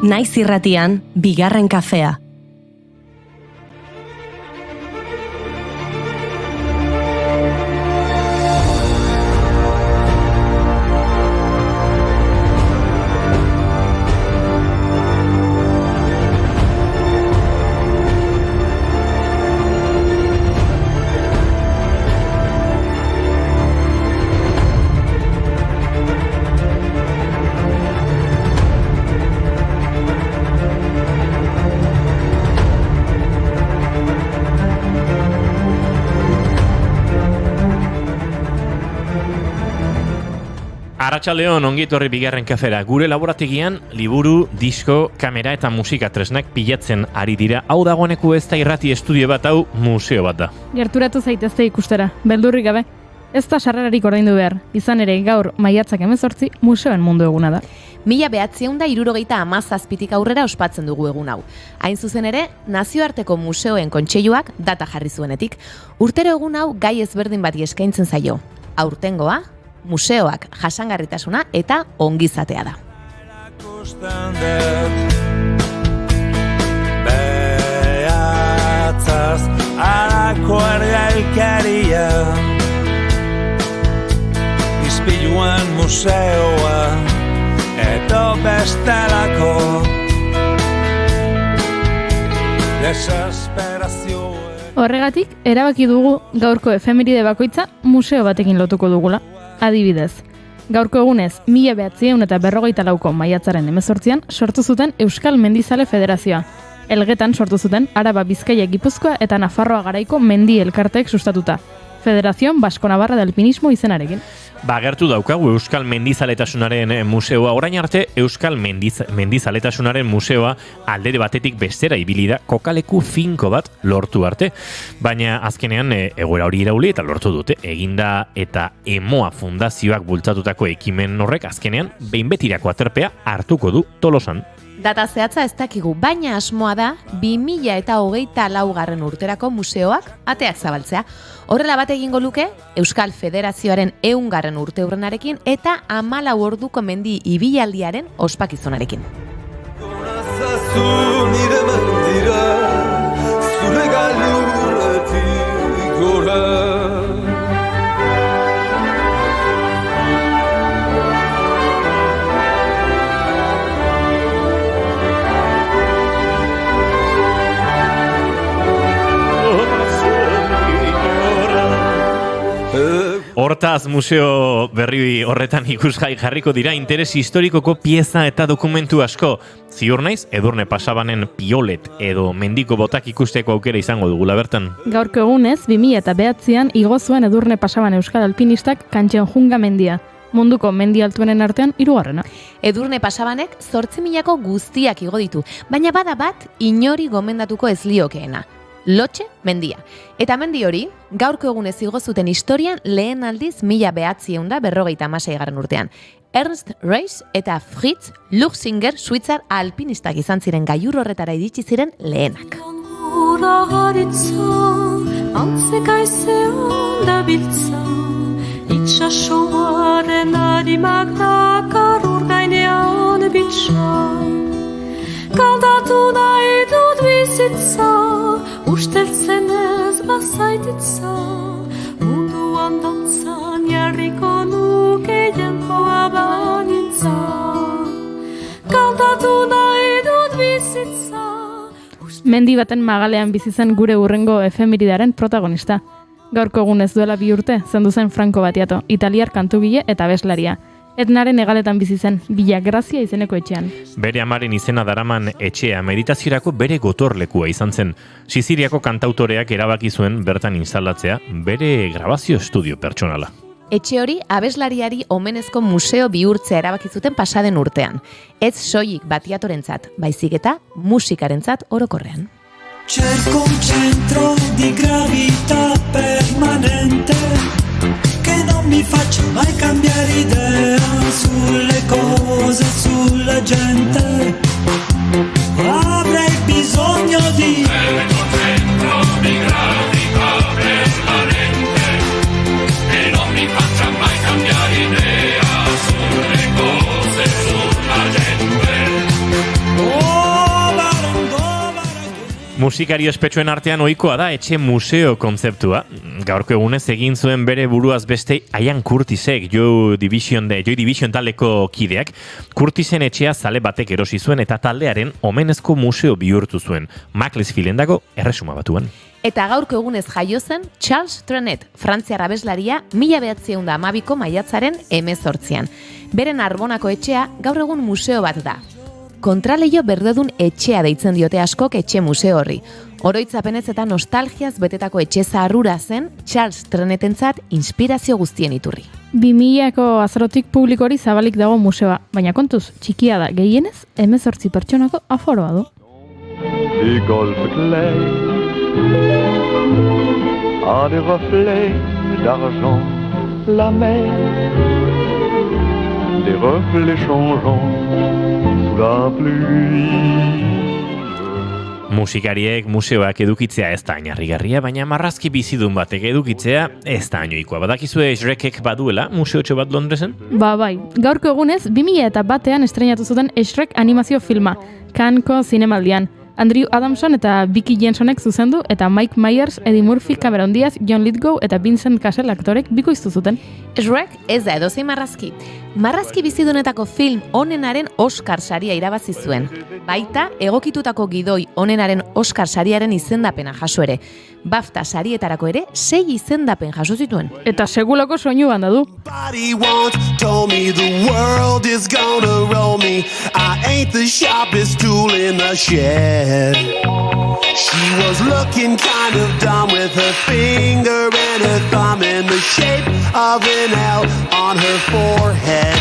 Naiz irratian, bigarren kafea. Arratsaldeon, ongi etorri bigarren kafera. Gure laborategian liburu, disko, kamera eta musika tresnak pilatzen ari dira. Hau dagoeneko ez da irrati estudio bat, hau museo bat da. Gerturatu zaitezte ikustera, beldurrik gabe. Ez da sarrerarik ordaindu behar. Izan ere, gaur maiatzak 18 museoen mundu eguna da. 1977 aurrera ospatzen dugu egun hau. Hain zuzen ere, nazioarteko museoen kontseiluak data jarri zuenetik. Urtero egun hau gai ezberdin bati eskaintzen zaio. Aurtengoa, museoak jasangarritasuna eta ongizatea da. Behatzaz arako argailkaria, Ispiluan museoa edo bestelako desesperazioa. Horregatik, erabaki dugu gaurko efemeride bakoitza museo batekin lotuko dugula. Adibidez, gaurko egunez 1954ko maiatzaren 18an sortu zuten Euskal Mendizale Federazioa. Elgetan sortu zuten Araba, Bizkaia, Gipuzkoa eta Nafarroa garaiko mendi elkarteek sustatuta. Federación Basko-Navarra de Alpinismo izenarekin. Gertu daukagu Euskal Mendizaletasunaren museoa. Orain arte, Euskal Mendizaletasunaren museoa aldere batetik bestera ibili da kokaleku finko bat lortu arte. Baina azkenean egoera hori irauli eta lortu dute. Eginda eta Emoa Fundazioak bultzatutako ekimen horrek azkenean behin betirako aterpea hartuko du Tolosan. Data zehatza ez dakigu, baina asmoa da 2024 urterako museoak ateak zabaltzea. Horrela bat egingo luke Euskal Federazioaren 100. urteurrenarekin eta 14 orduko mendi ibilaldiaren ospakizunarekin. Hortaz, museo berri horretan ikusgai jarriko dira interes historikoko pieza eta dokumentu asko. Ziur naiz, Edurne Pasabanen Piolet edo mendiko botak ikusteko aukera izango dugula bertan. Gaurko egunez, 2009an igo zuen Edurne Pasaban Euskal Alpinistak Kantxenjunga mendia. Munduko mendi altuenen artean 3. Edurne Pasabanek 8.000ko guztiak igo ditu, baina bada bat inori gomendatuko ez liokeena. Lotxe mendia. Eta mendi hori, gaurko egunez igo zuten historian lehen aldiz 1956 urtean. Ernst Reis eta Fritz Luchsinger Suitzar alpinistak izan ziren gailur horretara iritsi ziren lehenak. Itxasoaren arimak dakar urgainean bitxa. Kaldatu nahi dut bizitza, usteltzen ez bazaititza, munduan dantzan jarriko nuke jankoa banintza. Kaldatu nahi dut bizitza. Mendi baten magalean bizi zen gure hurrengo efemeridaren protagonista. Gaurko egunez duela 2 urte zendu zen Franco Battiato, italiar kantugile eta abeslaria. Etnaren hegaletan bizi zen, Villa Grazia izeneko etxean. Bere amaren izena daraman etxea meditaziorako bere gotorlekua izan zen. Siziliako kantautoreak erabaki zuen bertan instalatzea bere grabazio estudio pertsonala. Etxe hori abeslariari omenezko museo bihurtzea erabaki zuten pasaden urtean. Ez soilik Battiatorentzat, baizik eta musikarentzat orokorrean. Cerco un centro di gravità permanente che non mi faccia mai cambiare idea sulle cose, sulla gente. Avrei bisogno di cerco centro di gravità permanente che non mi faccia mai cambiare idea sulle cose, sulla gente. Musikari ospetsuen artean ohikoa da etxe museo kontzeptua. Gaurko egunez egin zuen bere buruaz beste Ian Curtisek, Joy Division taldeko kideak. Curtisen etxea zale batek erosi zuen eta taldearen omenezko museo bihurtu zuen. Macclesfielden dago Erresuma Batuan. Eta gaurko egunez jaio zen Charles Trenet, frantziar abeslaria 1912ko maiatzaren 18an. Beren Arbonako etxea gaur egun museo bat da. Kontraleio berdedun etxea deitzen diote askok etxe museo horri. Oroitzapenez eta nostalgiaz betetako etxe zaharrura zen Charles Trenetentzat inspirazio guztien iturri. 2000ko azarotik publikori zabalik dago museoa, baina kontuz, txikia da, gehienez, 18 pertsonako aforoa du. Des golfes clairs à des reflets d'argent, la mer, des reflets changeants sous la pluie. Musikariek museoak edukitzea ez da ainarrigarria, baina marrazki bizidun batek edukitzea ez da ainoikoa. Badakizue Shrekek baduela museotxo bat Londresen? Bai, gaurko egunez, 2001an estreinatu zuten Shrek animazio filma, Cannesko zinemaldian. Andrew Adamson eta Vicky Jensonek zuzendu eta Mike Myers, Eddie Murphy, Cameron Diaz, John Lithgow eta Vincent Cassel aktorek bikoiztu zuten. Shrek ez da edozein marrazki. Marrazki bizidunetako film onenaren Oscar saria irabazi zuen. Baita, egokitutako gidoi onenaren Oscar sariaren izendapena jaso ere. BAFTA sarietarako ere 6 izendapen jaso zituen. Eta segulako soinu banda du. Somebody once told me the world is gonna roll me. I ain't the sharpest tool in the shed. She was looking kind of dumb with her finger and her thumb in the shape of an L on her forehead.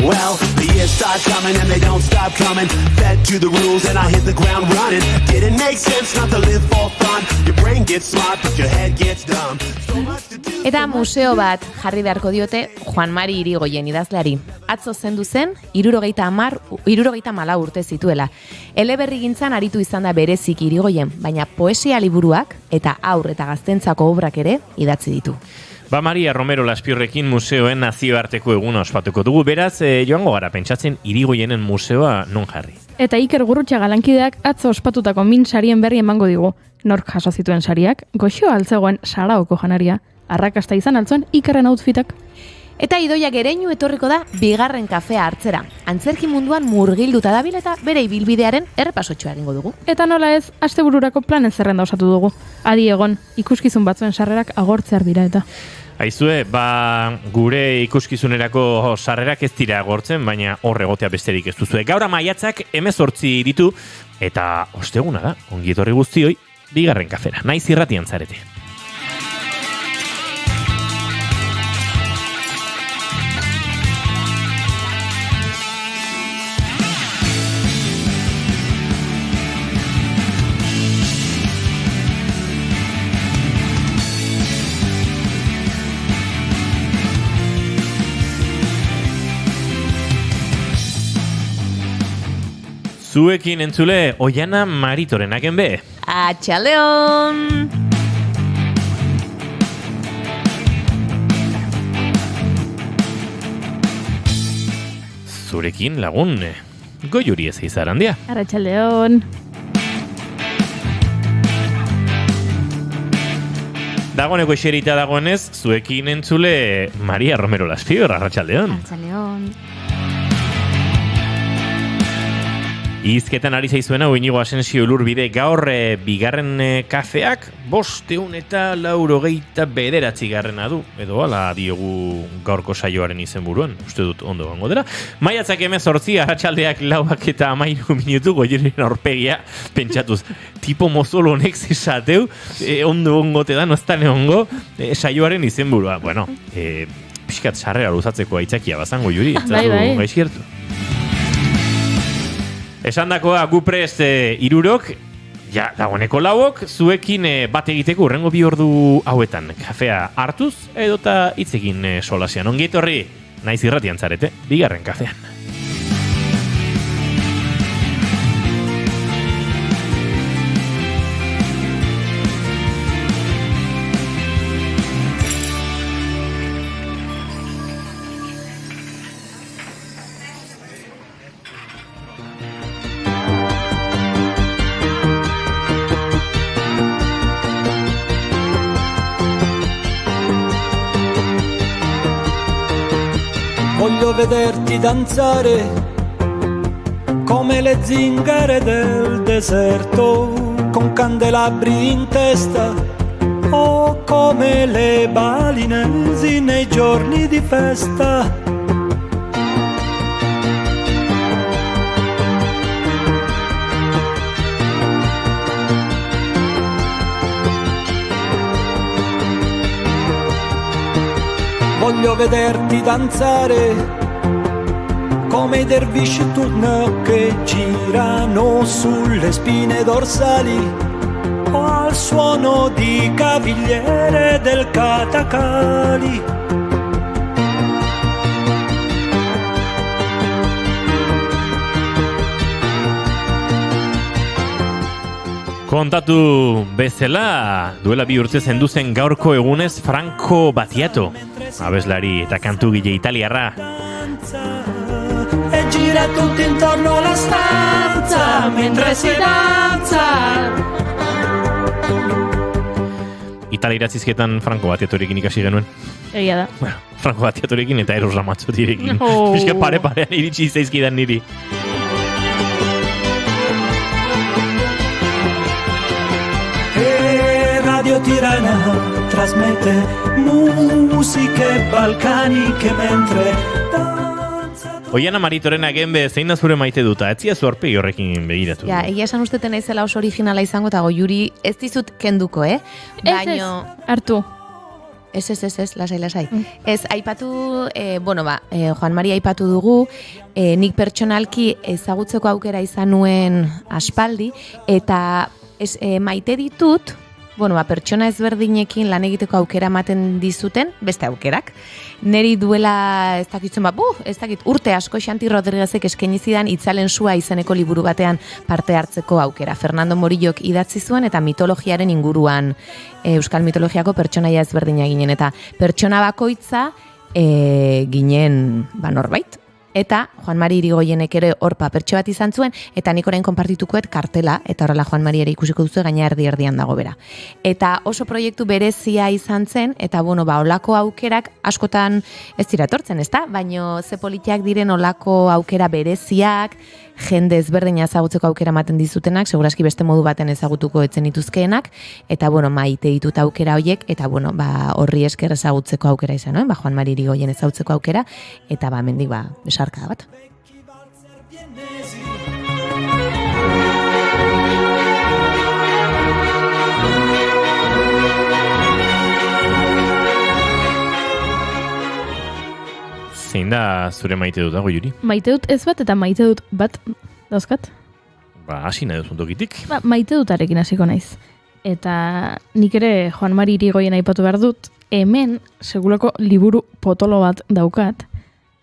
Well, the years start coming and they don't stop coming. Fed to the rules and I hit the ground running. Didn't make sense not to live for fun. Your brain gets smart but your head gets dumb. So much to do. Eta museo bat jarri beharko diote Juan Mari Irigoyen idazleari. Atzo zendu zen, 74 urte zituela. Eleberrigintzan aritu izan da berezik Irigoyen, baina poesia liburuak eta haur eta gaztentzako obrak ere idatzi ditu. Maria Romero Laspiorrekin museoen nazioarteko eguna ospatuko dugu, beraz joango gara pentsatzen Irigoyenen museoa non jarri. Eta Iker Gurrutxaga lankideak atzo ospatutako min sarien berri emango digu. Nork jaso zituen sariak, goxo altzegoen Saraoko janaria, arrakasta izan altzuen Ikerren outfitak. Eta Idoia Gereñu etorriko da bigarren kafea hartzera. Antzerki munduan murgilduta dabil eta bere ibilbidearen errepasotxoa egingo dugu. Eta nola ez, astebururako planen zerrenda osatu dugu. Adi egon, ikuskizun batzuen sarrerak agortzear dira eta. Aizue, gure ikuskizunerako sarrerak ez dira agortzen, baina hor egotea besterik ez duzue. Gaur maiatzak 18 ditu, eta osteguna da, ongi etorri guztioi, bigarren kafera. Naiz irratian zarete. Zuekin entzule, Oiana Maritorenaken be. Atxaleon! Zurekin lagun, Goiuri ez izarandia. Arratsaldeon. Dagoeneko eserita dagoenez, zuekin entzule Maria Romero Laspior, arratsaldeon. Arratsaldeon. Izketan ari zaizuena Inigo Asensio Ulurbide gaur bigarren kafeak 589 garrena du, edo ala diogu gaurko saioaren izenburuan, uste dut ondo gango dela. Maiatzak 18 arratsaldeak 4:13 Goieren aurpegia pentsatuz. Tipo mozolo honek zesateu, ondo ongote da, noztane ongo, saioaren izenburua. Bueno, pixkat sarrera luzatzeko aitzakia bazango Goiuri, ez Bai. gaizkiertu. Esandakoa gu prest 3, ja, dagoeneko 4, zuekin bat egiteko urrengo 2 ordu hauetan kafea hartuz edota hitzekin solasean. Ongi etorri, naiz irratian zarete, bigarren kafean. Voglio vederti danzare come le zingare del deserto, con candelabri in testa o come le balinesi nei giorni di festa. Voglio vederti danzare come i dervisci tourneur che girano sulle spine dorsali o al suono di cavigliere del Katakali. Kontatu bezala, duela 2 urte zendu zen gaurko egunez Franco Battiato, abeslari eta kantugile italiarra. E gira tutto intorno alla stanza mentre si danza. Italiera zizketan Franco Battiatorekin ikasi genuen. Egia da. Bueno, Franco Battiatorekin eta Eros Ramazzotirekin. Oh. Pixka pare-parean iritsi zaizkidan niri. Radio Tirana trasmette musiche balcaniche mentre danza. Oiana Maritorena genbe zein da zure maite duta, etzia zu aurpegi horrekin begiratu. Ja, egia esan usteten naizela oso originala izango eta Goiuri ez dizut kenduko, Baino... hartu. Ez, lasai. Ez, aipatu, Juan Mari aipatu dugu, nik pertsonalki ezagutzeko aukera izan nuen aspaldi, eta maite ditut, pertsona ezberdinekin lan egiteko aukera ematen dizuten, beste aukerak. Neri duela, ez dakit, urte asko Xanti Rodriguezek eskaini zidan Itzalen sua izeneko liburu batean parte hartzeko aukera. Fernando Morillok idatzi zuen eta mitologiaren inguruan, euskal mitologiako pertsonaia ezberdina ginen, eta pertsona bakoitza ginen norbait. Eta Juan Mari Irigoyenek ere hor papertxo bat izan zuen, eta nik orain konpartitukoet kartela, eta horrela Juan Mari ere ikusiko duzu gaina erdi-erdian dago bera. Eta oso proiektu berezia izan zen, eta olako aukerak askotan ez dira etortzen, ezta? Baina ze politiak diren olako aukera bereziak, jende ezberdina ezagutzeko aukera ematen dizutenak, seguraski beste modu baten ezagutuko etzen dituzkeenak, eta maite ditut aukera hoiek, eta horri esker ezagutzeko aukera izan, Juan Mari Irigoyen ezagutzeko aukera, eta mendik besarka bat. Zein da zure maite dut, Goiuri? Maite dut ez bat eta maite dut bat dauzkat? Hasi nahi duzun tokitik. Maite dutarekin hasiko naiz. Eta nik ere Juan Mari Irigoyen aipatu behar dut, hemen segulako liburu potolo bat daukat,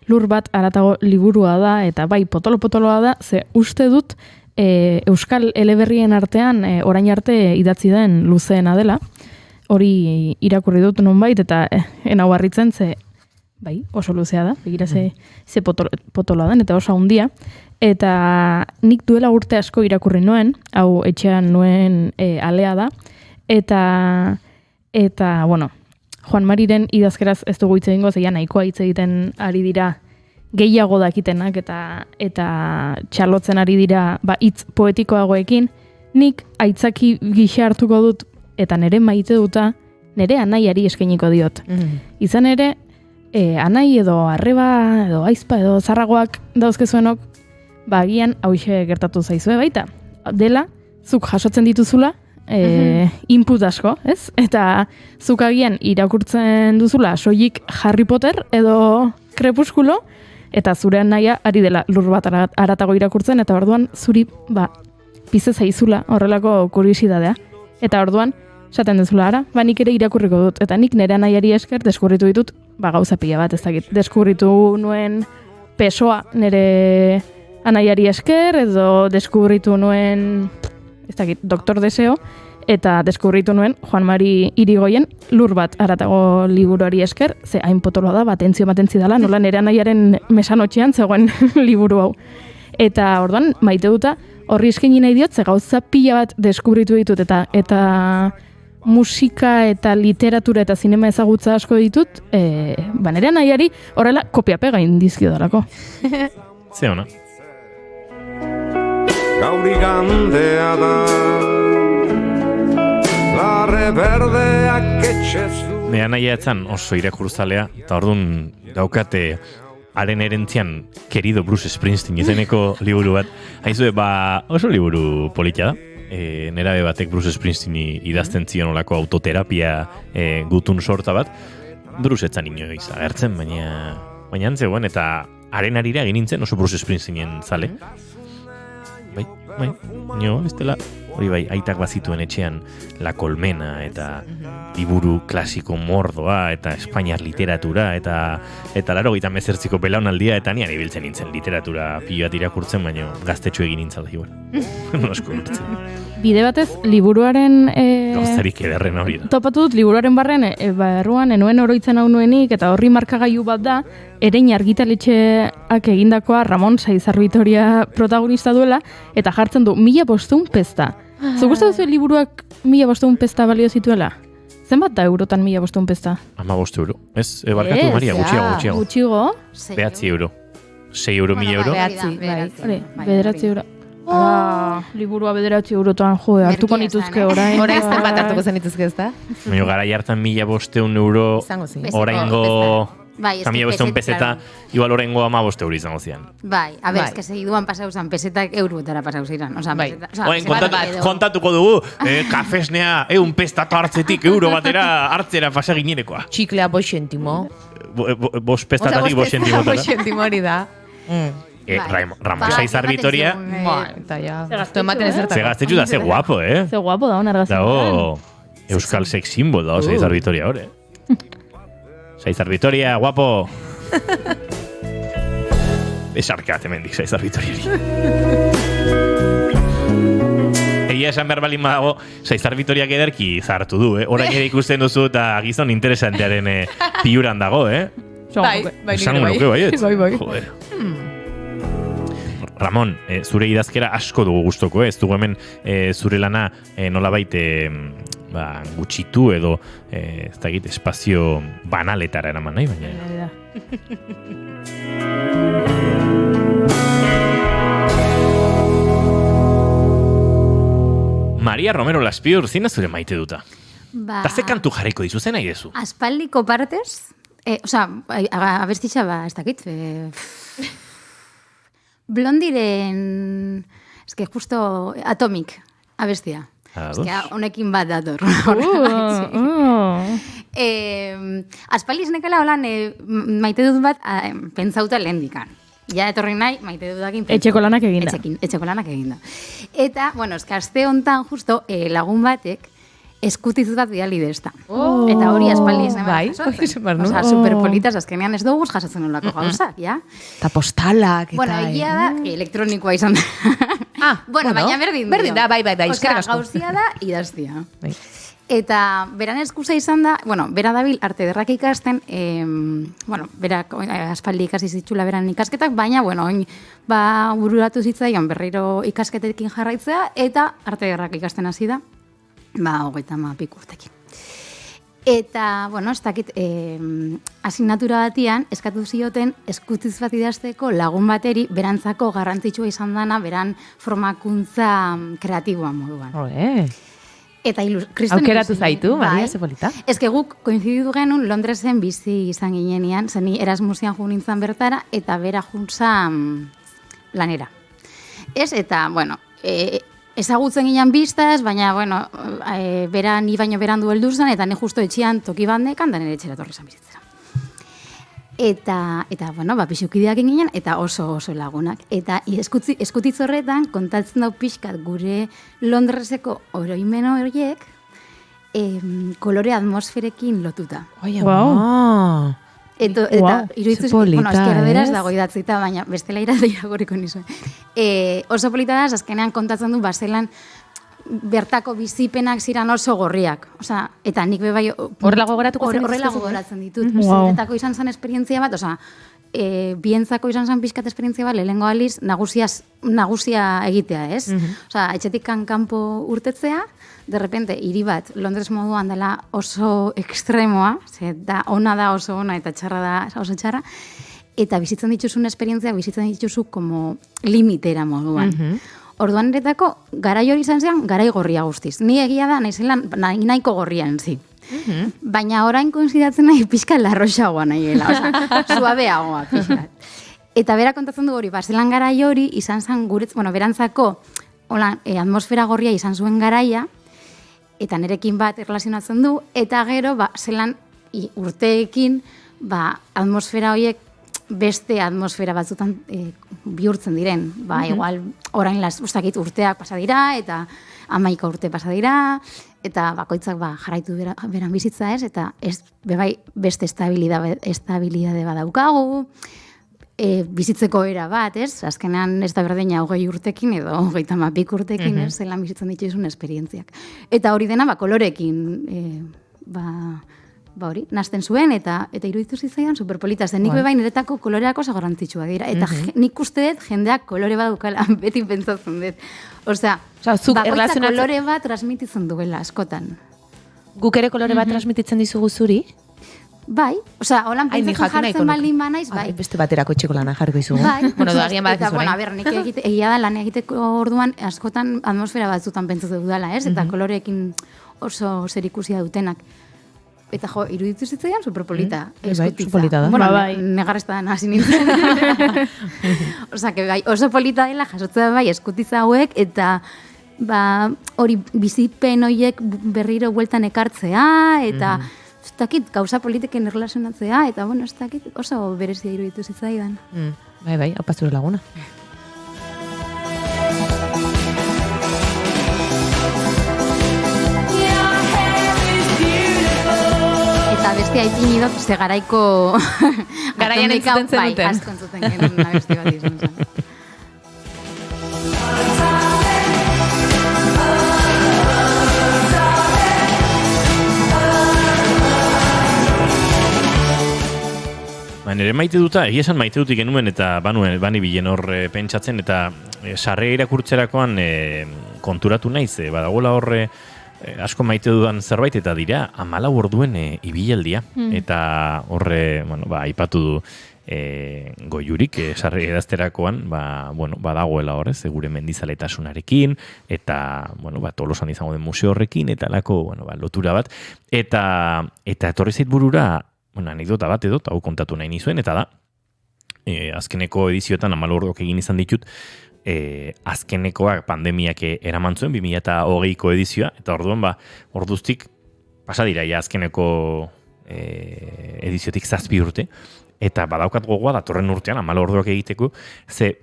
lur bat haratago liburua da, eta potolo-potoloa da, ze uste dut euskal eleberrien artean orain arte idatzi den luzeena dela, hori irakurri dut nonbait, eta enau harritzen, ze oso luzea da, begira ze potoloa den, eta oso handia, eta nik duela urte asko irakurri nuen, hau etxean nuen alea da, eta Juan Mariren idazkeraz ez dugu hitz egingo, zeia nahikoa hitz egiten ari dira gehiago dakitenak eta txalotzen ari dira hitz poetikoagoekin, nik aitzaki gisa hartuko dut eta nere maite duta nere anaiari eskainiko diot. Izan ere, anai edo arreba edo aizpa edo zarragoak dauzkezuenok, agian hauxe gertatu zaizue baita. Dela, zuk jasotzen dituzula, input asko, ez? Eta zuk agian irakurtzen duzula soilik Harry Potter edo Crepúsculo, eta zure anaia ari dela lur bat haratago irakurtzen, eta orduan zuri pize zaizula horrelako kuriosidadea. Eta orduan, esaten dezula ara, nik ere irakurriko dut, eta nik nire anaiari esker deskurritu ditut, gauza pila bat, ez dakit, deskurritu nuen pesoa nire anaiari esker, edo deskurritu nuen, ez dakit, Doktor Deseo, eta deskurritu nuen Juan Mari Irigoyen lur bat haratago liburuari esker, ze hain potoloa da, atentzio dela, nola nire anaiaren mesanotxean zegoen liburu hau. Eta orduan, maite duta, horri eskaini nahi diot, ze gauza pila bat deskubritu ditut, eta musika eta literatura eta zinema ezagutza asko ditut, nire nahiari horrela kopia-pega indizkio dalako. Ze ona. Gauri gandea da larre berdeak etxezu. Nea nahi etzan oso irakurzalea, eta orduan daukate haren erentzian querido Bruce Springsteen izeneko liburu bat. Haizue, oso liburu politia da. Nerabe batek Bruce Springsteen idazten zion olako autoterapia gutun sorta bat. Bruce etzan inoiz agertzen, baina antzegoen, eta haren arira egin nintzen oso Bruce Springsteenen zale. Bai, ez dela, hori bai, aitak bazituen etxean La Colmena, eta liburu klasiko mordoa, eta Espainiar literatura, eta 89ko belaunaldia, eta nian ibiltzen nintzen literatura pilo bat irakurtzen, baina gaztetxo egin nintzen da, nosko lortzen. Bide batez, liburuaren... Gauzarik ederren hori da. Topatu dut, liburuaren barruan, enuen oroitzen hau nuenik, eta horri markagailu bat da, erein argitaletxeak egindakoa Ramon Saizar Vitoria protagonista duela, eta jartzen du 1500 pesta. Zuk uste duzu liburuak 1500 pesta balio zituela? Zenbat da eurotan 1500 pesta? 15 euro. Ez, barkatu, Maria, gutxiago. Gutxiago? 9 euro. 6 euro, 1000 euro. Bederatzi euro. Liburua 9 eurotan, hartuko nituzke orain. Orain zenbat hartuko zen nituzke, ez da? Baina gara jartan 1500 euro, oraingo... Bai, 1500 peseta, igual oraingo 15 euro izango zian. Bai, ez segiduan pasau zan, pesetak euroetara pasau ziren. Kontatuko dugu, kafesnea, pestato hartzetik euro batera hartzera pasa ginerekoa. Txiklea 5 zentimo. 5 pestatatik 5 zentimo. 5 zentimo hori da. Ramon Saizar Vitoria. Ze gaztetxu da, ze guapo, Ze guapo da, onargazio. Dago, euskal sex symbol da, Saizar Vitoria hori. Saizar Vitoria, guapo. Esarkat hemendik Saizar Vitoriari. Egia esan behar balin badago, Saizar Vitoriak ederki zartu du, Orain ere ikusten duzu eta gizon interesantearen piuran dago, Esango nuke, baiet. Joder. Ramon, zure idazkera asko dugu gustoko, ez dugu hemen zure lana nolabait gutxitu edo ez dakit espazio banaletara eraman nahi, baina... Maria Romero Laspiur, zina zure maite duta? Eta ze kantu jarriko dizu, zen nahi dezu? Aspaldiko partez, abestitza ez dakit, Blondiren, justo Atomic abestia. Honekin bat dator. Aspaldi zenekala holan maite dut bat pentsauta lehen dikan. Ja, etorri nahi, maite dudakin. Etxeko lanak eginda. Etxeko lanak eginda. Eta, aste hontan justo lagun batek eskutiz bat bidali dezta. Eta hori aspaldi ez neman jasotzen. Superpolitas, azkenean ez dugu jasotzen olako gauzak, ja? Eta postalak. Egia da, elektronikoa izan da. Baina berdin da. Berdin da, bai, eskerrik asko. Gauzia da, idaztia. Eta beran eskusa izan da, bera dabil arte ederrak ikasten, berak aspaldi ikasi zitxula beran ikasketak, baina, bururatu zitzaion berriro ikasketekin jarraitzea, eta arte ederrak ikasten hasi da. 30 urtekin. Eta, ez dakit, asignatura batian, eskatu zioten eskutiz bat idazteko lagun bateri berantzako garrantzitsua izan dana, beran formakuntza kreatiboa moduan. Eta aukeratu zaitu, Maria, ze polita. Ez que guk koinziditu genuen Londresen bizi izan ginean, zeni Erasmusian jo nintzen bertara, eta bera juntzan lanera. Eta, ezagutzen ginen biztaz, baina, bera ni baino berandu heldu zen, eta ni justo etxean toki bandekan, da nire etxera torri zen bizitzera. Eta pixukideak ginen, eta oso lagunak. Eta eskutitz horretan, kontatzen dau pixkat gure Londreseko oroimen horiek, kolore atmosferekin lotuta. Eta iruditu eskerderaz dago idatzita, baina bestela iragoriko nizuen. Oso polita da, azkenean kontatzen du, bazelan bertako bizipenak ziran oso gorriak. Eta nik bebai... Horrela gogoratzen ditut. Bertako izan zen esperientzia bat, bientzako izan zen pixkat esperientzia bat, lehenengo aliz nagusia egitea, ez? Osea, etxetik kanpo urtetzea, de repente, hiri bat, Londres moduan dela oso ekstremoa, da ona da oso ona eta txarra da oso txarra, eta bizitzen dituzun esperientzia, bizitzen dituzu como limitera moduan. Orduan eretako, garai hori izan zean, garai gorria guztiz. Ni egia da, nahiko gorria entzi. Baina orain konsideratzen nahi pixka larroxagoa nahiela, oza, suabeagoa pixka. Eta bera kontatzen du hori, zelan garai hori izan zen guretz, berantzako atmosfera gorria izan zuen garaia, eta nerekin bat erlazionatzen du, eta gero, zelan urteekin, atmosfera horiek beste atmosfera batzutan bihurtzen diren. Igual, orain ustakit urteak pasa dira, eta 11 urte pasa dira, eta bakoitzak jarraitu beran bizitza ez, eta beste estabilidade badaukagu, bizitzeko era bat, ez? Azkenean ez da berdina 20 urtekin edo 32 urtekin, ez? Zelan bizitzen dituzun esperientziak. Eta hori dena, kolorekin, hori, nazten zuen, eta iruditu zitzaidan superpolita. Zen nik bebain eretako koloreak oso garrantzitsua dira. Eta nik uste dut, jendeak kolore bat dukala, beti pentsatzen dut. Osea, bakoitza kolore bat transmititzen duela, askotan. Guk ere kolore bat transmititzen dizugu zuri? Bai, osea, holan pentsatzen jartzen baldin banaiz, bai. Beste baterako etxeko lana jarriko izugu. Bai. Bueno, doagian badakizu orain. Bueno, nik egia da lan egiteko orduan, askotan atmosfera batzutan pentsatzen dudala, ez? Eta koloreekin oso zerikusia dutenak. Eta iruditu zitzaidan superpolita. Superpolita da. Bueno, negarrezta hasi nintzen. Osea, oso polita dela, jasotzea eskutitza hauek, eta hori bizipen horiek berriro bueltan ekartzea, eta ez dakit, gauza politiken erlazionatzea, eta bueno, ez dakit, oso berezia iruditu zitzaidan. Bai, apazure laguna. Eta beste haipini dut, ze garaiko... Garaian entzuten zenuten. Bai, asko entzuten genuen abesti bat izan zen. Nire maite duta, egia esan maite dutik genuen eta bani bilen hor pentsatzen, eta sarre irakurtzerakoan konturatu naiz, badagoela horre asko maite dudan zerbait, eta dira 14 orduen ibilaldia, eta horre, aipatu du goiurik sarri edazterakoan, badagoela horrez, gure mendizaletasunarekin, eta, Tolosan izango den museo horrekin, eta lako, lotura bat, eta etorri zait burura, anekdota bat edo, hau kontatu nahi nizuen, eta da, azkeneko edizioetan 14 ordok egin izan ditut, azkenekoak pandemiak eraman zuen, 2020ko edizioa, eta orduan, orduztik, pasa dira, azkeneko ediziotik 7 urte, eta badaukat gogoa datorren urtean, 14 ordok egiteko, ze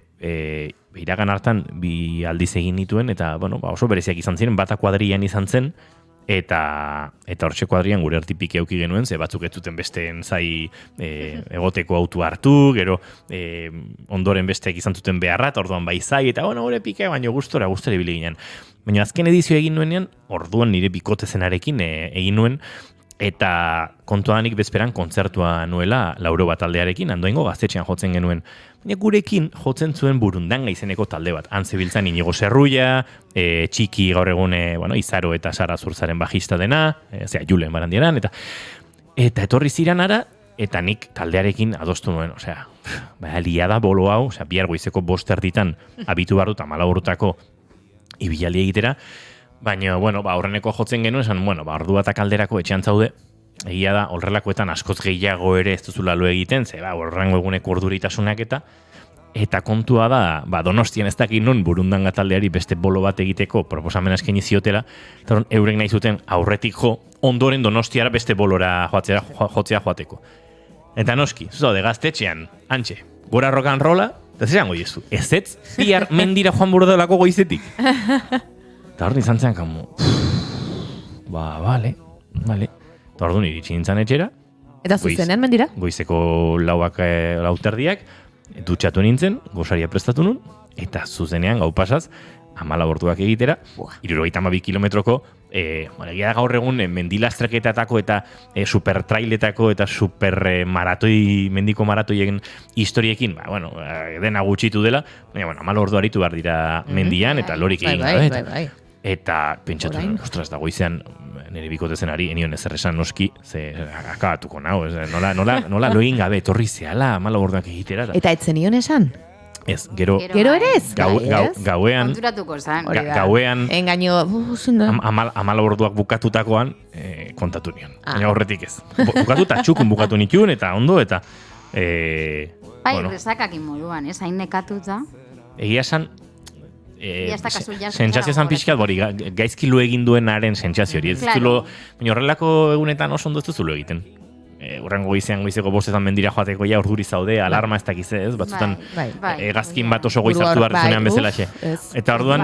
iragan hartan 2 aldiz egin nituen, eta oso bereziak izan ziren, bata kuadrian izan zen, eta hortxe kuadrian gure artipike auki genuen, ze batzuk ez zuten besteen zai egoteko autu hartu, gero ondoren besteek izan zuten beharra, eta orduan bai zai, eta gure pikea, baina gustora ibili ginen. Baina azken edizio egin nuenean, orduan nire bikote zenarekin egin nuen, eta kontuanik bezperan kontzertua nuela Lauro bat taldearekin, Andoaingo Gaztetxean jotzen genuen. Baina gurekin jotzen zuen Burundanga izeneko talde bat. Han zebiltzan Inigo Zerruia, Txiki gaur egun Izaro eta Sara Zurzaren bajista dena, Julen Barandieran, eta etorri ziranara, eta nik taldearekin adostu nuen, liada bolo hau, bihar goizeko 5 erditan abitu behar dut 14 urtako ibilaldi egitera, baina, aurreneko jotzen genuen, esan, ordu batak alderako etxean zaude, egia da, horrelakoetan askoz gehiago ere ez duzula lo egiten, ze, horrengo eguneko orduritasunak eta kontua da, Donostian ez dakit non Burundanga taldeari beste bolo bat egiteko proposamena eskaini ziotela, eta eurek nahi zuten aurretik ondoren Donostiara beste bolora jotzea joateko. Eta noski, zuzaude Gaztetxean, antxe, gora rock and rolla, eta zerango jezu, ez bihar mendira joan burdelako goizetik. Eta hor izan zen, bale. Eta hor du iritsi nintzen etxera. Eta zuzenean mendira? Goizeko 4:00 dutxatu nintzen, gosaria prestatu nun, eta zuzenean gau pasaz, 14 orduak egitera, 72 kilometroko Bueno, egia da gaur egun mendilastreketatako eta supertrailetako eta mendiko maratoien historiekin, bueno, dena gutxitu dela, baina, bueno, 10 ordu aritu behar dira mendian, eta lorik egin gabe. Eta pentsatu, ostras, dago izan, nire bikotezenari, enion ezer esan noski, ze akabatuko nago, nola lo egin gabe, torri zehala, 10 orduak egitera. Eta etzen nion esan? Ez, gero ere ez? Gauean, konturatuko zan. Gauean, engaño, 10 orduak bukatutakoan, kontatu nion. Baina horretik ez. Bukatuta, txukun bukatu nituen, eta ondo, eta... Resakakin moduan, hain nekatuta. Egia esan, sentsazio zan pixkat, gaizkilu egin duenaren sentsazio hori. Baina horrelako egunetan oso ondo ez duzulo egiten. Urrengo goizeko bostetan mendira joateko ja urduri zaude, alarma ez dakize, ez? Batzutan egazkin bat oso goizartu behar zunean bezalaxe. Eta orduan...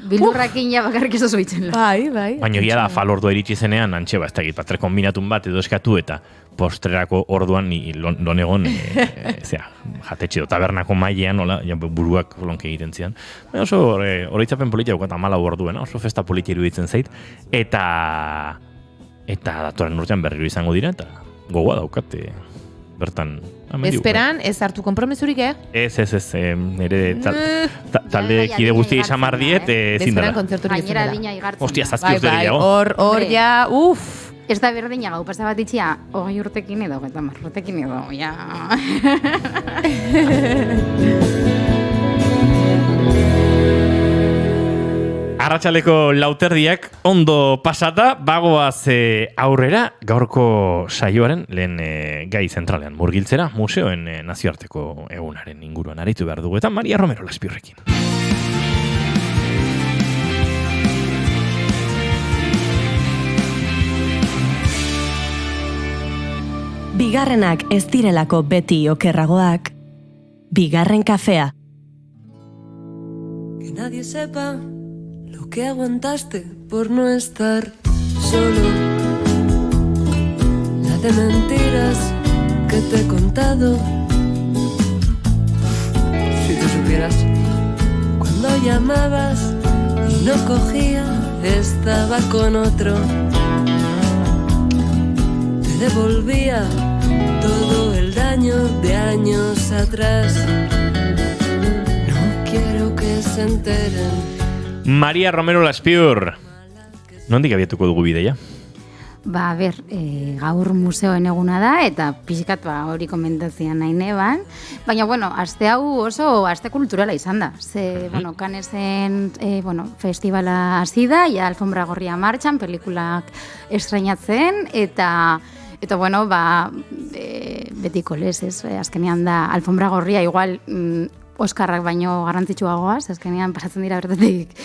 Bildurrakin ja bakarrik ez oso itzen. Baina egia da, fal ordua iritsi zenean, antxe, ez dakit, patre kombinatun bat edo eskatu, eta postrerako orduan lonegon, jatetxe do tabernako mailean, buruak lonke egiten zian. Baina oso oroitzapen politia dukat 14 orduen, oso festa politia iruditzen zait, eta datoren urtean berriro izango dira, eta gogoa daukate bertan. Bezperan, ez hartu kompromesurik, Ez, nire talde kide guzti izamar diet, ezin dara. Bezperan kontzerturik ezin dara. Ostia, 7 urte gehiago. Hor ja, Ez da berdina gau pasa bat itxia, 20 urtekin edo, 10 urtekin edo, ja... Arratsaleko 4:00 ondo pasata, bagoaz aurrera gaurko saioaren lehen gai zentralean murgiltzera, museoen nazioarteko egunaren inguruan aritu behar dugu, eta Maria Romero Laspiurrekin. Bigarrenak ez direlako beti okerragoak, bigarren kafea. Que nadie sepa lo que aguantaste por no estar solo. La de mentiras que te he contado. Si tú supieras, cuando llamabas y no cogía, estaba con otro. Te devolvía todo el daño de años atrás. No quiero que se enteren. Maria Romero Laspiur, nondik abiatuko dugu bideia? A ber, gaur museoen eguna da, eta pixkat hori komentazian nahi neban. Baina, aste hau oso aste kulturala izan da. Ze, Canesen, festivala hasi da, ja alfombra gorria martxan, pelikulak estreinatzen, eta betiko lez, ez? Azkenean da, alfombra gorria, igual... Oskarrak baino garrantzitsuagoaz, azkenean pasatzen dira bertatik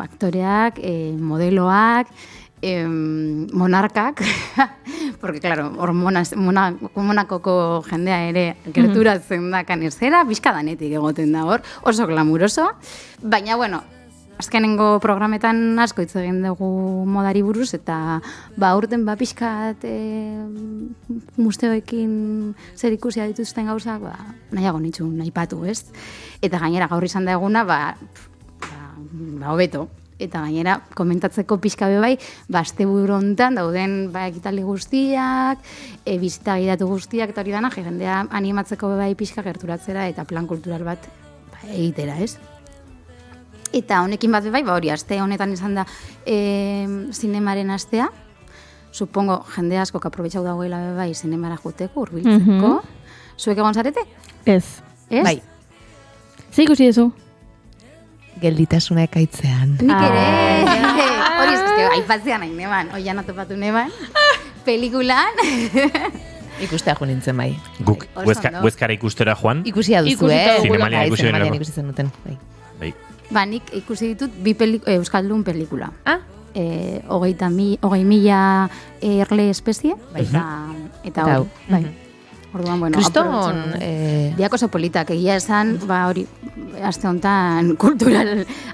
aktoreak, modeloak, monarkak, porque, claro, Monakoko jendea ere gerturatzen da Canesera, bizkadanetik egoten da hor, oso glamuroso, baina, azkenengo programetan asko hitz egin dugu modari buruz, eta aurten pixkat museoekin zer ikusia dituzten gauzak, nahiago nitxun aipatu, ez? Eta gainera gaur izan da eguna, hobeto. Eta gainera, komentatzeko pixka bai, asteburu hontan dauden ekitaldi guztiak, bizita gidatu guztiak, eta hori dana, jendea animatzeko bai pixka gerturatzera eta plan kultural bat egitera, ez? Eta honekin bat bai, hori aste honetan izan da zinemaren astea. Supongo, jende asko aprobetxau dagoela bai zinemara juteko, urbiltzeko. Zuek egon zarete? Ez. Ez? Bai. Zer ikusi duzu? Gelditasuna ekaitzean. Nik ere! Hori aipatzean nahi neban, oian atopatu neban. Pelikulan. Ikustea jo nintzen bai. Guk, Hueskara ikustera joan? Ikusia duzu, Zinemalian ikusi zenuten. Bai. Nik ikusi ditut euskaldun pelikula. 20.000 erle espezie, eta hori. Orduan, Kriston... Biak oso politak, egia esan, hori, aste honetan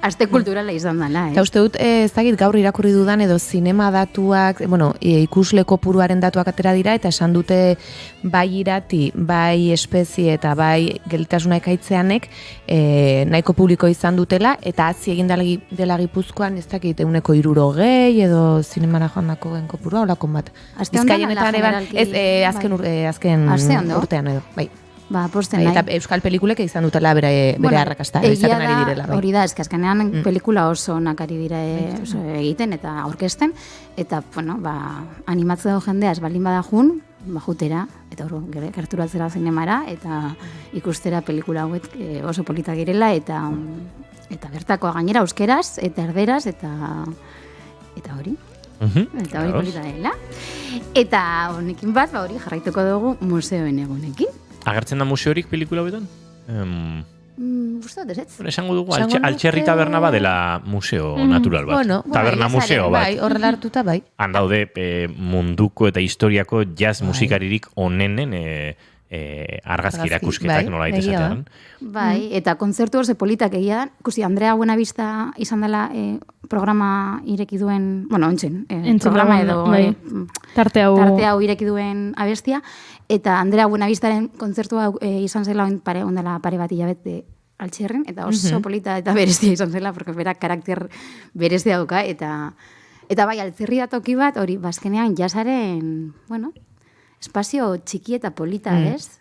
aste kulturala izan dela. Eta uste dut, ez dakit gaur irakurri dudan edo zinema datuak, ikusle kopuruaren datuak atera dira, eta esan dute bai irati, bai espezie eta bai gelditasuna ekaitzeanek nahiko publiko izan dutela, eta hazi egin dela Gipuzkoan, ez dakit, 160 edo zinemara joandako kopurua, holakon bat. Bizkaia honetan azken urtean edo, bai. Posten nahi. Eta euskal pelikulek izan dutela bere arrakasta, izaten ari direla. Hori da, azkenean pelikula oso nakari dira egiten eta aurkezten, eta, animatzea jendea ez baldin badajun, jutera, eta gerturatzera zinemara, eta ikustera pelikula hauek oso politak girela, eta bertakoa gainera euskeraz, eta erderaz, eta hori. Eta hori polita dela. Eta honekin bat, hori jarraituko dugu museoen egunekin. Agertzen da museorik pelikula hauetan? Uste dut, ez? Esango dugu, Altxerri taberna badela museo natural bat. Taberna museo bat. Bai, horrela hartuta, bai. Han daude munduko eta historiako jazz musikaririk onenen argazki erakusketak nola esatean. Bai, eta kontzertu hor politak egia, ikusi Andrea Buenavista izan dela programa ireki duen, ontzen, programa edo tarte hau ireki duen abestia, eta Andrea Buenavistaren kontzertu hau izan zela ondela pare bat hilabete Altxerren, eta oso polita eta berezia izan zela, porque berak karakter berezia dauka, eta bai, Altxerri da toki bat, hori, bazkenean jasaren, espazio txiki eta polita, ez?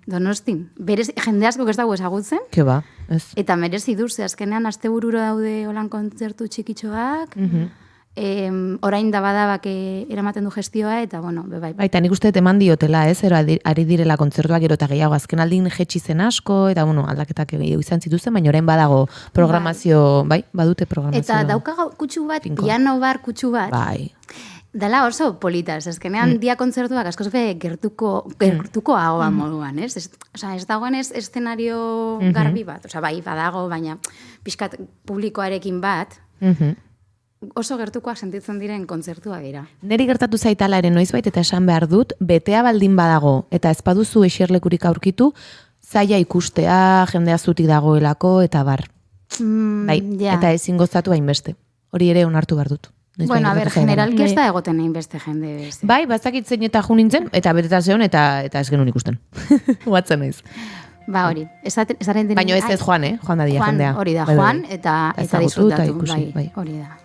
Donostin. Jende asko ez dago ezagutzen. Ke ba, ez. Eta merezi du, azkenean astebururo daude holan kontzertu txikitxoak, orain da badabak eramaten du gestioa, eta bai. Baita, nik uste eman diotela, ez? Ari direla kontzertuak gero eta gehiago, azken aldin jetxi zen asko, eta aldaketak izan zituzten, baina orain badago programazio, bai, badute programazio. Eta dauka kutsu bat, piano bar kutsu bat. Bai. Dala oso politaz, ezkenean dia kontzertuak askoz gertuko ahoa moduan, ez? Ez dagoen eszenario garbi bat, bai, badago, baina pixkat publikoarekin bat, oso gertukoak sentitzen diren kontzertua dira. Neri gertatu zaitala ere noizbait eta esan behar dut, betea baldin badago, eta ez baduzu eserlekurik aurkitu, zaila ikustea, jendea zutik dagoelako, eta bar. Bai, eta ezin gozatu hainbeste. Hori ere onartu behar dut. Generalki ez da egoten egin beste jende. Bai, bazakit zein eta ju nintzen, eta beteta zeon, eta ez genuen ikusten. Batzen naiz. Ba, hori. Baina ez Juan, Juan da dia jendea. Hori da, Juan, eta disfrutatu. Bai, hori da.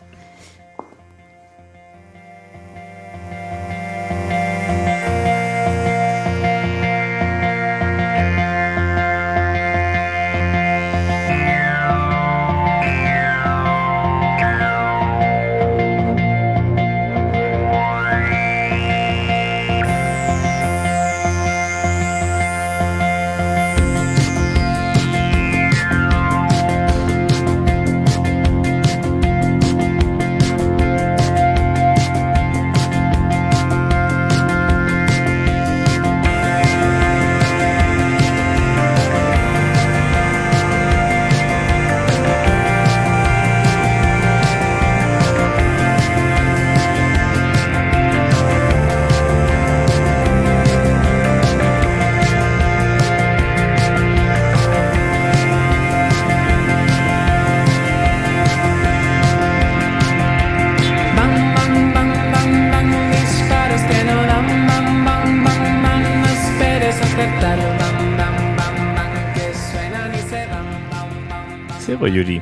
Zego, Juri?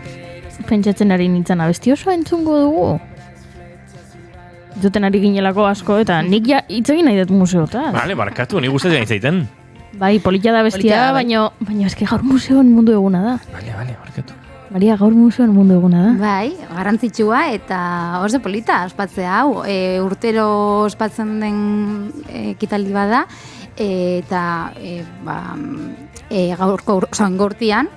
Pentsatzen ari nintzen abesti oso entzungo dugu. Zuten ari ginelako asko, eta nik ja itzegin nahi dut museotaz. Vale, barkatu, nik gustatzen nahi Bai, polita da bestia, baina eske gaur museoen mundu eguna da. Vale, barkatu. Maria, gaur museoen mundu eguna da. Bai, garrantzitsua eta oso polita ospatzea hau. Urtero ospatzen den ekitaldi bada, eta gaurko gortian,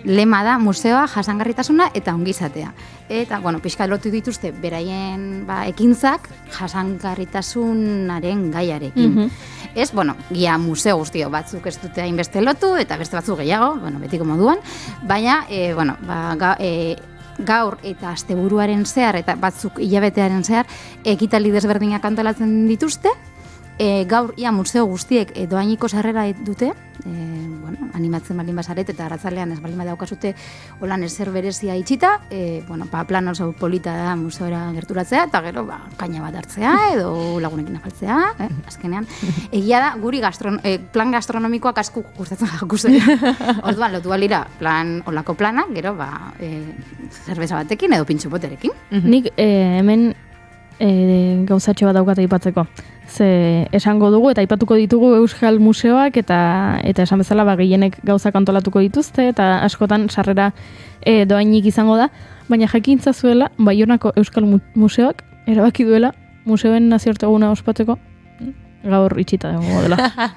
lema da museoa jasangarritasuna eta ongizatea. Eta, pixka lotu dituzte beraien ekintzak jasangarritasunaren gaiarekin. Ez, gia museo guztio batzuk ez dute hainbeste lotu eta beste batzuk gehiago, betiko moduan, baina, gaur eta asteburuaren zehar eta batzuk hilabetearen zehar ekitaldi desberdinak antolatzen dituzte, gaur ia museo guztiek dohainiko sarrera dute, bueno, animatzen balin basaret eta arratzalean ez balin badaukazute holan ezer berezia itxita, bueno, plan oso polita da museora gerturatzea, eta gero kaina bat hartzea edo lagunekin afaltzea, azkenean. Egia da, guri plan gastronomikoak asko gustatzen jakuzea. Orduan, lotu balira plan olako plana, gero zerbeza batekin edo pintxupoterekin. Nik hemen gauzatxo bat daukat aipatzeko. Ze esango dugu eta aipatuko ditugu Euskal Museoak eta esan bezala gehienek gauzak antolatuko dituzte eta askotan sarrera doainik izango da, baina jakintza zuela Baionako Euskal Museoak erabaki duela museoen nazioarteguna ospatzeko gaur itxita egongo dela.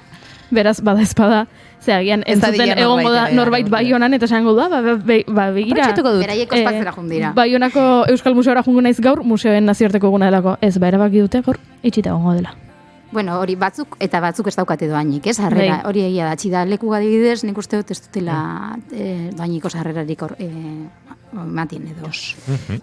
Beraz, bada espada, agian entzuten egongo da norbait Baionan eta esango da, begira. Beraiek ospatzera jundira. Baionako Euskal Museora jungo naiz gaur, museoen nazioarteko eguna delako. Ez, erabaki dute gaur, itxita egongo dela. Bueno, hori batzuk eta batzuk ez daukate doainik, harrera. Hori egia da, txida leku adibidez, nik uste dut ez dutela doainiko sarrerarik matien edo.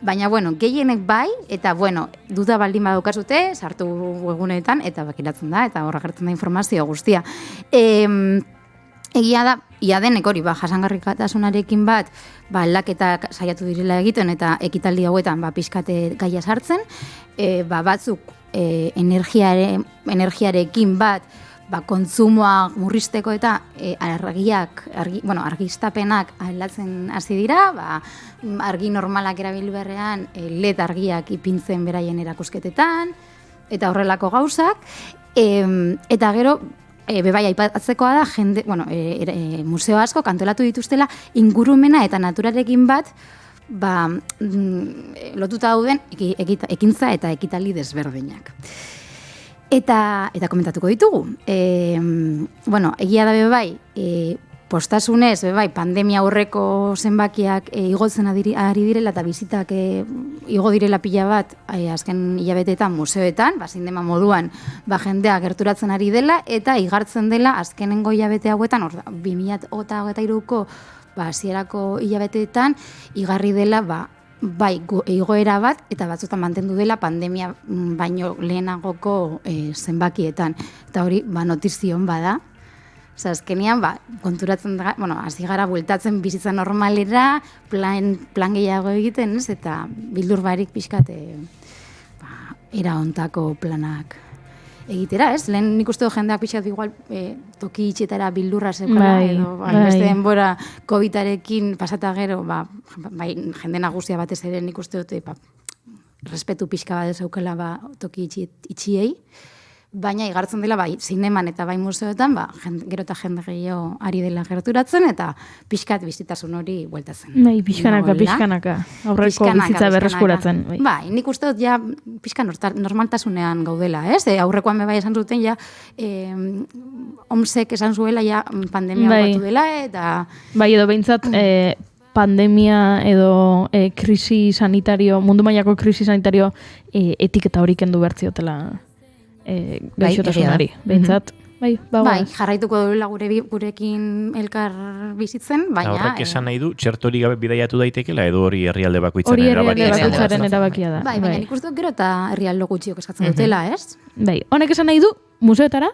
Baina, bueno, gehienek bai, eta, bueno, duda baldin badaukazute, sartu egunetan, eta bakiratzen da, eta horra gertzen da informazio guztia. Egia da, ia denek hori, jasangarrikatasunarekin bat, aldaketak saiatu direla egiten, eta ekitaldi hauetan, pixkate gaia sartzen, batzuk energiarekin bat, kontsumoa murrizteko eta argiztapenak aldatzen hasi dira, argi normalak erabil beharrean, LED argiak ipintzen beraien erakusketetan, eta horrelako gauzak, eta gero, bebai aipatzekoa da, museo asko kantolatu dituztela ingurumena eta naturarekin bat, lotuta dauden ekintza eta ekitaldi desberdinak. Eta komentatuko ditugu. Egia da bebai, postasunez, pandemia aurreko zenbakiak igotzen ari direla eta bizitak igo direla pila bat azken hilabeteetan museoetan, zindema moduan jendea gerturatzen ari dela eta igartzen dela azkenengo hilabete hauetan, 2023ko hasierako hilabeteetan igarri dela igoera bat eta batzutan mantendu dela pandemia baino lehenagoko zenbakietan. Eta hori notizion bada. Azkenean, konturatzen da, hasi gara bueltatzen bizitza normalera, plan gehiago egiten, eta bildur barik pixkat era ontako planak egitera, ez? Lehen nik uste jendeak pixkat igual toki itxetara bildurra zeukala, edo beste denbora COVID-arekin pasata gero, jende nagusia batez ere nik uste dute respetu pixka bat zeukala toki itxiei, baina igartzen dela zineman eta museoetan, gero eta jende gehiago ari dela gerturatzen, eta pixkat bizitasun hori bueltatzen. Pixkanaka. Aurreko bizitza berreskuratzen. Nik uste dut pixkan normaltasunean gaudela, ez? Aurrekoan esan zuten, OMSek esan zuela, pandemia batu dela, eta... Edo behintzat, pandemia edo krisi sanitario, mundu mailako krisi sanitario etiketa hori kendu bertziotela gaixotasunari. Behintzat, jarraituko duela gurekin elkar bizitzen, baina... Horrek esan nahi du, txertori gabe bidaiatu daitekela, edo hori herrialde bakoitzaren erabakia. Hori herrialde bakoitzaren erabakia da. Baina nik uste dut gero eta herrialde gutxiok eskatzen dutela, ez? Honek esan nahi du, museoetara,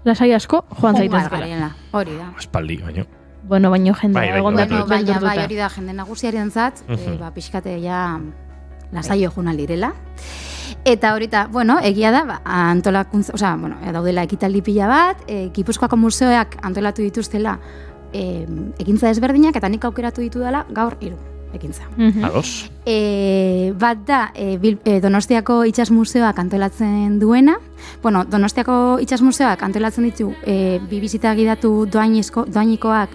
lasai asko, joan zaitezkela. Hori da. Espaldi, baino. Baino jende egon baina hori da, jende nagusiaren zat, pixkate lasaio joan aldirela. Eta horita, egia da, antolakuntza, daudela ekitaldi pila bat, Gipuzkoako museoak antolatu dituztela ekintza desberdinak, eta nik aukeratu ditu dela gaur 3 ekintza. Ados. Bat da, Donostiako Itsas Museoak antolatzen duena. Donostiako Itsas Museoak antolatzen ditu bi bisita gidatu doainikoak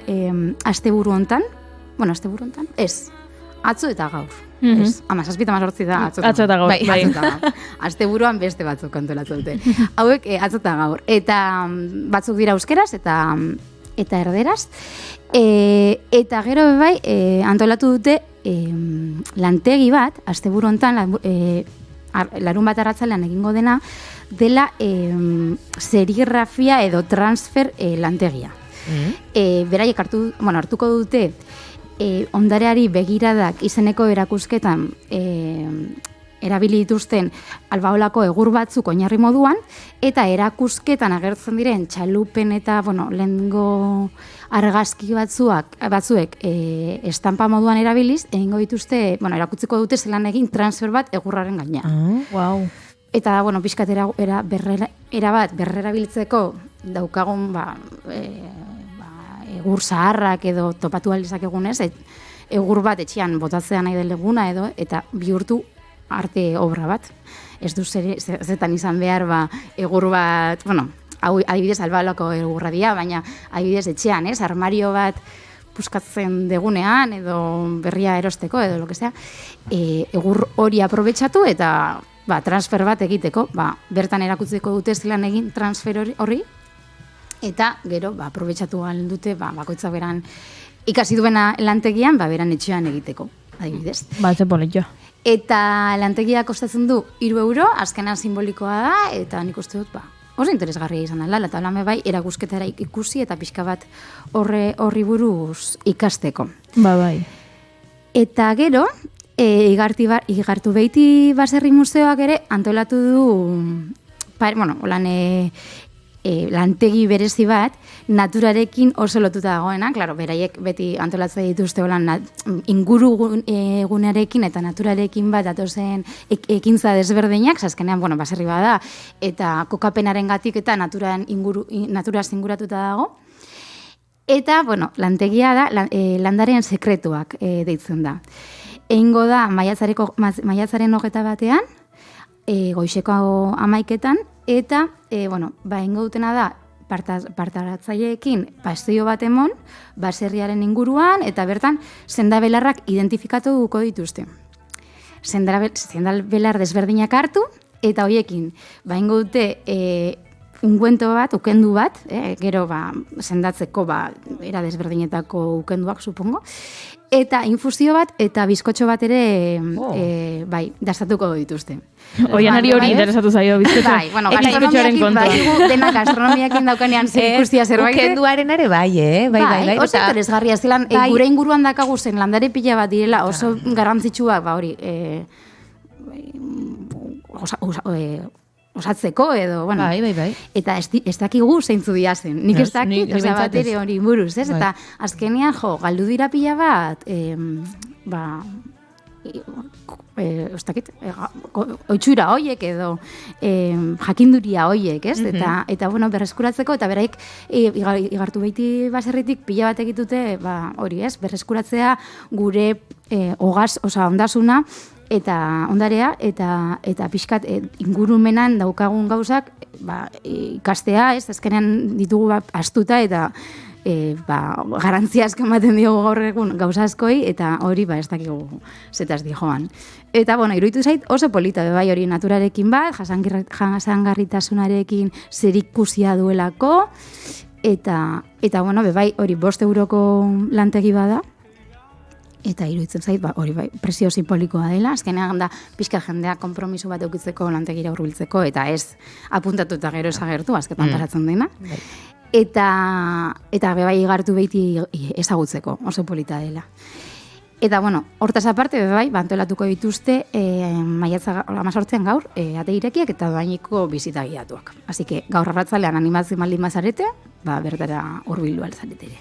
asteburu hontan. Asteburu hontan? Ez. Atzo eta gaur. 17-18 da atzo eta gaur. Asteburuan beste batzuk antolatu dute. Hauek atzo eta gaur. Eta batzuk dira euskeraz eta erderaz. Eta gero antolatu dute lantegi bat, asteburu hontan larun bat arratzalean egingo dena, dela serigrafia edo transfer lantegia. Beraiek hartuko dute ondareari begiradak izeneko erakusketan erabili dituzten albaolako egur batzuk oinarri moduan, eta erakusketan agertzen diren txalupen eta, lehengo argazki batzuek estampa moduan erabiliz, egingo dituzte, erakutziko dute zelan egin transfer bat egurraren gainean. Wow. Eta, pixkat erabat berrerabiltzeko daukagun, egur zaharrak edo topatu alizak egunez, egur bat etxean botatzea nahi deleguna edo, eta bihurtu arte obra bat. Ez du zetan izan behar egur bat, hau adibidez albalako egurra dira, baina adibidez etxean, armario bat puskatzen degunean edo berria erosteko edo lo que sea, egur hori aprobetxatu eta transfer bat egiteko, bertan erakutzeko dute zelan egin transfer hori, eta gero aprobetxatu ahal dute bakoitza beran ikasi duena lantegian, beran etxean egiteko, adibidez. Ze politxo. Eta lantegia kostatzen du 3 euro, azkenan simbolikoa da, eta nik uste dut, oso interesgarria izan dela, eta lame erakusketara ikusi eta pixka bat horri buruz ikasteko. Bai. Eta gero, Igartu Beiti Baserri Museoak ere antolatu du, lantegi berezi bat, naturarekin oso lotuta dagoena, beraiek beti antolatzen dituzte ingurugunarekin eta naturarekin bat datozen ekintza desberdinak, azkenean, baserri bada, eta kokapenaren gatik eta naturaz inguratuta dago. Eta, lantegia da, landaren sekretuak deitzen da. Egingo da, maiatzaren 21, goizeko 11etan, eta, egingo dutena da, partaratzaileekin paseo bat emon, baserriaren inguruan, eta bertan, sendabelarrak identifikatuko dituzte. Sendabelar desberdinak hartu, eta hoiekin, egingo dute, unguento bat, ukendu bat, gero sendatzeko era desberdinetako ukenduak, supongo, eta infusio bat, eta bizkotxo bat ere, dastatuko dituzte. Oianari hori interesatu zaio bizkotxo. Gastronomiakin, dena gastronomiakin daukanean zer ikustia zerbait. Ukenduaren ere bai. Oso interesgarria, zelan, gure inguruan dakagu zen landare pila bat direla, oso garrantzitsuak, hori, osatzeko edo, Bai. Eta ez dakigu zeintzu dira zen. Nik ez dakit, bat ere hori buruz, ez? Eta azkenean, galdu dira pila bat, ez dakit, oitxura hoiek edo jakinduria hoiek, ez? Eta berreskuratzeko, eta beraik Igartu Beiti Baserritik pila bat egitute, hori, ez? Berreskuratzea gure ondasuna, eta ondarea, eta pixkat ingurumenan daukagun gauzak ikastea, ez, azkenean ditugu astuta, eta garantzia asko ematen diogu gaur egun gauza askoi, eta hori ez dakigu zetaz di joan. Eta, iruditu zait oso polita, hori naturarekin bat, jasangarritasunarekin zerikusia duelako, eta hori 5 euroko lantegi bada, eta iruditzen zait, hori presio simbolikoa dela, azkenean da pixka jendeak konpromiso bat eukitzeko lantegira hurbiltzeko, eta ez apuntatu eta gero esagertu, azketan paratzen dena. Eta Igartu Beiti ezagutzeko, oso polita dela. Eta, hortaz aparte, antolatuko dituzte, maiatza 18 gaur, ate irekiak eta doainiko bizita guiatuak. Así que, gaur arratzalean animatzen maldin bazarete, bertara hurbildu alzarete ere.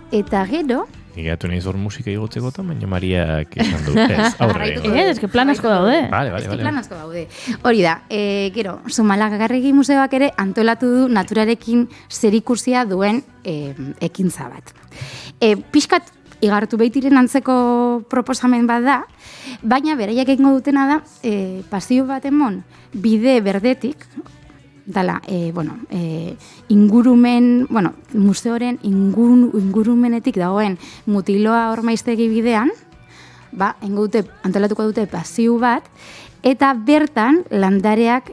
Eta gero... Igatu nahi zor musika igotzeko eta, baina Mariak esan du. Ez plan asko daude. Vale. Plan asko daude. Hori da, gero, Zumalagarregi Museoak ere antolatu du naturarekin zerikusia duen ekintza bat. Pixkat Igartu Beitiren antzeko proposamen bat da, baina beraiek egingo dutena da, pasio bat emon bide berdetik, dala, ingurumen, museoren ingurumenetik dagoen Mutiloa Ormaiztegi bidean, antolatuko dute pasio bat, eta bertan landareak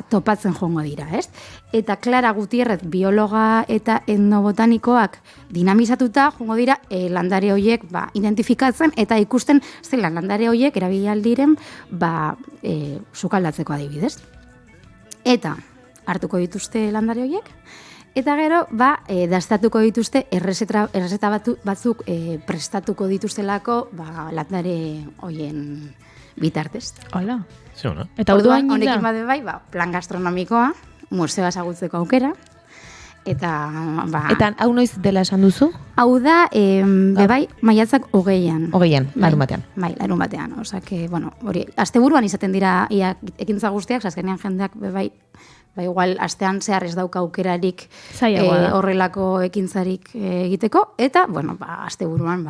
topatzen joango dira, ez? Eta Clara Gutierrez, biologa eta etnobotanikoak dinamizatuta joango dira landare horiek identifikatzen eta ikusten zelan landare horiek erabili aldiren sukaldatzeko adibidez. Eta hartuko dituzte landare horiek, Eta gero, dastatuko dituzte, errezeta batzuk prestatuko dituztelako, landare hoien bitartez. Hola. Zeuna. Eta orduan honekin bade bai, plan gastronomikoa, museoa ezagutzeko aukera, eta hau noiz dela esan duzu? Hau da, bai, maiatzak 20an. 20an, larun batean. Bai, larun batean. Osake, hori, asteburuan izaten dira ekintza guztiak, azkenean jendeak, bai, igual, astean zehar ez dauka aukerarik horrelako ekintzarik egiteko, eta, asteburuan,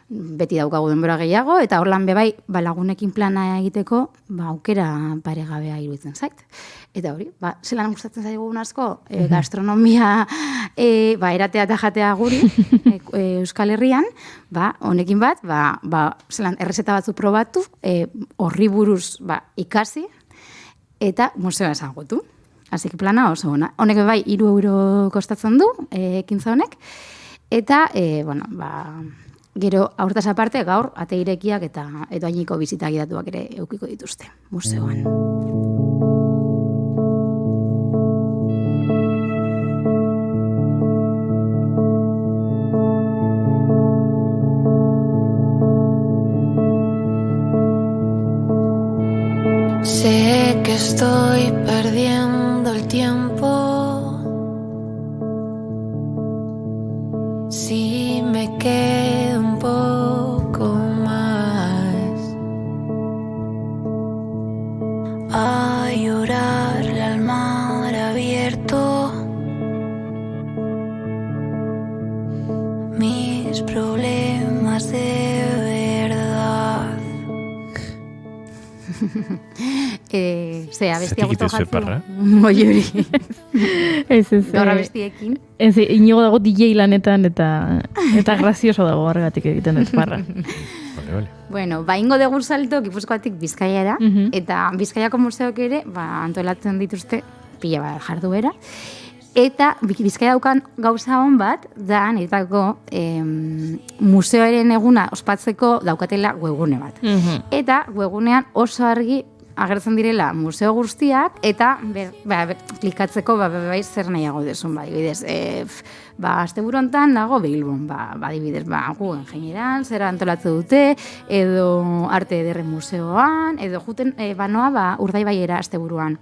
beti daukagu denbora gehiago, eta horlan bebai, lagunekin plana egiteko, aukera paregabea iruditzen zait. Eta hori, zelan gustatzen zaigun asko, gastronomia eratea eta jatea guri, Euskal Herrian, honekin bat, zelan errezeta batzu probatu, horri buruz ikasi, eta museoa ezagutu. Así que plana oso ona. Honek bai 3 euro kostatzen du, ekintza honek, eta, gero, aurtaz aparte, gaur, ate irekiak eta doainiko bizitak idatuak ere eukiko dituzte, museoan. Sé que estoy perdiendo el tiempo. Si me quedo un poco más a llorarle al mar abierto mis problemas de verdad. Bestia gustu jatzu. Oi hori. Gaur abestiekin. Inigo dago DJ lanetan eta grazioso dago horregatik egiten ez parra. Bueno, ingo dugu salto Gipuzkoatik Bizkaiara, eta Bizkaiako museok ere, antolatzen dituzte pila bat jarduera. Eta Bizkaia daukan gauza hon bat, da niretako museoaren eguna ospatzeko daukatela webgune bat. Eta webgunean oso argi agertzen direla museo guztiak, eta klikatzeko zer nahiago desun, bidez, asteburu hontan nago Bilbon, adibidez, Guggenheimeran, zer antolatu dute, edo Arte Ederre museoan, edo juten banoa Urdaibaiera asteburuan,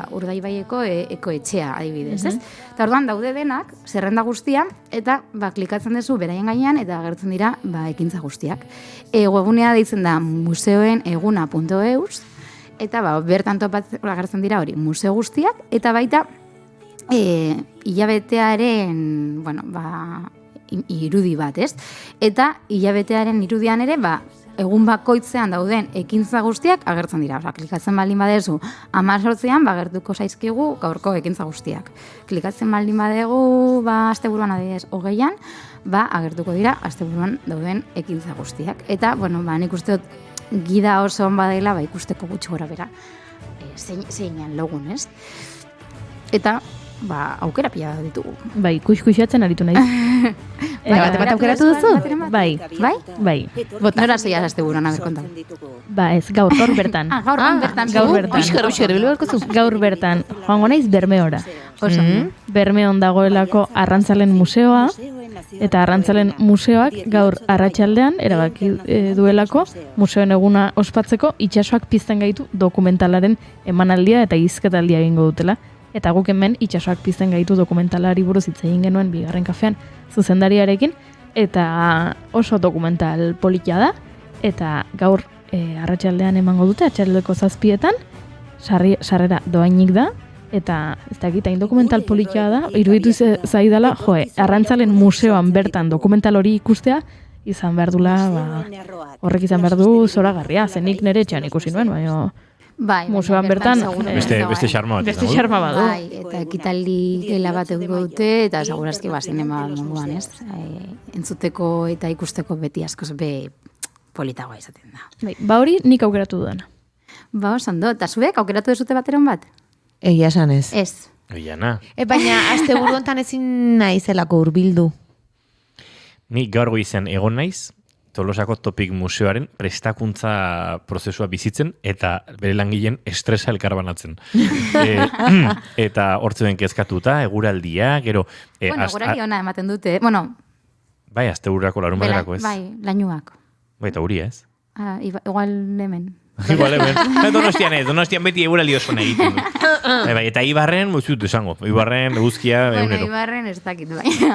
Urdaibaieko ekoetxea, adibidez, ez? Eta orduan daude denak, zerrenda guztia, eta klikatzen duzu beraien gainean, eta agertzen dira ekintza guztiak. Webgunea deitzen da museoeneguna.eus, eta bertan agertzen dira hori museo guztiak, eta baita hilabetearen irudi bat, ez? Eta hilabetearen irudian ere, egun bakoitzean dauden ekintza guztiak agertzen dira. Klikatzen baldin badezu 18an, agertuko zaizkigu gaurko ekintza guztiak. Klikatzen baldin badegu, asteburuan adibidez 20an, agertuko dira asteburuan dauden ekintza guztiak. Eta, nik uste dut gida oso on badela, ikusteko gutxi gora bera, zeinan logun, ez? Eta, aukera pila ditugu. Kuixatzen aritu nahi. Bat aukeratu duzu? Bai. Nora zeiaz asteburuan, kontan. Ez, gaur bertan. Gaur bertan. Joango naiz Bermeora. Bermeon dagoelako Arrantzalen museoa, eta Arrantzalen museoak gaur arratsaldean erabaki duelako museoen eguna ospatzeko itsasoak pizten gaitu dokumentalaren emanaldia eta hizketaldia egingo dutela. Eta guk hemen itsasoak pizten gaitu dokumentalari buruz hitz egin genuen bigarren kafean zuzendariarekin, eta oso dokumental polita da, eta gaur arratsaldean emango dute, atxaldeko 7etan, sarrera doainik da, eta ez dakit, hain dokumental polita da, iruditu zaidala, Arrantzalen museoan bertan dokumental hori ikustea, izan behar dula, horrek izan behar du zoragarria, zenik nire etxean ikusi nuen, museoan bertan beste xarma bat. Beste xarma badu. Eta ekitaldi gela bat egingo dute, eta segurazki zinema munduan, ez? Entzuteko eta ikusteko beti askoz politagoa izaten da. Hori nik aukeratu dudana. Oso ondo, eta zuek aukeratu dezute bateron bat? Egia esan ez. Ez. Egiana. Baina asteburu hontan ezin naizelako hurbildu. Ni gaur goizean egon naiz, Tolosako Topik Museoaren prestakuntza prozesua bizitzen eta bere langileen estresa elkarbanatzen. Eta hortzen kezkatuta, eguraldia, gero... eguraldi ona ematen dute. Bueno, bai, azte urrako larun baterako, ez? Bai, lainuak. Bai, eta uri, ez? Igual hemen. Igual hemen. Donostian beti eguraldi oso nahi egiten du. Eta Ibarren, muzut esango. Ibarren, eguzkia, egunero. Bueno, Ibarren ez dakit, baina...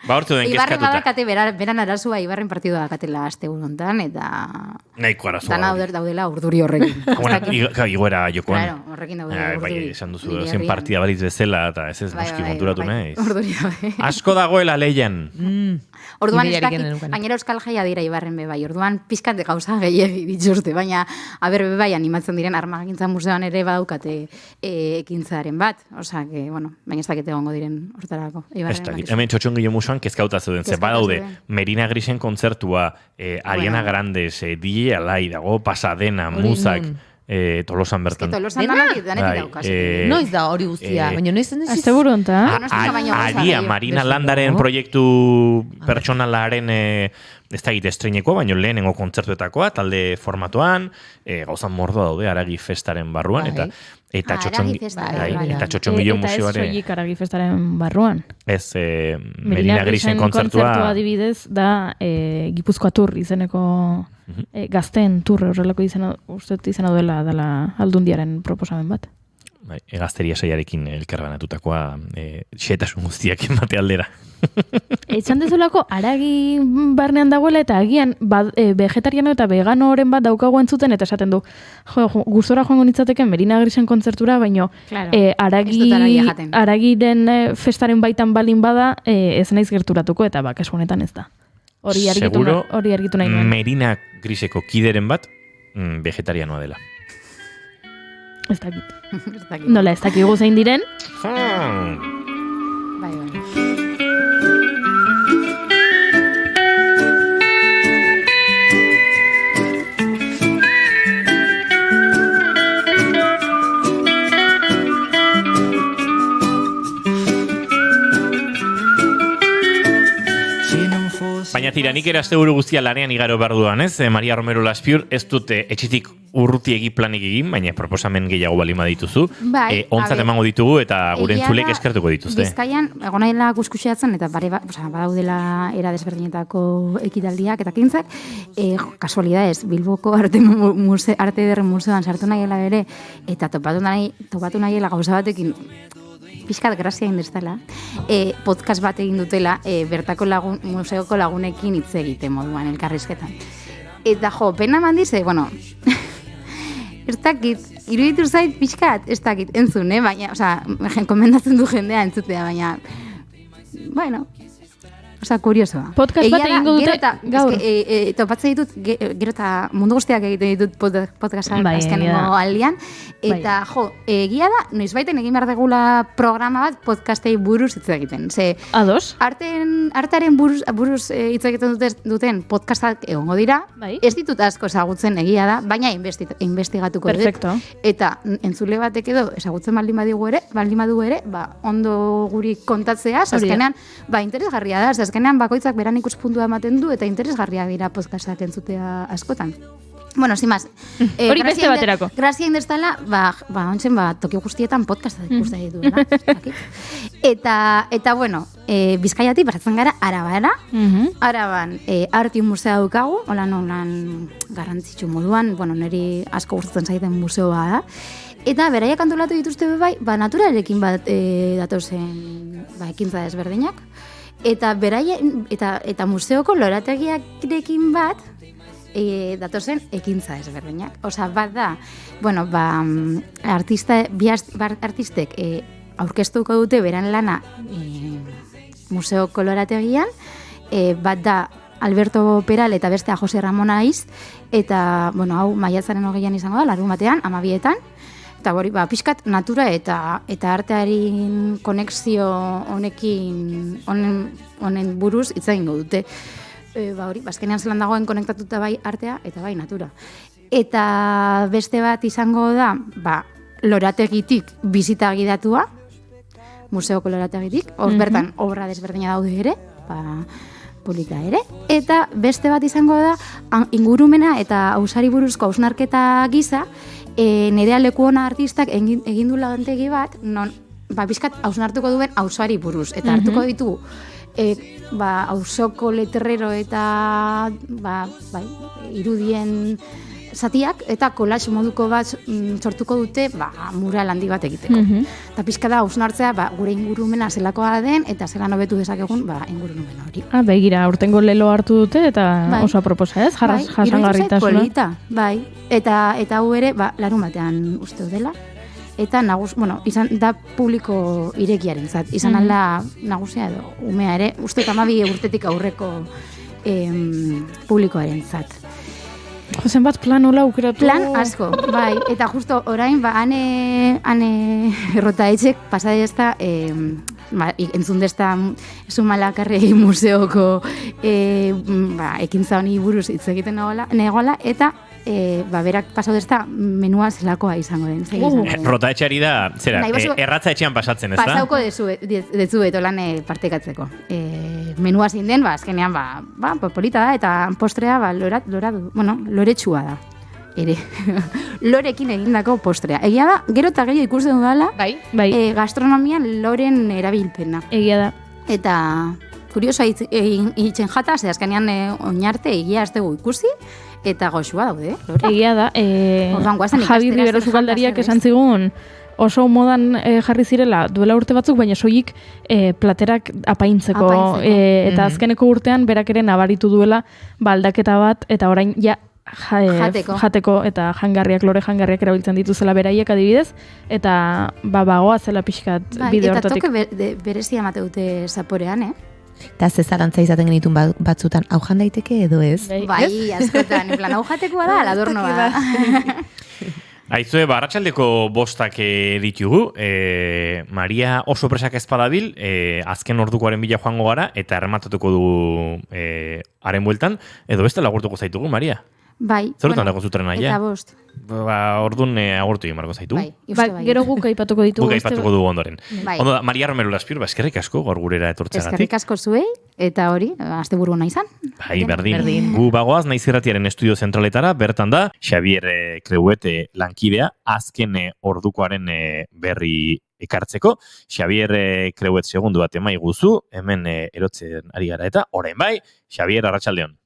Ba, hortu den kezkatuta. Ibarren badakate, beran arazua Ibarren partidua dakatela aste hontan eta... Nahiko arazua. Dana daudela urduri horrekin. Igoera jokoan. Claro, horrekin daudela urduri. Bai, esan duzu, zen partida balitz bezala, eta ez noski konturatu nahi. Urduri bai. Asko dagoela leian. Orduan ez dakit, gainera Euskal Jaia dira Ibarren bebai, orduan pizkat de gauza gehiegi dituzte, baina bebai animatzen diren Armagintza Museoan ere badaukate ekintzaren bat, osea, que, bueno, baina ez dakit egongo diren hortarako. Hemen Txotxongile Museoan kezkauta zeuden, ze badaude Merina Grisen kontzertua, Ariana Grandes, DJ Alai dago, Pasadena, Muzak, Tolosan bertan. Tolosan danetik daukaz. Noiz da hori guztia, baina noiz zen Azte buru onta. Marina Landaren proiektu pertsonalaren ez da egite estreineko, baina lehenengo kontzertuetakoa, talde formatuan, gauzan mordoa daude, Aragi Festaren barruan, eta Txotxongile Museoare... Eta ez soilik Aragi Festaren barruan. Ez, Merina Grisen kontzertua adibidez da Gipuzkoa Tur izeneko gazteen turre horrelako izena duela dela Aldundiaren proposamen bat. Bai, gazteria saiarekin elkarbanatutakoa xetasun guztiak emate aldera. Etzan dezulako, Aragi barnean dagoela eta agian vegetariano eta vegano oren bat daukago entzuten eta esaten du, gustora joango nintzateken Merina Grisen kontzertura, baino Aragiren festaren baitan balin bada ez naiz gerturatuko eta kasu honetan ez da. Hori argitu nahi nuen. Merina Griseko kideren bat vegetarianoa dela. Ez dakit. Nola, ez dakigu zein diren? Bai. Baina tira, nik erazte buru guztia lanean igaro behar duan, ez? Maria Romero Laspiur, ez dute etxitik urrutiegi planik egin, baina proposamen gehiago balima dituzu. Bai, ontzat emango ditugu eta gure entzulek eskertuko dituzte. Bizkaian, egonaila guzkusiatzen eta badaudela era desberdinetako ekitaldiak eta kintzak, kasualidades, Bilboko Arte Ederren Museoan sartu nahiela bere, eta topatu nahiela gauza batekin, pixkat grazia indestela, podcast bat egin dutela, bertako museoko lagunekin hitz egiten moduan, elkarrizketan. Eta pena eman dize, bueno, ez dakit, iruditu zait pixkat, ez dakit, entzun, baina, komendatzen du jendea entzutea, baina, bueno, kuriosoa. Podcast bat egingo dute gaur. Topatzen ditut, gero eta mundu guztiak egiten ditut podcastak azkenengo aldian, eta egia da, noizbaiten egin behar degula programa bat podcastei buruz hitz egiten. Ados? Artearen buruz hitz egiten duten podcastak egongo dira, ez ditut asko ezagutzen egia da, baina investigatuko dut. Eta entzule batek edo ezagutzen baldin badu ere, ondo guri kontatzea, azkenean, interesgarria da, azkenean bakoitzak beran ikuspuntua ematen du eta interesgarria dira podcastak entzutea askotan. Bueno, sin más. Hori beste baterako. Grazia indestala, ontzen, toki guztietan podcastak ikusten ditu, Eta, bueno, Bizkaiatik baratzen gara Arabara. Araban, Arti musea daukagu, holan garrantzitsu moduan, bueno, niri asko gustatzen zaiten museoa da. Eta beraiek antolatu dituzte naturarekin bat datozen ekintza desberdinak. Eta eta museoko lorategiarekin bat datozen ekintza ezberdinak. Osa, bat da, bueno, artistek aurkeztuko dute beran lana museoko lorategian, bat da Alberto Peral eta bestea Jose Ramon Aiz, eta, bueno, hau maiatzaren 20an izango da, larunbatean, 12etan, eta hori, pixkat natura eta artearen konexio honen buruz hitz egingo dute. Hori, bazkenean zelan dagoen konektatuta bai artea eta bai natura. Eta beste bat izango da, lorategitik bizita gidatua, museoko lorategitik, bertan obra desberdina daude ere, polita ere. Eta beste bat izango da, ingurumena eta ausari buruzko hausnarketa gisa, Nerea Lekuona artistak egin du lantegi bat, non pixkat hausnartuko duen ausari buruz. Eta hartuko ditu auzoko letrero eta irudien zatiak, eta collage moduko bat sortuko dute mural handi bat egiteko. Eta pixka da hausnartzea gure ingurumena zelakoa den, eta zelan hobetu dezakegun ingurumena hori. Begira, aurtengo lelo hartu dute, eta oso aproposa ez, jasangarritasuna. Polita, bai. Eta hau ere, larun batean uste dela. Eta izan da publiko irekiarentzat. Izan alda nagusia edo umea ere, uste 12 urtetik aurreko publikoarentzat. Zenbat plan hola aukeratu? Plan asko, bai. Eta justo orain, ane Errotaetxek pasade ezta, entzun dezta Zumalakarregi museoko ekintza honi buruz hitz egiten negoala, eta berak pasau dezta menua zelakoa izango den. Rotaetxeari da, erratza etxean pasatzen, ez da? Pasauko dezu eto lan partekatzeko. Menua zein den, azkenean, polita da, eta postrea, loretsua da. Ere, lorekin egindako postrea. Egia da, gero eta gehiago ikusten dudala, gastronomian loren erabilpena. Egia da. Eta kuriosoa hitzen jata, azkenean oinarte egia ez dugu ikusi, eta goxua daude, lora. Egia da, Javi Rivero sukaldariak esan zigun, oso modan jarri zirela duela urte batzuk, baina soilik platerak apaintzeko. Eta azkeneko urtean berak ere nabaritu duela aldaketa bat, eta orain jateko eta lore jangarriak erabiltzen dituzela beraiek adibidez, eta bagoa zela pixkat bide hortatik. Eta toke berezia emate dute zaporean, Eta zezarantza izaten genitun batzutan, hau jan daiteke edo ez? Bai, askotan, en plan, hau jatekoa da, aladornoa da. Aizue, arratsaldeko bostak ditugu, Maria oso presak ezpadabil, azken ordukoaren bila joango gara, eta errematatuko du haren bueltan, edo beste lagurtuko zaitugu, Maria? Bai. Zerutan dago zutren nahi, Eta bost. Orduan agurtu egin marko zaitu. Gero guk aipatuko ditugu. Guk aipatuko dugu ondoren. Bai. Ondo da, Maria Romero Laspiur, eskerrik asko gaur gurera etortzeagatik. Eskerrik asko zuei, eta hori, asteburu ona izan. Bai, berdin. Gu bagoaz, Naiz Irratiaren estudio zentraletara, bertan da, Xabier Creuet lankidea, azken ordukoaren berri ekartzeko. Xabier Creuet segundu bat emaiguzu, hemen erotzen ari gara eta, orain bai, Xabier, arratsaldeon.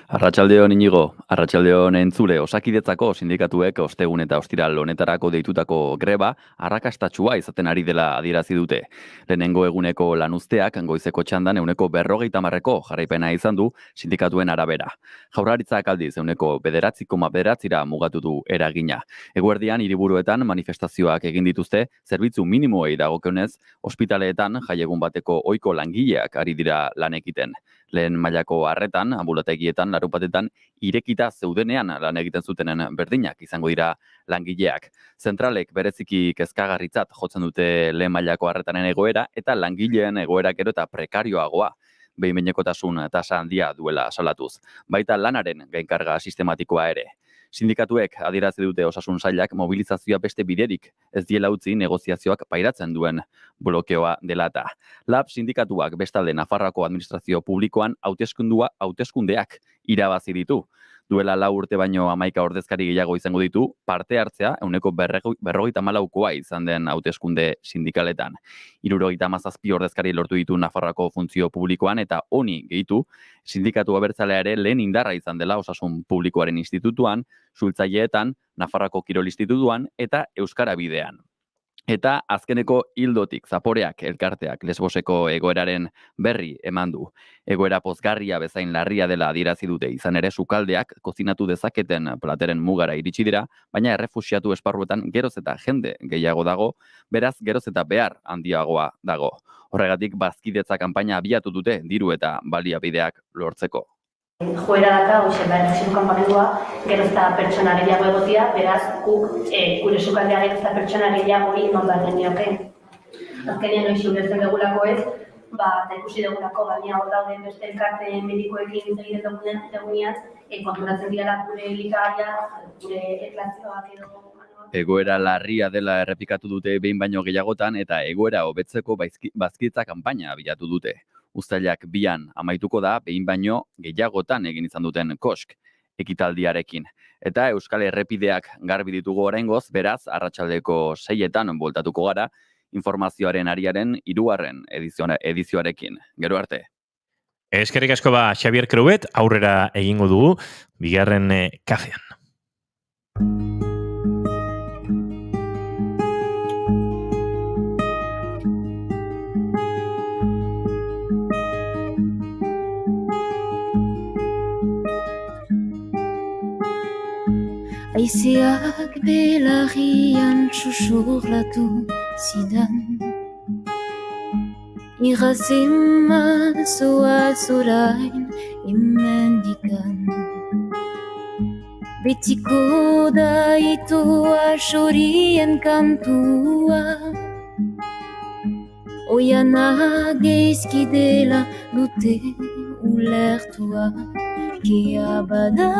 Arratsaldeon Inigo, arratsaldeon entzule, Osakidetzako sindikatuek ostegun eta ostiral honetarako deitutako greba arrakastatsua izaten ari dela adierazi dute. Lehenengo eguneko lanuzteak goizeko txandan 50%ko jarraipena izan du sindikatuen arabera. Jaurlaritzak aldiz 9,9% mugatu du eragina. Eguerdian hiriburuetan manifestazioak egin dituzte, zerbitzu minimoei dagokionez, ospitaleetan jaiegun bateko ohiko langileak ari dira lan egiten. Lehen mailako harretan, ambulategietan, larupatetan, irekita zeudenean lan egiten zutenen berdinak izango dira langileak. Zentralek bereziki kezkagarritzat jotzen dute lehen mailako harretanen egoera eta langileen egoera gero eta prekarioagoa. Behin-behinekotasun tasa handia duela salatuz. Baita lanaren gainkarga sistematikoa ere. Sindikatuek adierazi dute osasun sailak mobilizazioa beste biderik ez diela utzi negoziazioak pairatzen duen blokeoa dela eta. Lab sindikatuak bestalde Nafarroako administrazio publikoan hauteskundeak irabazi ditu. Duela 4 urte baino 11 ordezkari gehiago izango ditu, parte hartzea 54%koa izan den hauteskunde sindikaletan. 77 ordezkari lortu ditu Nafarroako funtzio publikoan eta honi gehitu, sindikatu abertzalea ere lehen indarra izan dela Osasun Publikoaren Institutuan, Zultzaileetan, Nafarroako Kirol Institutuan eta Euskara Bidean. Eta azkeneko hildotik Zaporeak elkarteak Lesboseko egoeraren berri eman du. Egoera pozgarria bezain larria dela adierazi dute, izan ere sukaldeak kozinatu dezaketen plateren mugara iritsi dira, baina errefuxiatu esparruetan geroz eta jende gehiago dago, beraz geroz eta behar handiagoa dago. Horregatik bazkidetza kanpaina abiatu dute diru eta baliabideak lortzeko. Joera daka, errefuxiatu kanpamendua, geroz eta pertsona gehiago egotia, beraz, gure sukaldea geroz eta pertsona gehiago eman bat genioke. Azkenean noiz ulertzen dugulako ez, eta ikusi dugulako baliago dauden beste elkarte medikoekin egiten dugunean, konturatzen dira gure elikaia, gure eklazioak edo... Egoera larria dela errepikatu dute behin baino gehiagotan eta egoera hobetzeko bazkidetza kanpaina abiatu dute. Uztailak 2 amaituko da, behin baino gehiagotan egin izan duten kosk ekitaldiarekin. Eta Euskal Errepideak garbi ditugu oraingoz, beraz, arratsaldeko 6etan bueltatuko gara, informazioaren ariaren 3. edizioarekin. Gero arte. Eskerrik asko Xabier Creuet, aurrera egingo dugu, bigarren kafean. Aizeak belarrian susurlatu zidan. Irrazeman zoaz orain imendikan. Betiko da itoa xorien kantua. Oiana geizkidela dute ulertua. Kea bada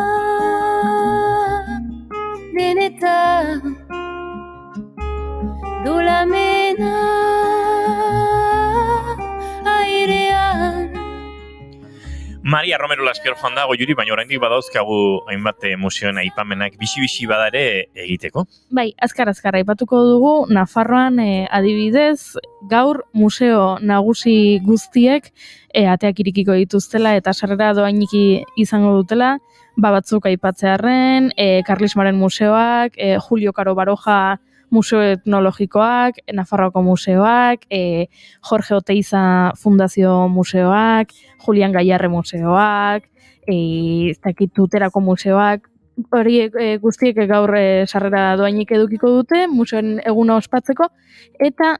deneta dolamena airean. Maria Romero Laspior joan da, goiuri, baina oraindik badauzkagu hainbat museoen aipamenak bizi-bizi badare egiteko. Bai, azkar aipatuko dugu, Nafarroan adibidez, gaur museo nagusi guztiek ateak irikiko dituztela eta sarrera doainiki izango dutela, batzuk aipatzearren, Karlismoaren museoak, Julio Caro Baroja museo etnologikoak, Nafarroako museoak, Jorge Oteiza Fundazio museoak, Julian Gaiarre museoak, Tuterako museoak, hori guztiek gaur sarrera doainik edukiko dute, museoen eguna ospatzeko, eta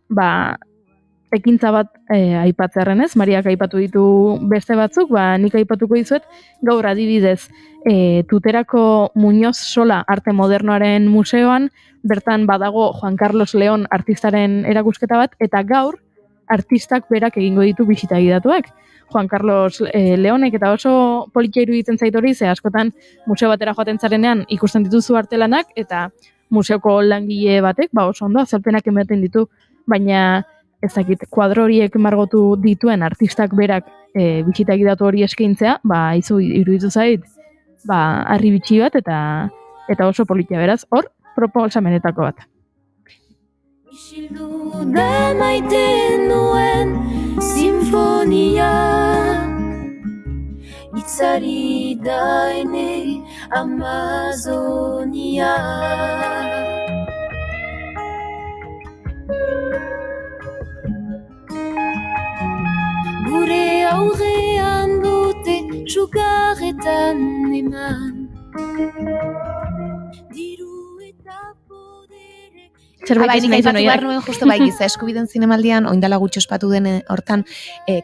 ekintza bat aipatzearren ez, Mariak aipatu ditu beste batzuk, nik aipatuko dizuet, gaur adibidez, Tuterako Muñoz Sola arte modernoaren museoan, bertan badago Juan Carlos León artistaren erakusketa bat, eta gaur artistak berak egingo ditu bisita gidatuak. Juan Carlos Leonek eta oso politia iruditzen zait hori, ze askotan museo batera joaten zarenean ikusten dituzu artelanak, eta museoko langile batek, oso ondo, azalpenak ematen ditu, baina ez dakit, kuadro horiek margotu dituen artistak berak bisita gidatu hori eskaintzea, iruditu zait, harri bitxi bat, eta oso politia beraz, hor, proposamenetako bat. Isildu da maiten nuen sinfonia, itzari da ene Amazonia. Gure aurrean dute sugarretan eman. Nik aipatu behar nuen justu giza eskubiden zinemaldian, oindala gutxi ospatu den hortan,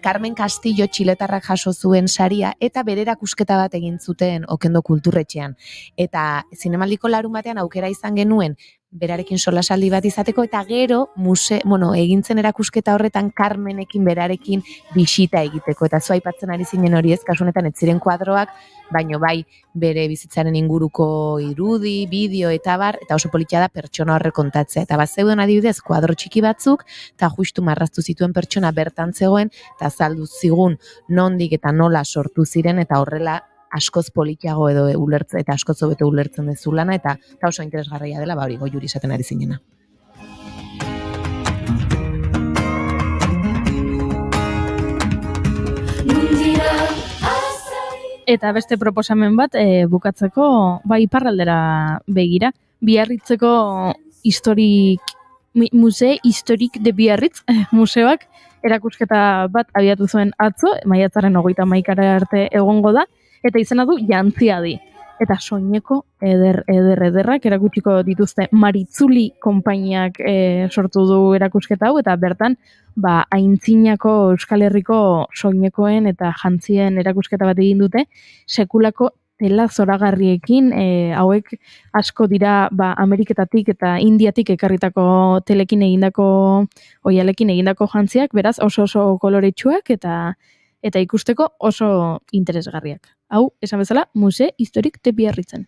Carmen Castillo txiletarrak jaso zuen saria, eta bere erakusketa bat egin zuten Okendo Kulturretxean. Eta zinemaldiko larun batean aukera izan genuen, berarekin solasaldi bat izateko, eta gero egintzen erakusketa horretan Carmenekin berarekin bisita egiteko. Eta zu aipatzen ari zinen hori ez, kasunetan ez ziren kuadroak, baino bai bere bizitzaren inguruko irudi, bideo eta bar, eta oso politia da pertsona horre kontatzea. Eta zeuden adibidez kuadro txiki batzuk, eta justu marraztu zituen pertsona bertan zegoen, eta azaldu zigun nondik eta nola sortu ziren, eta horrela askoz politiago edo ulertzen, eta askoz hobeto ulertzen dezulana, eta oso interesgarria dela, hori goiuri esaten ari zinena. Eta beste proposamen bat, bukatzeko, iparraldera begira, Biarritzeko Musée Historique de Biarritz museoak erakusketa bat abiatu zuen atzo, maiatzaren 31 arte egongo da, eta izena du Jantziadi. Eta soineko ederrak erakutsiko dituzte Maritzuli konpainiak sortu du erakusketa hau, eta bertan aintzinako Euskal Herriko soinekoen eta jantzien erakusketa bat egin dute, sekulako tela zoragarriekin, hauek asko dira Ameriketatik eta Indiatik ekarritako telekin egindako, oialekin egindako jantziak, beraz oso koloretsuak eta ikusteko oso interesgarriak. Hau, esan bezala, Musée Historique de Biarritzen.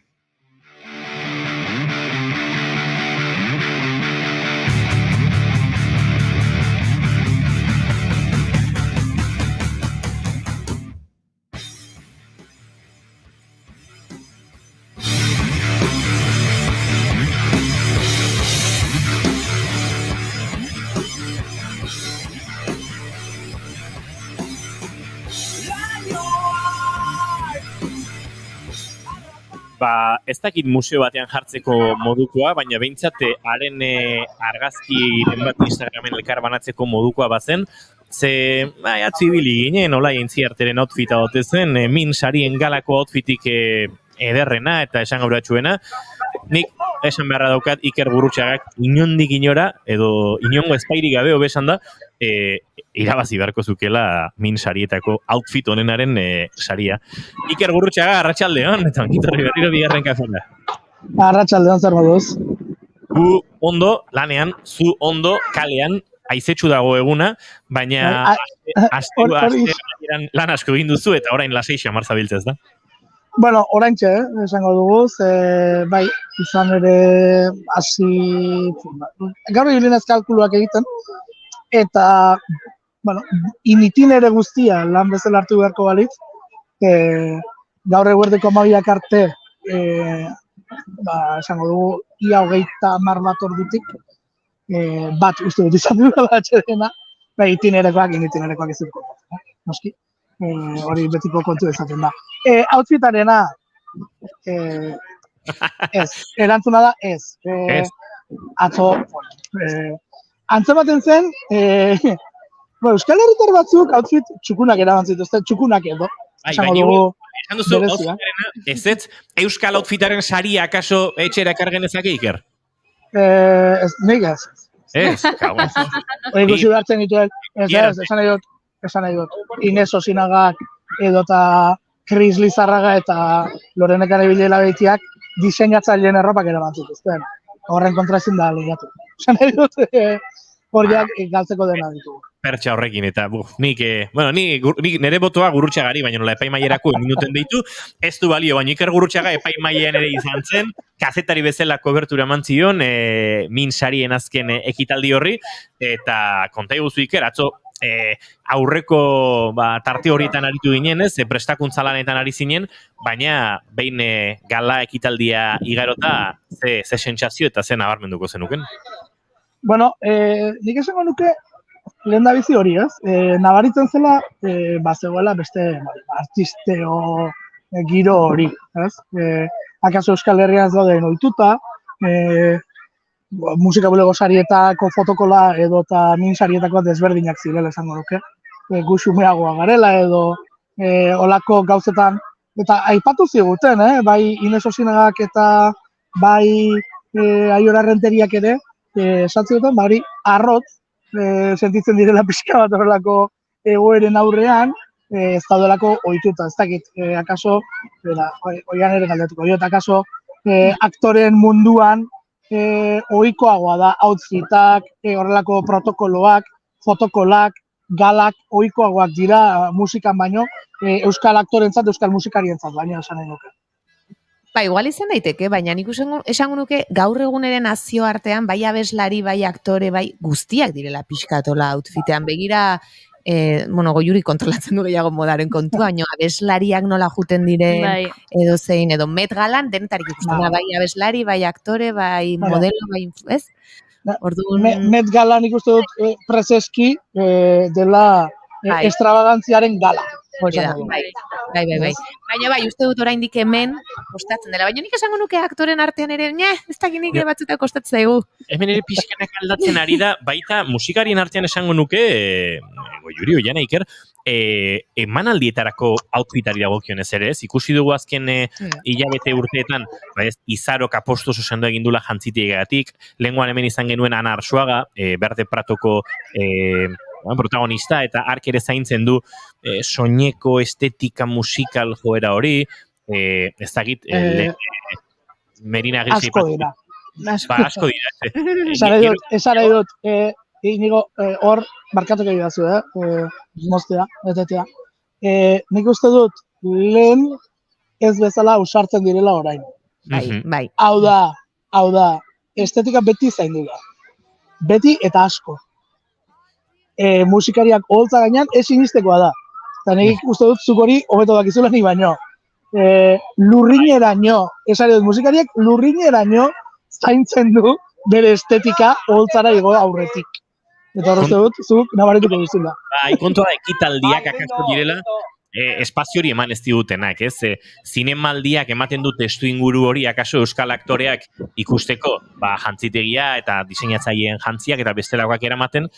ez dakit museo batean jartzeko modukoa, baina behintzat haren argazkiren bat Instagramen elkar banatzeko modukoa bazen, ze, atzi ibili ginen, hola Jaintziarteren outfita dote zen, min sarien galako outfitik ederrena eta esan gauratxuena. Nik esan beharra daukat Iker Gurrutxagak inondik inora, edo inongo espairik gabe hobesan da, irabazi beharko zukela min sarietako outfit honenaren saria. Iker Gurrutxaga, arratsaldeon, eta ongitorri berriro bigarren kafera. Arratsaldeon, zer moduz? Gu ondo, lanean, zu ondo, kalean, haizetsu dago eguna, baina lan asko egin duzu eta orain lasai xamar zabiltzez da. Bueno, oraintxe, esango dugu, bai, izan ere hasi gaur ibilinez kalkuluak egiten, eta, bueno, initinere guztia lan bezala hartu beharko balitz, gaur eguerdeko 12 arte, esango dugu, ia 30 bat ordutik, bat uste dut izan dut atxedena, itinerekoak ez dut, noski. Hori betiko kontu ezaten da. Outfitarena, ez, erantzuna da ez. Atzo, antzematen zen, Euskal Herritar batzuk outfit txukunak eraman zituzten, txukunak edo. Esan duzu, outfitarena, ez Euskal Outfitaren saria akaso etxera ekargen ezake, Iker? Nik ez. Ez, kago. Hori guzi behartzen dituen, esan nahi dut, Ines Osinagak edota Chris Lizarraga eta Lorenekare Bilela behitiak diseinatzaileen erropak eraman zituzten. Horren kontra ezin da lehiatu. Esan nahi dut, horiak galtzeko dena ditugu. Pertsa horrekin, eta nik nire botoa Gurrutxagari, baina nola epaimailerako minuten deitu, ez du balio, baina Iker Gurrutxaga epaimailean ere izan zen, kazetari bezala kobertura eman zion, min sarien azken ekitaldi horri, eta konta iguzu Iker, atzo, aurreko tarte horietan aritu ginen, prestakuntza lanetan ari zinen, baina behin gala ekitaldia igarota, ze sentsazio eta ze nabarmenduko zenuken? Bueno, nik esango nuke, lehen da bizi hori, ez? Nabaritzen zela, bazegoela beste artisteo giro hori, ez? Akaso Euskal Herrian ez dauden ohituta, musika bulego sarietako fotokola edo eta min sarietako desberdinak zirela esango duke. Gu xumeagoa garela edo olako gauzetan. Eta aipatu ziguten, bai Ines Osinagak eta bai Aiora Renteriak ere, esan ziguten, hori arrotz sentitzen direla pixka bat horrelako egoeren aurrean, ez daudelako ohituta, ez dakit, akaso, oian ere galdetuko diot, akaso aktoren munduan ohikoagoa da outfitak, horrelako protokoloak, fotokolak, galak ohikoagoak dira musikan baino, euskal aktorentzat, euskal musikarientzat baino esan nahi nuke. Igual izan daiteke, baina nik esango nuke gaur eguneren nazioartean, bai abeslari, bai aktore, bai guztiak direla pixkatola outfitean. Begira, Goiuri kontrolatzen du gehiago modaren kontua, baina abeslariak nola juten diren edo zein, edo Met Galan, denetarik ikusten da, bai abeslari, bai aktore, bai modelo, bai, ez? Met Galan ikusten dut prezeski dela extravagantziaren gala. Hori da, bai. Baina bai, uste dut oraindik hemen kostatzen dela. Baina nik esango nuke aktoren artean ere, ez dakit nik batzuta kostatzen zaigu. Hemen ere pixkanak aldatzen ari da, baita musikarien artean esango nuke, Goiuri, Oiana, Iker, emanaldietarako outfitari dagokionez ere, ez? Ikusi dugu azken hilabete urteetan, Izarok apostoso sendo egindula jantzitiegatik, lehengoan hemen izan genuen Ana Arzuaga, Berde Pratoko protagonista, eta ark ere zaintzen du soineko estetika musikal joera hori, ez dakit, Merina Grisi. Asko dira. Asko dira. Esan nahi dut, Inigo, hor, markatuko egidazu, moztea, etetea. Nik uste dut, lehen ez bezala usartzen direla orain. Bai. Hau da, estetika beti zaindu da. Beti eta asko. Musikariak oholtza gainean ez sinistekoa da. Eta nik uste dut zuk hori hobeto dakizula ni baino. Lurrineraino, esan dut musikariak lurrineraino zaintzen du bere estetika oholtzara igo aurretik. Eta hor uste dut, zuk nabarituko duzula. Kontua da ekitaldiak akaso direla, espazio hori eman ez digutenak, ez? Zinemaldiak ematen du testu inguru hori, akaso euskal aktoreak ikusteko, jantzitegia eta diseinatzaileen jantziak eta bestelakoak eramaten,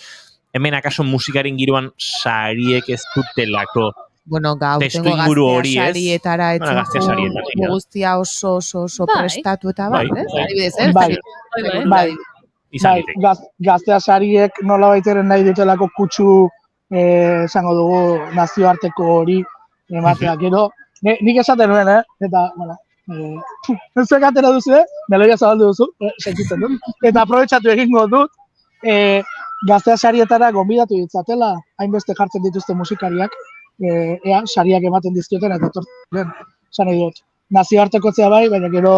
hemen akaso musikaren giroan sariek ez dutelako testu inguru hori, ez? Sarietara etzen guztia oso prestatu eta bat, ez? Bai, gaztea sariek nola baiteren nahi dutelako kutsu esango dugu nazioarteko hori ematea, gero, nik esaten nuen, eta, bueno, zuek atera duzu, meloia zabaldu duzu, sentitzen dut, eta aprobetxatu egingo dut, gaztea sarietara gonbidatu ditzatela, hainbeste jartzen dituzte musikariak, ea, sariak ematen dizkioten, eta tortzen, esan nahi dut, nazioartekotzea bai, baina gero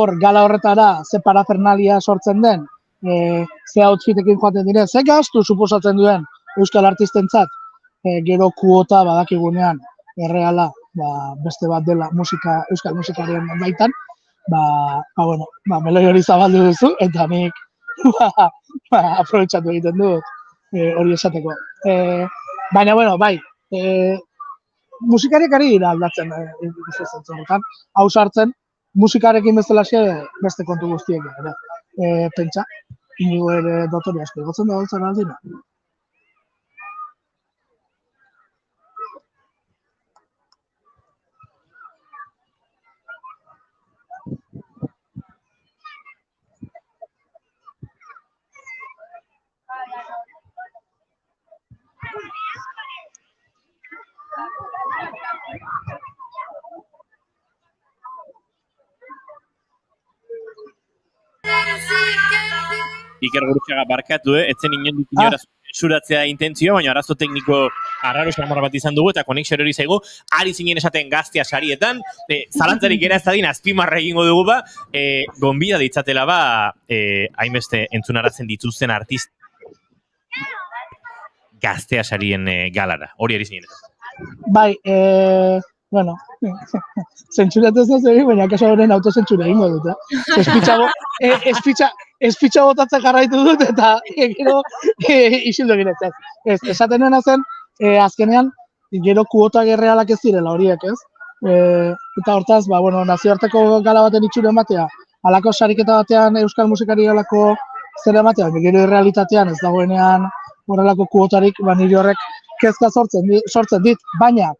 hor, gala horretara, ze parafernalia sortzen den, ze outfitekin joaten diren, ze gastu suposatzen duen, euskal artistentzat, gero kuota badakigunean erreala beste bat dela euskal musikarien baitan, bueno, meloi hori zabaldu duzu, eta nik aprobetxatu egiten dut hori esateko. Baina, bueno, bai, musikariek ari dira aldatzen, hau sartzen, musikarekin bezalaxe beste kontu guztiek ere. Pentsa, inigo ere dotori asko, egotzen da holtzan aldina. Iker Gurutxaga barkatu, etzen inondik inora zuratzea intentzio, baina arazo tekniko arraro xamar bat izan dugu, eta konexio hori zaigu, ari zinen esaten gaztea sarietan, zalantzarik era ez dadin azpimarra egingo dugu gonbida ditzatela hainbeste entzunaratzen dituzten artista gaztea sarien galara, hori ari zinen. Bai, bueno, zentsuratez ez egin, baina kaso horren autozentsura egingo dut, espitxa botatzen jarraitu dut, eta gero isildu ginetzen. Esaten nena zen, azkenean, gero kuota gerrealak ez direla horiek, ez? Eta hortaz, bueno, nazioarteko gala baten itxuren batea, alako sariketa batean euskal musikari alako zer ematea, gero irrealitatean ez dagoenean horrelako kuotarik, niri horrek kezka sortzen dit, baina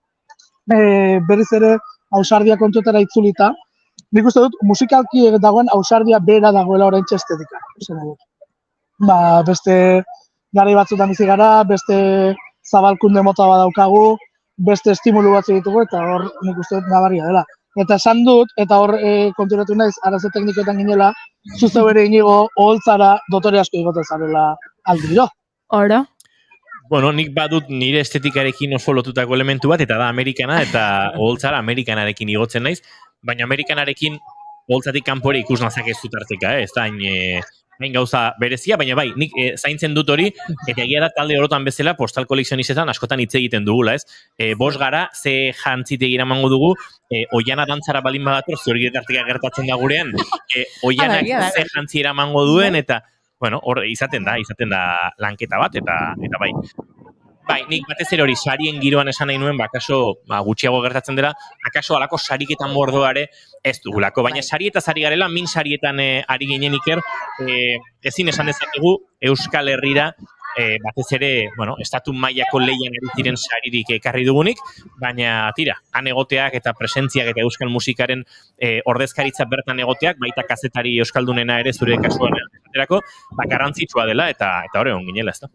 berriz ere ausardia kontuetara itzulita, nik uste dut musikalki dagoen ausardia bera dagoela orain txestetika. Beste garai batzutan bizi gara, beste zabalkunde mota badaukagu, beste estimulu batzu ditugu, eta hor nik uste dut nabaria dela. Eta esan dut, eta hor konturatu naiz, arazo teknikoetan ginela, zuzeu ere inigo, oholtzara dotore asko igoten zarela aldiro. Ora? Bueno, nik badut nire estetikarekin oso lotutako elementu bat, eta da Amerikana, eta oholtzara Amerikanarekin igotzen naiz, baina Amerikanarekin oholtzatik kanpore ikus nazakezut arteka, ez da hain gauza berezia, baina bai, nik zaintzen dut hori, eta egia da talde orotan bezala, postal kolekzionistetan askotan hitz egiten dugula, ez? Bos gara, ze jantzitegira emango dugu, oiana dantzara balin badator, zuri artika gertatzen da gurean, oianak ze jantziera emango duen, eta bueno, hor izaten da lanketa bat, eta bai. Bai, nik batez ere hori sarien giroan esan nahi nuen, akaso gutxiago gertatzen dela, akaso alako sariketan mordoare ez dugulako. Baina sari eta sari garela, min sarietan ari ginen Iker, ezin esan dezakegu Euskal Herrira, batez ere, bueno, estatu mailako leian ari ziren saririk ekarri dugunik, baina tira, han egoteak eta presentziak eta euskal musikaren ordezkaritza bertan egoteak, baita kazetari euskaldunena ere zure kasuan garrantzitsua dela, eta hori on ginela, ez da?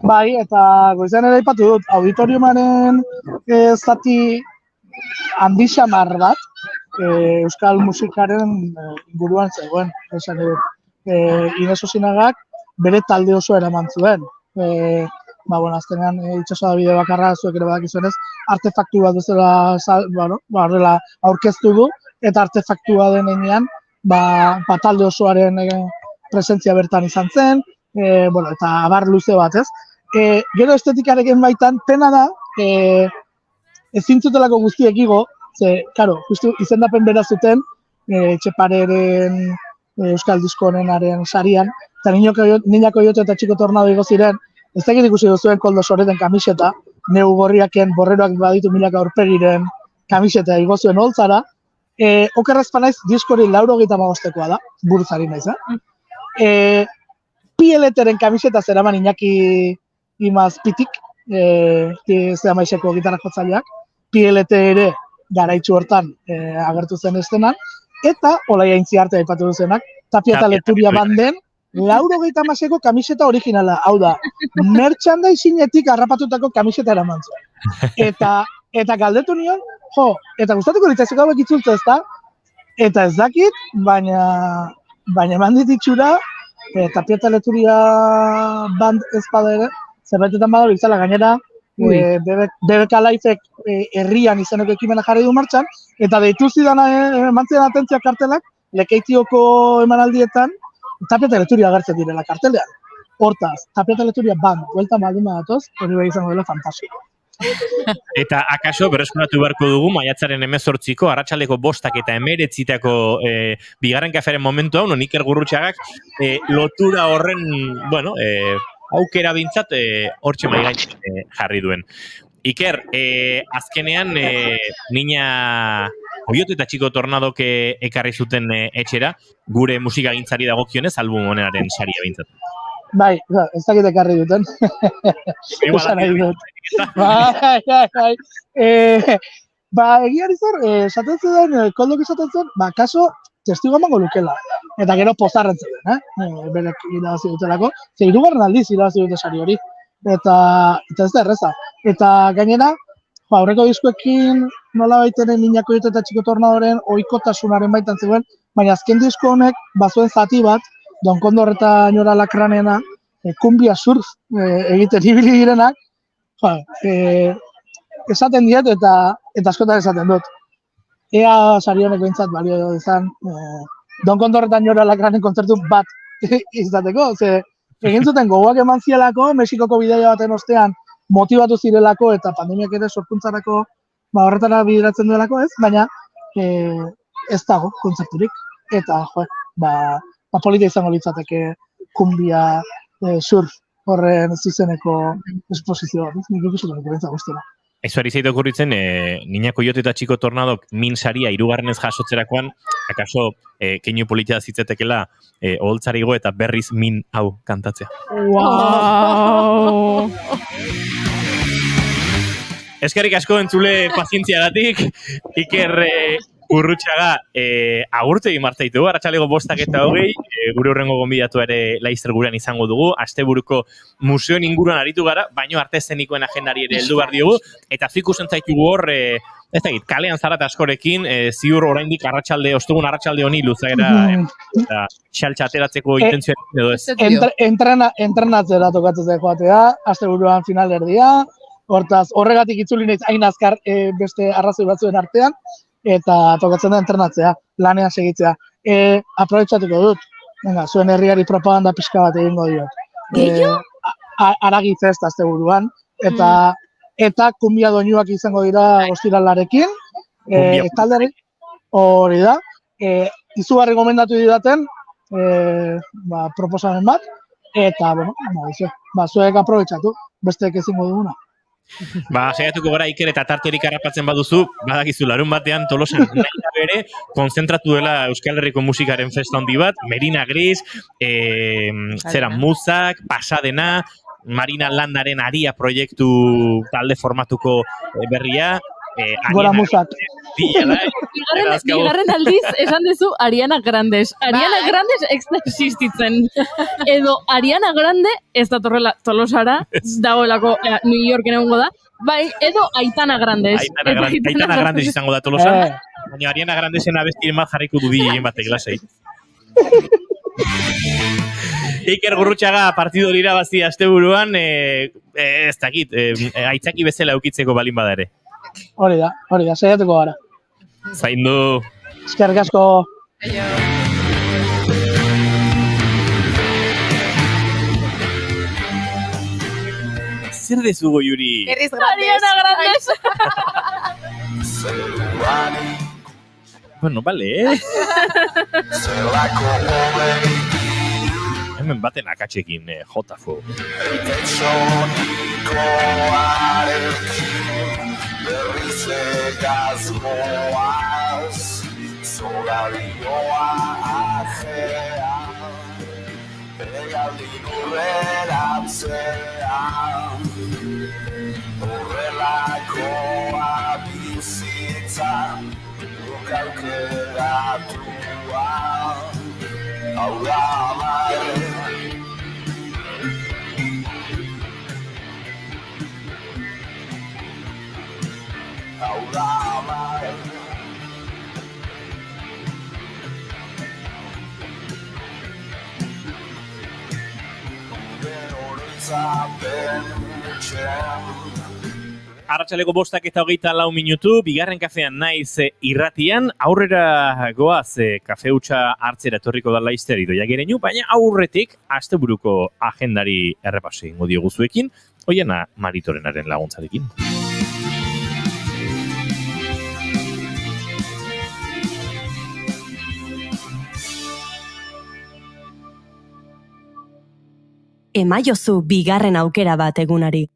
Bai, eta goizean ere aipatu dut, auditoriumaren zati handi xamar bat, euskal musikaren inguruan zegoen, esan dut. Ines Osinagak bere talde oso eraman zuen. Bueno, azkenean itxasoa bide bakarra zuek ere badakizuenez, artefaktu bat bezala, horrela aurkeztu du, eta artefaktua denean, talde osoaren presentzia bertan izan zen, eta abar luze bat, ez? Gero estetikarekin baitan, pena da, ezin zutelako guztiek igo, ze, karo, justu izendapen bera zuten, Etxepareren euskal disko honenaren sarian, eta Niñako Jote eta Txiko Tornado igo ziren, ez dakit ikusi duzuen Koldo Soreten kamiseta, neu gorriaken borreroak baditu milaka aurpegiren kamiseta igozuen holtzara, okerrezpa naiz diskori 85-koa da, buruzari naiz, PLT-ren kamiseta zeraman Iñaki Imazpitik, Zeramaixeko gitarra jotzaileak, PLT ere garaitxu hortan agertu zen estenan, eta Olaia Intziarte aipatu duzenak, Tapia eta Leturia banden, 85ko kamiseta originala, hau da, merchandising-etik harrapatutako kamiseta eraman zuen. Eta galdetu nion, eta gustatuko litzaizuk hauek itzultza ez da, eta ez dakit, baina eman dit itxura, Tapia eta Leturia band ez bada ere, zerbaitetan badalo izala gainera, BBK Lifek herrian izeneko ekimena jarri du martxan, eta deitu zidan emantzidan atentzia kartelak, Lekeitioko emanaldietan, Tapia eta Leturia agertzen direla kartelean. Hortaz, Tapia eta Leturia band, buelta maldun badatoz, hori bai izango dela fantasiko. Eta akaso, berreskuratu beharko dugu, maiatzaren 18ko, arratsaldeko 5 eta 19ko bigarren kafearen momentu hau, non Iker Gurrutxagak lotura horren, bueno, aukera bintzat, hortxe maigain jarri duen. Iker, azkenean, Niña Oiote eta Txiko Tornadok ekarri zuten etxera, gure musikagintzari dagokionez, album honenaren saria bintzat. Bai, ez dakit ekarri duten. Esan nahi dut. Bai. Egiari zer, esaten zuen, koldok esaten zuen, kaso, testigo emango lukela. Eta gero pozarren zuen, berek irabazi dutelako. Ze hirugarren aldiz irabazi dute sari hori. Eta ez da erreza. Eta gainera, aurreko diskoekin nola baitenen Niñako Oiote eta Txiko Tornadoren ohikotasunaren baitan zegoen, baina azken disko honek bazuen zati bat, Don Kondor eta Ñora Lakranena, kumbia surf egiten ibili direnak, esaten diet eta askotan esaten dut. Ea sari honek behintzat balio izan Don Kondor eta Ñora Lakranen kontzertu bat izateko, ze egin zuten gogoak eman zielako, Mexikoko bidaia baten ostean motibatu zirelako eta pandemiak ere sorkuntzarako horretara bideratzen duelako ez, baina ez dago kontzerturik. Eta, polita izango litzateke kumbia surf horren zizeneko esposizioa, nik ikusten dut bentsa guztiela. Ez hori zeitu okurritzen, Niñako Oiote eta Txiko Tornadok min saria 2. jasotzerakoan, akaso keinu polita zitzetekela oholtzarigo eta berriz min hau kantatzea. Wow! Eskerrik asko entzule pazientziagatik, Iker Gurrutxaga agurtu egin marteitu, arratsaleko 5 eta 20, gure horrengo gonbidatu ere Laster gurean izango dugu, asteburuko museoen inguruan aritu gara, baino arte eszenikoen agendari ere heldu behar diogu, eta fikusen zaitugu hor, ez dakit, kalean zarat askorekin, ziur oraindik ostegun arratsalde honi luzaera, eta xaltxa ateratzeko intentzioa edo ez. Entrenatzera tokatzen zaik joatea, asteburuan final erdia, hortaz, horregatik itzuli naiz hain azkar beste arrazoi batzuen artean, eta tokatzen da entrenatzea, lanean segitzea. Aprobetxatuko dut, zuen herriari propaganda pixka bat egingo diot. Aragi festa asteburuan, eta kumbia doinuak izango dira ostiralarekin, hori da, izugarri gomendatu didaten proposamen bat, eta, zuek aprobetxatu, besteek ezingo duguna. Saiatuko gara Iker eta tarterik harrapatzen baduzu, badakizu larun batean Tolosan nahi bere, konzentratu dela Euskal Herriko musikaren festa handi bat, Merina Gris, Muzak, Pasadena, Marina Landaren Aria proiektu talde formatuko berria, Gora Muzak. Bigarren aldiz, esan duzu Ariana Grandes. Ariana Grandes ez da existitzen. Edo Ariana Grande ez da torrela Tolosara, dagoelako New Yorken egongo da, bai, edo Aitana Grandes. Aitana Grandes izango da Tolosan, baina Ariana Grandesen abestiren bat jarriko du bilen batek lasei. Iker Gurrutxaga partido irabazi asteburuan, ez dakit, aitzaki bezala eukitzeko balin bada ere. Hori da, saiatuko gara. Zaindu. Eskerrik asko. Zer dezugo, Yuri? Ariana Grandes. Bueno, vale, hemen baten akatsekin jota fu. Berriz egazmoaz, zolarioa ajea, egaldi lurreratzean, horrelakoa bizitza, guk aukeratua, hau da amare. Hau da amare. Arratsaleko 5:24 minutu, bigarren kafean naiz irratian, aurrera goaz kafe hutsa hartzera etorriko da laizter idoia gereinu, baina aurretik asteburuko agendari errepaso egingo diogu zuekin, Oiana Maritorenaren laguntzarekin. Emaiozu bigarren aukera bat egunari.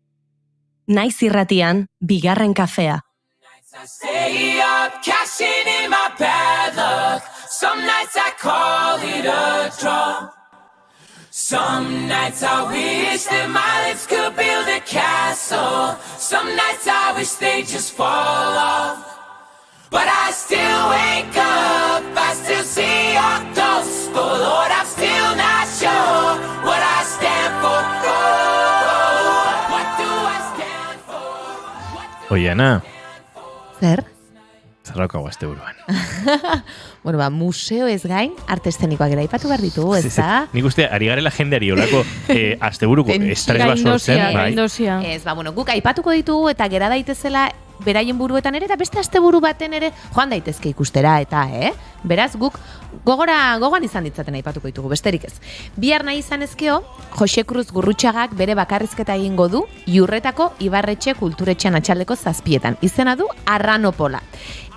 Naiz irratian, bigarren kafea. Stay up, cashing in my bad luck. Some nights I call it a draw. Some nights I wish that my lips could build a castle. Some nights I wish they just fall off. But I still wake up, I still see your ghost. But Lord, I'm still not sure what I stand for. What do I stand for? Oiana. Zer? Zerraukago azte buruan. Bueno, museo ez gain, arte eszenikoak ere aipatu behar ditugu, ez da? Nik uste, ari garela jendeari olako asteburuko estres bat sortzen. Ez, bueno, guk aipatuko ditugu eta gera daitezela beraien buruetan ere, eta beste asteburu baten ere joan daitezke ikustera, eta, Beraz, guk gogoan izan ditzaten aipatuko ditugu, besterik ez. Bihar nahi izan ezkeo, Jose Cruz Gurrutxagak bere bakarrizketa egingo du Iurretako Ibarretxe Kulturetxean atxaldeko 7:00. Izena du Arranopola.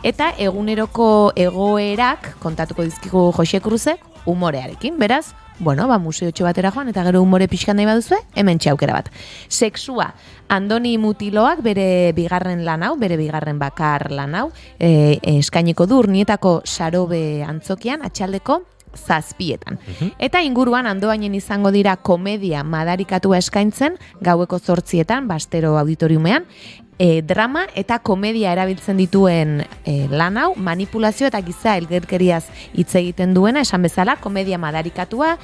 Eta eguneroko egoerak kontatuko dizkigu Jose Cruzek umorearekin, beraz, museotxo batera joan eta gero umore pixkan nahi baduzue, hemen aukera bat. Sexua, Andoni Mutiloak bere bigarren lan hau, bere bigarren bakar lan hau, eskainiko du Urnietako Sarobe antzokian atxaldeko 7:00. Eta inguruan Andoainen izango dira komedia madarikatua eskaintzen, gaueko 8:00 Bastero auditoriumean, drama eta komedia erabiltzen dituen lan hau, manipulazio eta giza elgerkeriaz hitz egiten duena, esan bezala, komedia madarikatua,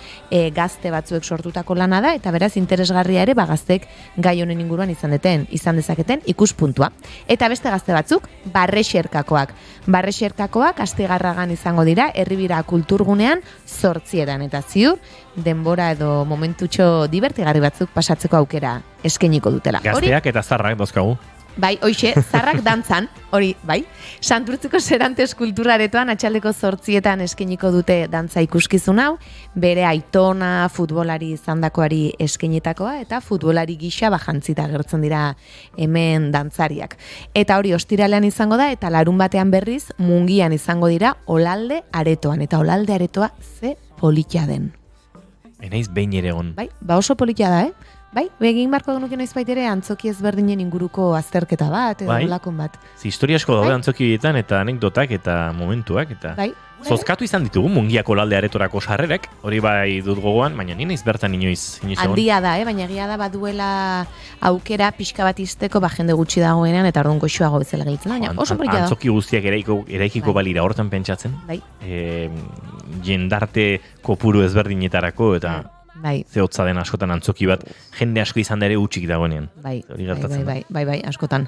gazte batzuek sortutako lana da, eta beraz interesgarria ere, gaztek gai honen inguruan izan dezaketen ikuspuntua. Eta beste gazte batzuk, Barrexerkakoak. Barrexerkakoak Astigarragan izango dira, Herribira Kulturgunean 8:00 eta ziur, denbora edo momentutxo divertigarri batzuk pasatzeko aukera eskainiko dutela. Gazteak eta zarrak dozkagu. Bai, hoixe, zarrak dantzan, hori, bai. Santurtziko Serantes Kulturaretoan atxaldeko 8:00 eskainiko dute dantza ikuskizun hau, bere aitona futbolari izandakoari eskainitakoa eta futbolari gisa jantzita agertzen dira hemen dantzariak. Eta hori ostiralean izango da eta larun batean berriz Mungian izango dira Olalde Aretoan, eta Olalde Aretoa ze politia den. Enaiz behin ere egon. Bai, oso politia da, Bai, egin barko genuke noiz baitere antzoki ezberdinen inguruko azterketa bat, edo lakon bat. Historia asko daude antzoki bietan, eta anekdotak, eta momentuak, eta... Zozkatu izan ditugu Mungiako Olalde Aretorako sarrerek, hori bai dut gogoan, baina ni naiz bertan inoiz egon. Handia da, baina egia da baduela aukera pixka bat izteko, jende gutxi dagoenean, eta orduan goxuago bezala gelitzen da, baina oso politia da. Antzoki guztiak eraikiko balira hortan pentsatzen. Jendarte kopuru ezberdinetarako, eta... Ze hotza den askotan antzoki bat, jende asko izan da ere utxik dagoenean. Bai, askotan.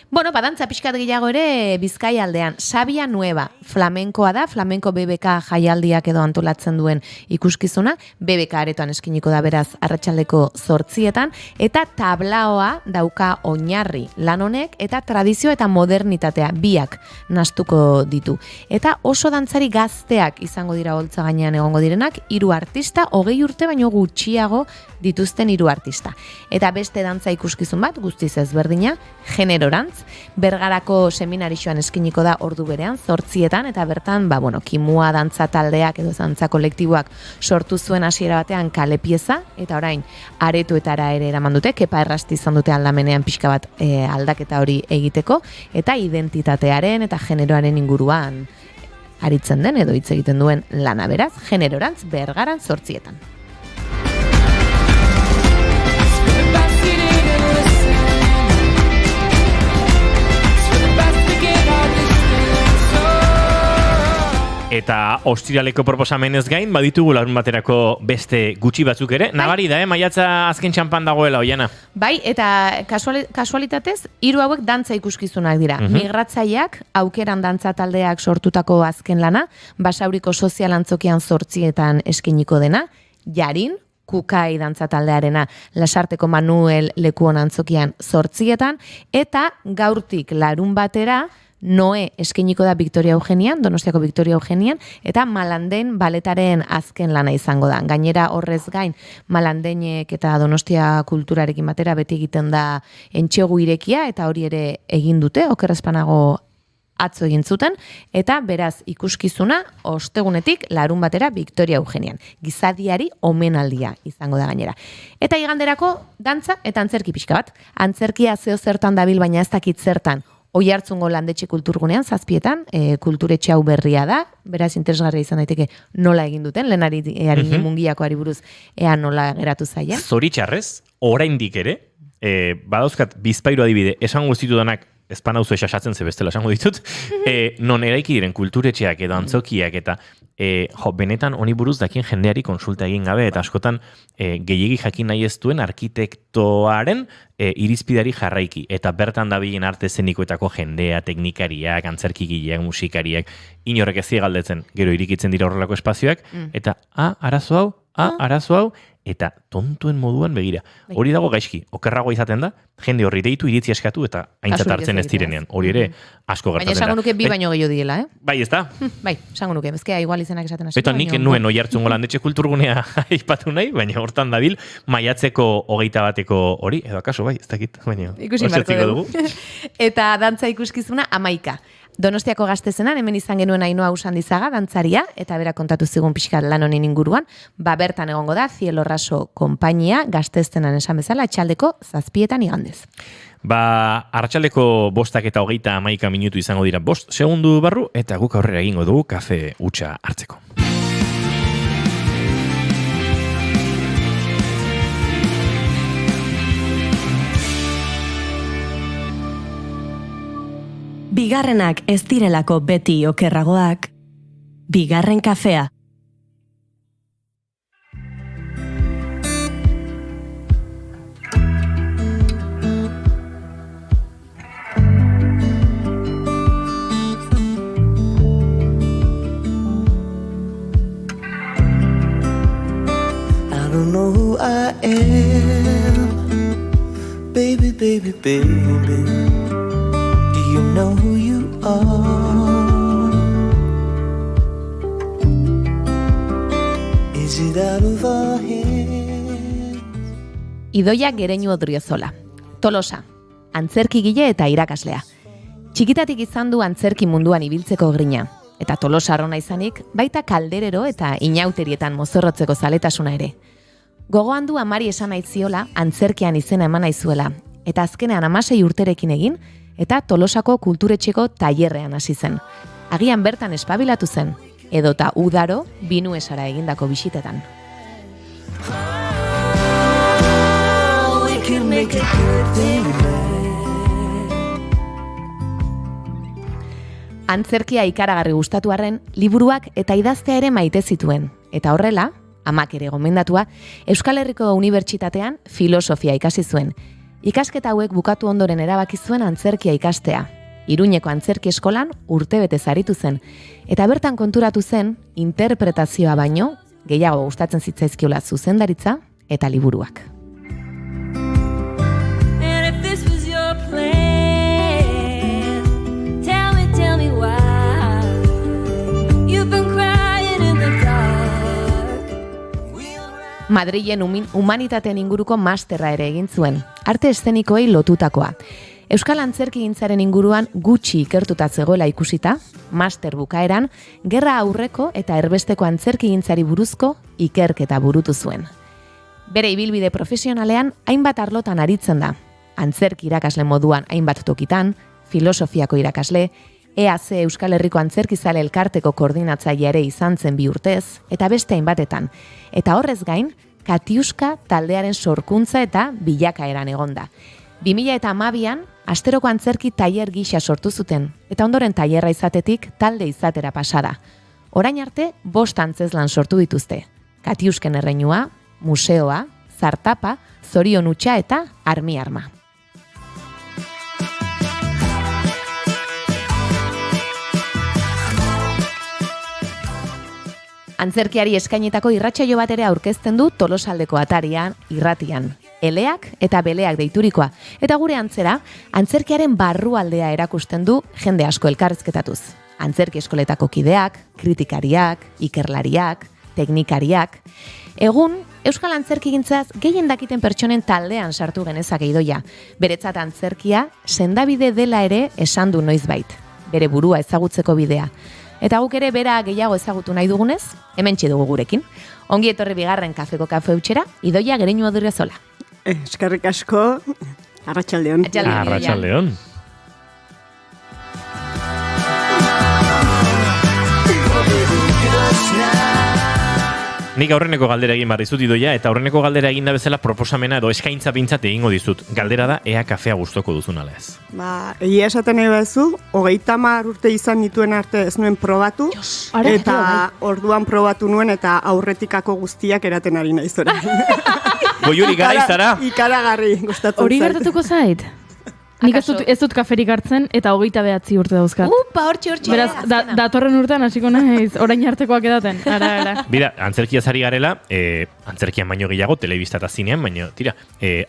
Bueno, dantza pixkat gehiago ere Bizkaia aldean. Sabia Nueva, flamenkoa da, flamenko BBK jaialdiak edo antolatzen duen ikuskizuna, BBK aretoan eskiniko da beraz arratsaldeko 8:00, eta tablaoa dauka oinarri lan honek, eta tradizio eta modernitatea biak nastuko ditu. Eta oso dantzari gazteak izango dira holtza gainean egongo direnak, 3 artista, 20 urte baino gutxiago dituzten 3 artista. Eta beste dantza ikuskizun bat, guztiz ezberdina, generorantz, Bergarako seminarixoan eskiniko da ordu berean, 8:00 eta bertan, kimua dantza taldeak edo dantza kolektiboak sortu zuen hasiera batean kale pieza, eta orain aretoetara ere eraman dute, Kepa Errasti izan dute aldamenean pixka bat aldaketa hori egiteko, eta identitatearen eta generoaren inguruan aritzen den edo hitz egiten duen lana, beraz, generorantz Bergaran 8:00. Eta ostiraleko proposamenez gain, baditugu larun baterako beste gutxi batzuk ere. Nabari da, maiatza azken txampan dagoela, Oiana. Bai, eta kasualitatez, 3 hauek dantza ikuskizunak dira. Migratzaileak, aukeran dantza taldeak sortutako azken lana, Basauriko sozial antzokian 8:00 eskeniko dena, Jarin, Kukai dantza taldearena, Lasarteko Manuel Lekuon antzokian 8:00, eta gaurtik larun batera, Noe eskeniko da Victoria Eugenian, Donostiako Victoria Eugenian, eta Malanden baletaren azken lana izango da. Gainera horrez gain, Malandeinek eta Donostia kulturarekin batera beti egiten da entxegu irekia, eta hori ere egin dute, okerrezpanago atzo egin zuten, eta beraz ikuskizuna ostegunetik larun batera Victoria Eugenian. Gizadiari omenaldia izango da gainera. Eta iganderako dantza eta antzerki pixka bat. Antzerkia zeo zertan dabil, baina ez dakit zertan. Oiartzungo landetxe kulturgunean, 7:00, kulturetxe hau berria da, beraz interesgarria izan daiteke nola egin duten, lehenari mungiakoari buruz ea nola geratu zaien. Zoritxarrez, oraindik ere, badauzkat bizpairu adibide, esango guztitudanak espanauzu esasatzen ze bestela esango ditut, non eraiki diren kulturetxeak edo antzokiak eta benetan honi buruz dakien jendeari konsulta egin gabe, eta askotan gehiegi jakin nahi ez duen arkitektoaren irizpidari jarraiki, eta bertan dabilen arte zenikoetako jendea, teknikariak, antzerkigileak, musikariak, inorrek ez galdetzen, gero irikitzen dira horrelako espazioak, eta arazo hau, eta tontuen moduan begira. Hori dago gaizki, okerrago izaten da, jende horri deitu iritzi eskatu eta aintzat hartzen ez direnean. Hori ere asko gertatzen da. Baina esango nuke bi baino gehiago diela, Bai, ez da? Bai, esango nuke, ezkea igual izenak esaten hasi. Eta nik nuen Oiartzungo landetxe kulturgunea aipatu nahi, baina hortan dabil maiatzeko 21 hori, edo akaso bai, ez dakit, baina ikusi marko dugu. Eta dantza ikuskizuna 11. Donostiako Gaztezenan, hemen izan genuen Ainhoa Usandizaga, dantzaria, eta bera kontatu zigun pixkat lan honen inguruan, bertan egongo da, Cielo Raso konpainia, Gaztezenan esan bezala, atxaldeko 7:00 igandez. Arratsaldeko 5:21 minutu izango dira 5 segundu barru, eta guk aurrera egingo dugu kafe hutsa hartzeko. Bigarrenak ez direlako beti okerragoak, bigarren kafea. I don't know who I am, baby, baby, baby. You know who you are. Is it out of our hands? Idoia Gereñu Odriozola. Tolosa, antzerkigile eta irakaslea. Txikitatik izan du antzerki munduan ibiltzeko grina. Eta Tolosa arrona izanik, baita kalderero eta inauterietan mozorrotzeko zaletasuna ere. Gogoan du amari esan aitziola, antzerkian izena eman aizuela. Eta azkenean 16 urterekin egin, eta Tolosako kulturetxeko tailerrean hasi zen. Agian bertan espabilatu zen, edota udaro Binuesara egindako bisitetan. Antzerkia ikaragarri gustatu arren, liburuak eta idaztea ere maite zituen. Eta horrela, amak ere gomendatua, Euskal Herriko Unibertsitatean filosofia ikasi zuen. Ikasketa hauek bukatu ondoren erabaki zuen antzerkia ikastea. Iruñeko antzerki eskolan urtebete zaritu zen, eta bertan konturatu zen interpretazioa baino, gehiago gustatzen zitzaizkiola zuzendaritza eta liburuak. Madrilen humanitateen inguruko masterra ere egin zuen, arte eszenikoei lotutakoa. Euskal antzerkigintzaren inguruan gutxi ikertuta zegoela ikusita, master bukaeran, gerra aurreko eta erbesteko antzerkigintzari buruzko ikerketa burutu zuen. Bere ibilbide profesionalean hainbat arlotan aritzen da. Antzerki irakasle moduan hainbat tokitan, filosofiako irakasle, EAC Euskal Herriko Antzerkizale Elkarteko koordinatzaile ere izan zen 2 urtez, eta beste hainbatetan. Eta horrez gain, Katiuska taldearen sorkuntza eta bilakaeran egonda. 2012an, asteroko antzerki tailer gisa sortu zuten, eta ondoren tailerra izatetik talde izatera pasada. Orain arte, 5 antzezlan sortu dituzte. Katiusken erreinua, museoa, zartapa, zorion hutsa eta armi arma. Antzerkiari eskainetako irratsaio bat ere aurkezten du Tolosaldeko atarian, irratian. Eleak eta beleak deiturikoa. Eta gure antzera, antzerkiaren barrualdea erakusten du jende asko elkarrizketatuz. Antzerki eskoletako kideak, kritikariak, ikerlariak, teknikariak. Egun, Euskal Antzerkigintzaz gehien dakiten pertsonen taldean sartu genezake idoia. Beretzat antzerkia sendabide dela ere esan du noizbait. Bere burua ezagutzeko bidea. Eta guk ere bera gehiago ezagutu nahi dugunez, hementxe dugu gurekin. Ongi etorri bigarren kafeko kafe utxera, Idoia Gereñu Odriozola. Eskerrik asko, arratsaldeon. Arratsaldeon. Nik aurreneko galdera egin behar dizut Idoia, eta aurreneko galdera egin da bezala proposamena edo eskaintza pintzat egingo dizut. Galdera da, ea kafea gustoko duzun ala ez. Egia esaten nahi bezu, 30 urte izan nituen arte ez nuen probatu, eta orduan probatu nuen eta aurretikako guztiak eraten ari naiz orain. Goiuri gara izara? Ikaragarri gustatzen zait. Hori gertatuko zait? Nik ez dut kaferik hartzen eta 29 urte dauzkat. Upa, hortxe. Beraz, datorren urtean hasiko naiz, orain artekoak edaten. Ara. Bira, antzerkia zari garela, antzerkian baino gehiago, telebista eta zinean, baino, tira,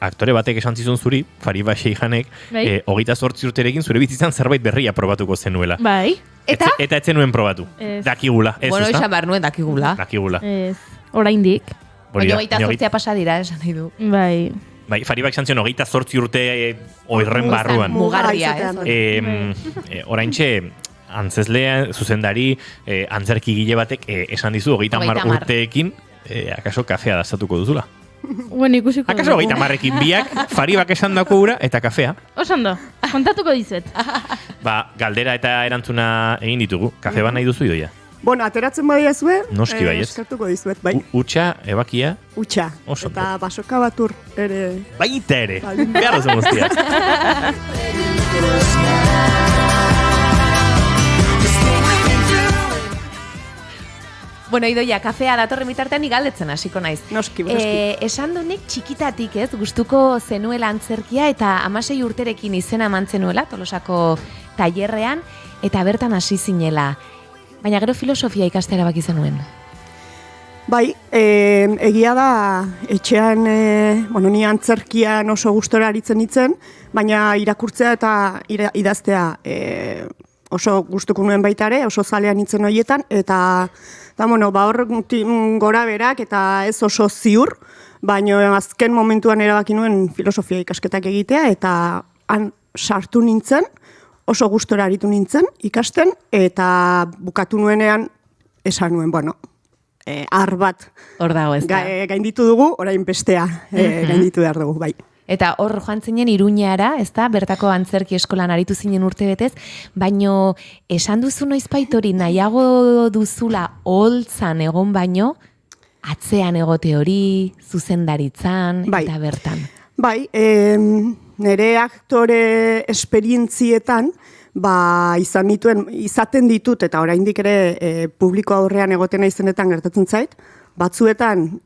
aktore batek esan zizun zuri, Fariba Sheijanek, 28 urterekin zure bizitzan zerbait berria probatuko zenuela. Bai. Eta ez zenuen probatu. Dakigula. Bueno, esan behar nuen dakigula. Ez, oraindik. Baina 28 pasa dira, esan nahi du. Bai. Bai, Faribak esan zion, 28 urte oirren barruan. Mugarria, Oraintxe, antzezlea, zuzendari, antzerki gile batek, esan dizu, 30 urteekin, akaso kafea dazatuko duzula. Bueno, ikusiko. Akaso 30ekin biak, Faribak esan dako ura, eta kafea. Osando, kontatuko dizet. Galdera eta erantzuna egin ditugu. Kafe bat nahi duzu Idoia? Bueno, ateratzen badia zue, noski bai ez. Eskartuko dizuet, bai. Utsa, ebakia? Utsa. Eta basoka batur ere. Baita ere. Behar duzu guztia. Bueno, Idoia, kafea datorren bitartean igaldetzen hasiko naiz. Noski. Esan dunik txikitatik ez, gustuko zenuela antzerkia eta 16 urterekin izena mantzenuela, Tolosako tailerrean, eta bertan hasi zinela. Baina gero filosofia ikastera baki zenuen. Bai, egia da, etxean, ni antzerkian oso gustora aritzen nintzen, baina irakurtzea eta idaztea oso gustuko nuen baita ere, oso zalean nintzen horietan, eta hor gora berak eta ez oso ziur, baina azken momentuan erabaki nuen filosofia ikasketak egitea, eta han sartu nintzen, oso gustora aritu nintzen ikasten, eta bukatu nuenean esan nuen, ar bat hor dago ez da. Gainditu dugu, orain bestea gainditu behar dugu, bai. Eta hor joan zinen Iruñara, ez da, bertako antzerki eskolan aritu zinen urte betez, baino esan duzu noizbait hori nahiago duzula holtzan egon baino, atzean egote hori, zuzendaritzan, eta bertan. Bai, nire aktore esperientzietan, izaten ditut, eta oraindik ere publiko aurrean egoten naizenetan gertatzen zait, batzuetan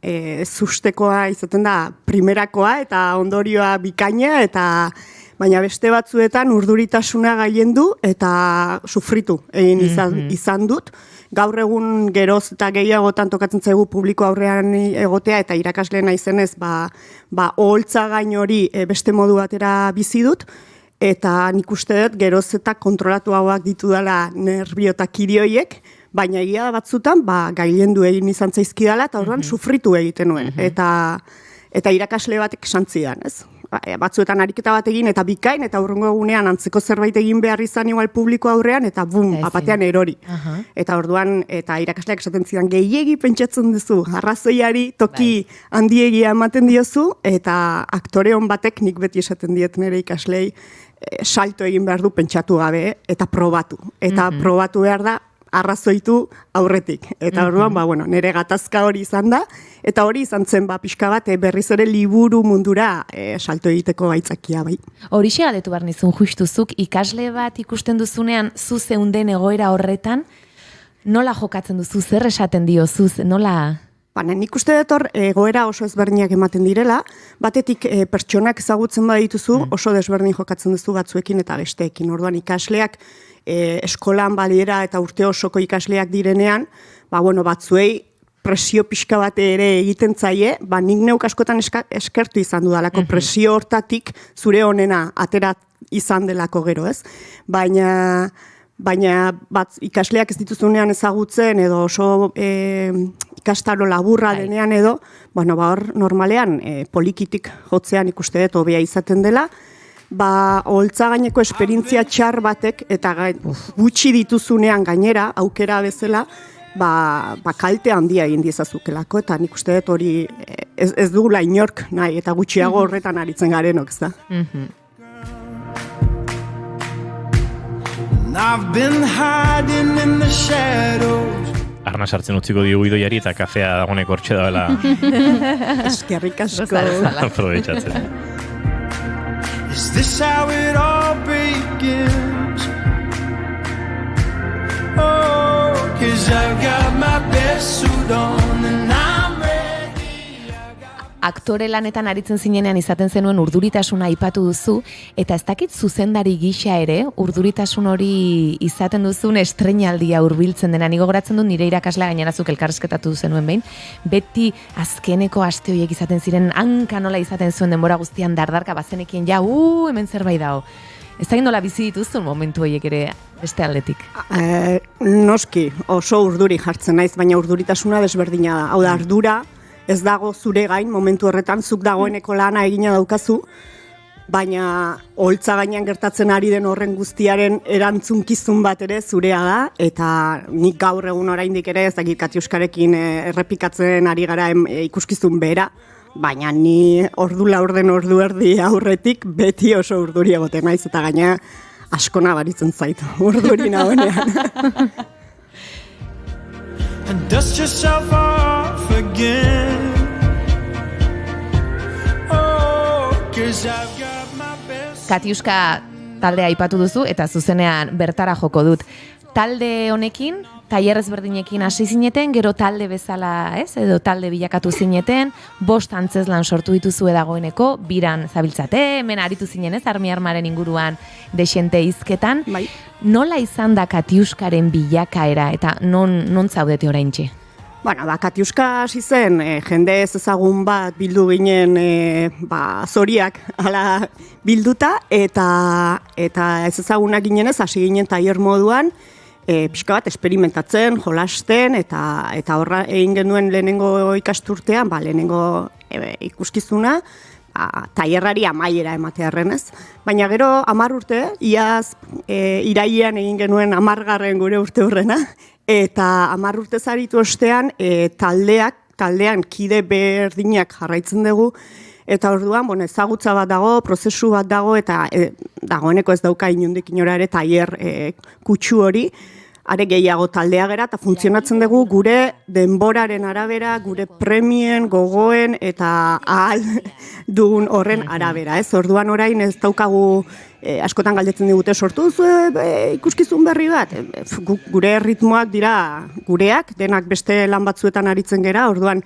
zustekoa izaten da primerakoa, eta ondorioa bikaina, baina beste batzuetan urduritasuna gailendu eta sufritu egin izan dut. Gaur egun geroz eta gehiagotan tokatzen zaigu publiko aurrean egotea eta irakasle naizenez oholtza gain hori beste modu batera bizi dut, eta nik uste dut geroz eta kontrolatuagoak ditu dela nerbio eta kirioiek, baina egia da batzutan, gailendu egin izan zaizkidala, eta orduan sufritu egiten nuen. Eta irakasle batek esan zidan, ez? Batzuetan ariketa bat egin, eta bikain, eta hurrengo egunean antzeko zerbait egin behar izan igual publiko aurrean, eta bum, apatean erori. Eta orduan, eta irakasleak esaten zidan, gehiegi pentsatzen duzu, arrazoiari toki handiegia ematen diozu, eta aktore hon batek nik beti esaten diet nire ikaslei, salto egin behar du pentsatu gabe, eta probatu. Eta probatu behar da, arrazoitu aurretik. Eta orduan, nire gatazka hori izan da, eta hori izan zen pixka bat berriz ere liburu mundura salto egiteko gaitzakia bai. Horixe galdetu behar nizun justuzuk, ikasle bat ikusten duzunean zu zeunden egoera horretan, nola jokatzen duzu, zer esaten diozuz, nola... Nik uste dut egoera oso ezberdinak ematen direla, batetik pertsonak ezagutzen badituzu, oso desberdin jokatzen duzu batzuekin eta besteekin. Orduan ikasleak eskolan baliera eta urte osoko ikasleak direnean, batzuei presio pixka bat ere egiten zaie, nik neuk askotan eskertu izan dudalako presio hortatik zure honena atera izan delako gero, ez? Baina ikasleak ez dituzunean ezagutzen edo oso ikastaro laburra denean edo, hor normalean polikitik jotzean ikuste dut hobea izaten dela, holtza gaineko esperientzia txar batek eta gutxi dituzunean gainera, aukera bezala, kalte handia egin diezazukelako, eta nik uste dut hori ez dugula inork nahi, eta gutxiago horretan aritzen garenok, ez da. I've been hiding in the shadows. Arna sartzen utziko diogu Idoiari eta kafea dagoeneko hortxe dagoela. Eskerrik asko. Aprobetxatzen. Is this how it all begins? Oh, 'cause I've got my best suit on and I'm ready. Aktore lanetan aritzen zinenean izaten zenuen urduritasuna aipatu duzu, eta ez dakit zuzendari gisa ere, urduritasun hori izaten duzun estreinaldia hurbiltzen dena. Ni gogoratzen dut nire irakaslea gainerazuk elkarrizketatu zenuen behin, beti azkeneko aste horiek izaten ziren, hanka nola izaten zuen denbora guztian dardarka bazenekien hemen zerbait dago. Ez da nola bizi dituzun momentu horiek ere beste aldetik? Noski, oso urduri jartzen naiz, baina urduritasuna desberdina da. Hau da, ardura, ez dago zure gain momentu horretan, zuk dagoeneko lana egina daukazu, baina holtza gainean gertatzen ari den horren guztiaren erantzunkizun bat ere zurea da, eta nik gaur egun oraindik ere ez dakit Katiuskarekin errepikatzen ari gara ikuskizun bera, baina ni ordu laurden ordu erdi aurretik beti oso urduri egoten naiz, eta gaina asko nabaritzen zaitu urduri nagoenean. And dust yourself off again. Oh, 'cause I've got my best. Katiuska taldea aipatu duzu eta zuzenean bertara joko dut. Talde honekin, tailer ezberdinekin hasi zineten, gero talde bezala, edo talde bilakatu zineten, 5 antzezlan sortu dituzue dagoeneko, biran zabiltzate, hemen aritu zinen, Armi Armaren inguruan dexente hizketan. Bai. Nola izan da Katiuskaren bilakaera eta non zaudete oraintxe? Katiuska hasi zen, jende ez ezagun bat bildu ginen zoriak hala bilduta, eta ez ezagunak ginenez hasi ginen tailer moduan, pixka bat esperimentatzen, jolasten, eta horra egin genuen lehenengo ikasturtean, lehenengo ikuskizuna, tailerrari amaiera ematearren ez. Baina gero 10 urte, iaz irailean egin genuen 10. gure urte horrena, eta 10 urte zaritu ostean taldean kide berdinak jarraitzen dugu, eta orduan ezagutza bat dago, prozesu bat dago, eta dagoeneko ez dauka inondik inora ere tailer kutsu hori, are gehiago taldea gera, eta funtzionatzen dugu gure denboraren arabera, gure premien, gogoen, eta ahal dugun horren arabera. Orduan orain ez daukagu, askotan galdetzen digute sortu duzu ikuskizun berri bat. Gure ritmoak dira gureak, denak beste lan batzuetan aritzen gera, orduan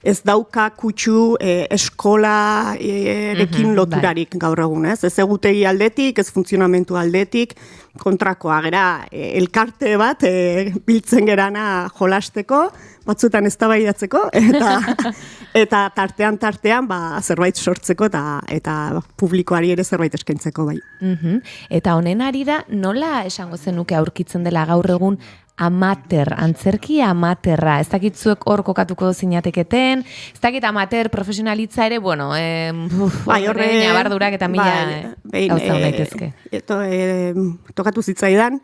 ez dauka kutsu eskolarekin loturarik gaur egun, ez? Ez egutegi aldetik, ez funtzionamentu aldetik, kontrakoa gera elkarte bat biltzen gerana jolasteko, batzuetan eztabaidatzeko eta tartean zerbait sortzeko eta publikoari ere zerbait eskaintzeko bai. Eta honen arira nola esango zenuke aurkitzen dela gaur egun amater, antzerki amaterra. Ez dakit zuek hor kokatuko zinateketen, ez dakit amater profesionalitza ere, bueno, horre nabardurak eta mila gauza daitezke. Tokatu zitzaidan,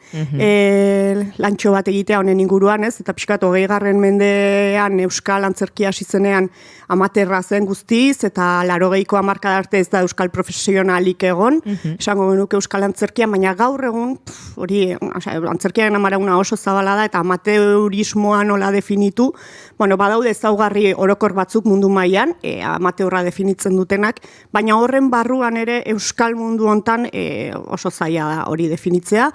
lantxo bat egitea honen inguruan, ez? Eta pixkat 20. mendean euskal antzerkia hasi zenean amaterra zen guztiz, eta 80ko hamarkada arte ez da euskal profesionalik egon, esango genuke euskal antzerkia, baina gaur egun, hori, antzerkiaren amarauna oso zabala da, eta amateurismoa nola definitu, bueno, badaude ezaugarri orokor batzuk mundu mailan, amateurra definitzen dutenak, baina horren barruan ere euskal mundu hontan oso zaila da hori definitzea.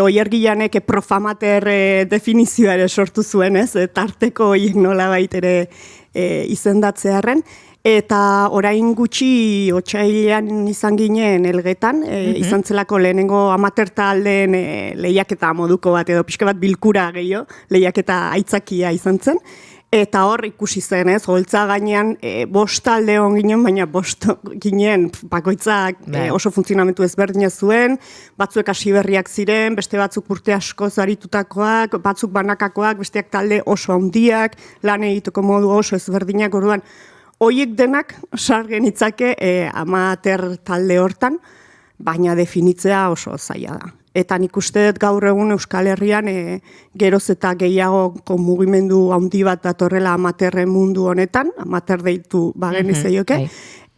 Oier Gilanek profamater definizioa ere sortu zuen, ez? Tarteko horiek nola baitere izendatzearren. Eta orain gutxi otsailean izan ginen Elgetan, izan zelako lehenengo amater taldeen lehiaketa moduko bat, edo pixka bat bilkura gehiago, lehiaketa aitzakia izan zen. Eta hor ikusi zen, ez, holtza gainean 5 talde hon ginen, baina 5 ginen bakoitzak oso funtzionamentu ezberdina zuen, batzuek hasi berriak ziren, beste batzuk urte asko zaritutakoak, batzuk banakakoak, besteak talde oso handiak, lan egiteko modu oso ezberdinak, orduan, hoiek denak sargen itzake amater talde hortan, baina definitzea oso zaila da. Eta nik uste dut gaur egun Euskal Herrian geroz eta gehiago mugimendu handi bat datorrela amaterren mundu honetan, amater deitu bageni zeioke,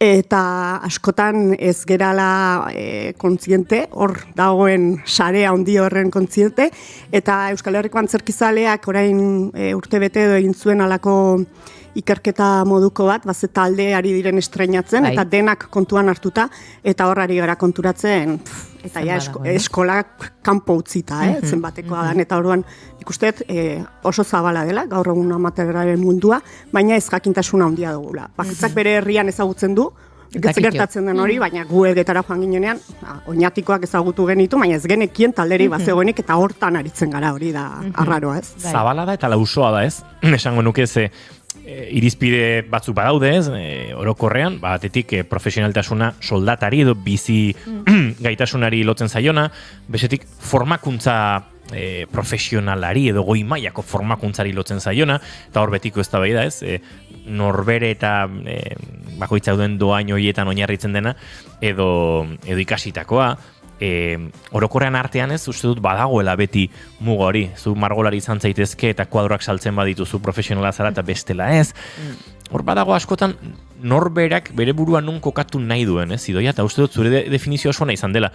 eta askotan ez gerala kontziente, hor dagoen sare handi horren kontziente, eta Euskal Herriko antzerkizaleak orain urtebete edo egin zuen alako ikerketa moduko bat, baze talde ari diren estreinatzen, eta denak kontuan hartuta, eta horrari gara konturatzen, eta ja eskolak kanpo utzita, zenbatekoa dan, eta orduan ikustet oso zabala dela, gaur egun amaterraren mundua, baina ez jakintasuna handia dugula. Bakitzak bere herrian ezagutzen du, gertatzen den hori, baina gu Elgetara joan ginenean, oinatikoak ezagutu genitu, baina ez genekien talderi bazegoenik, eta hortan aritzen gara hori da arraroa, ez? Zabala da eta lausoa da, ez? Esango nuke ze irizpide batzuk badaude, ez? Orokorrean, batetik profesionaltasuna soldatari edo bizi gaitasunari lotzen zaiona, bestetik formakuntza profesionalari edo goi mailako formakuntzari lotzen zaiona, eta hor betiko ez da bai da, ez? Norbere eta bakoitza duen doain horietan oinarritzen dena, edo ikasitakoa, orokorrean artean ez, uste dut badagoela beti muga hori, zu margolari izan zaitezke eta kuadroak saltzen badituzu profesionala zara eta bestela ez. Hor badago askotan norberak bere buruan nun kokatu nahi duen, ez, idoia, eta uste dut zure definizio oso izan dela.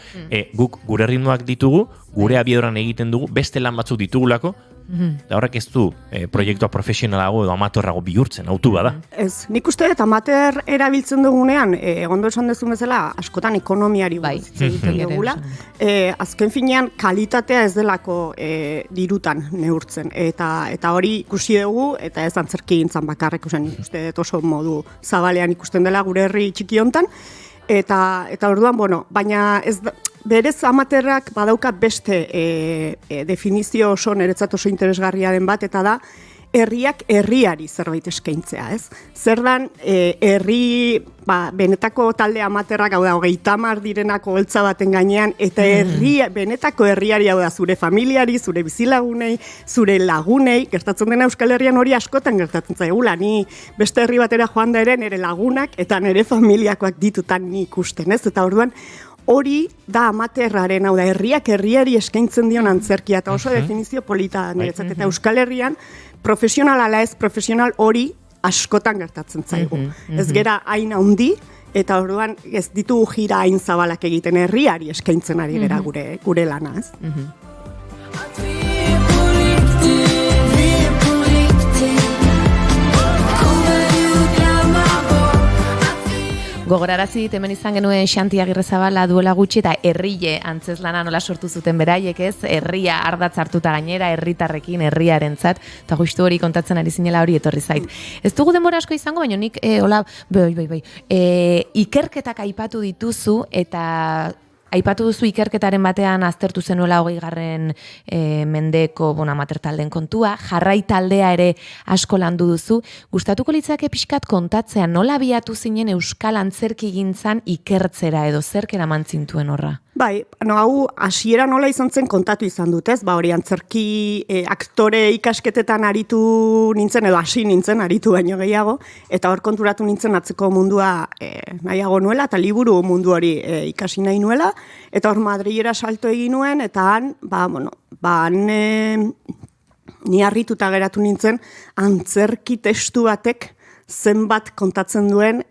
Guk gure ritmoak ditugu, gure abiedoran egiten dugu, beste lan batzuk ditugulako, eta horrek ez du proiektua profesionalago edo amatorrago bihurtzen, autu bada. Ez, nik uste dut amater erabiltzen dugunean, ondo esan dezun bezala, askotan ekonomiari buruz egiten dugula. Azken finean, kalitatea ez delako dirutan neurtzen. Eta hori ikusi dugu, eta ez antzerki gintzan bakarrik, uste dut oso modu zabalean ikusten dela gure herri txiki hontan. Eta orduan, bueno, baina ez da, berez amaterrak badauka beste definizio oso niretzat oso interesgarria den bat, eta da herriak herriari zerbait eskaintzea, ez? Zer dan herri, benetako talde amaterrak, hau da, 30 direnako holtza baten gainean, eta benetako herriari, hau da, zure familiari, zure bizilagunei, zure lagunei, gertatzen dena Euskal Herrian hori askotan gertatzen zaigula, ni beste herri batera joan da ere, nire lagunak eta nire familiakoak ditutan ni ikusten, ez? Eta orduan, hori da amaterraren, hau da, herriak herriari eskaintzen dion antzerkia, eta oso definizio polita niretzat, eta Euskal Herrian, profesional ala ez profesional hori askotan gertatzen zaigu. Ez gera hain handi, eta orduan ez ditugu jira hain zabalak egiten herriari eskaintzen ari gera gure lana, ez? Gogorarazi hemen izan genuen Xanti Agirrezabala duela gutxi eta herrile antzeslana nola sortu zuten beraiek, ez? Herria ardatz hartuta gainera, herritarrekin, herriarentzat, eta justu hori kontatzen ari zinela hori etorri zait. Ez dugu denbora asko izango, baina nik ikerketak aipatu dituzu eta Aipatu duzu ikerketaren batean aztertu zenuela 20. Mendeko amateur taldeen kontua, jarrai taldea ere asko landu duzu. Gustatuko litzake pixkat kontatzea nola abiatu zinen euskal antzerkigintzan ikertzera edo zerk eraman zintuen horra? Bai, hau hasiera nola izan zen kontatu izan dut, ez? Hori antzerki aktore ikasketetan aritu nintzen, edo hasi nintzen, aritu baino gehiago, eta hor konturatu nintzen atzeko mundua nahiago nuela, eta liburu mundu hori ikasi nahi nuela, eta hor Madrilera salto egin nuen, eta han, ni harrituta geratu nintzen, antzerki testu batek zenbat kontatzen duen,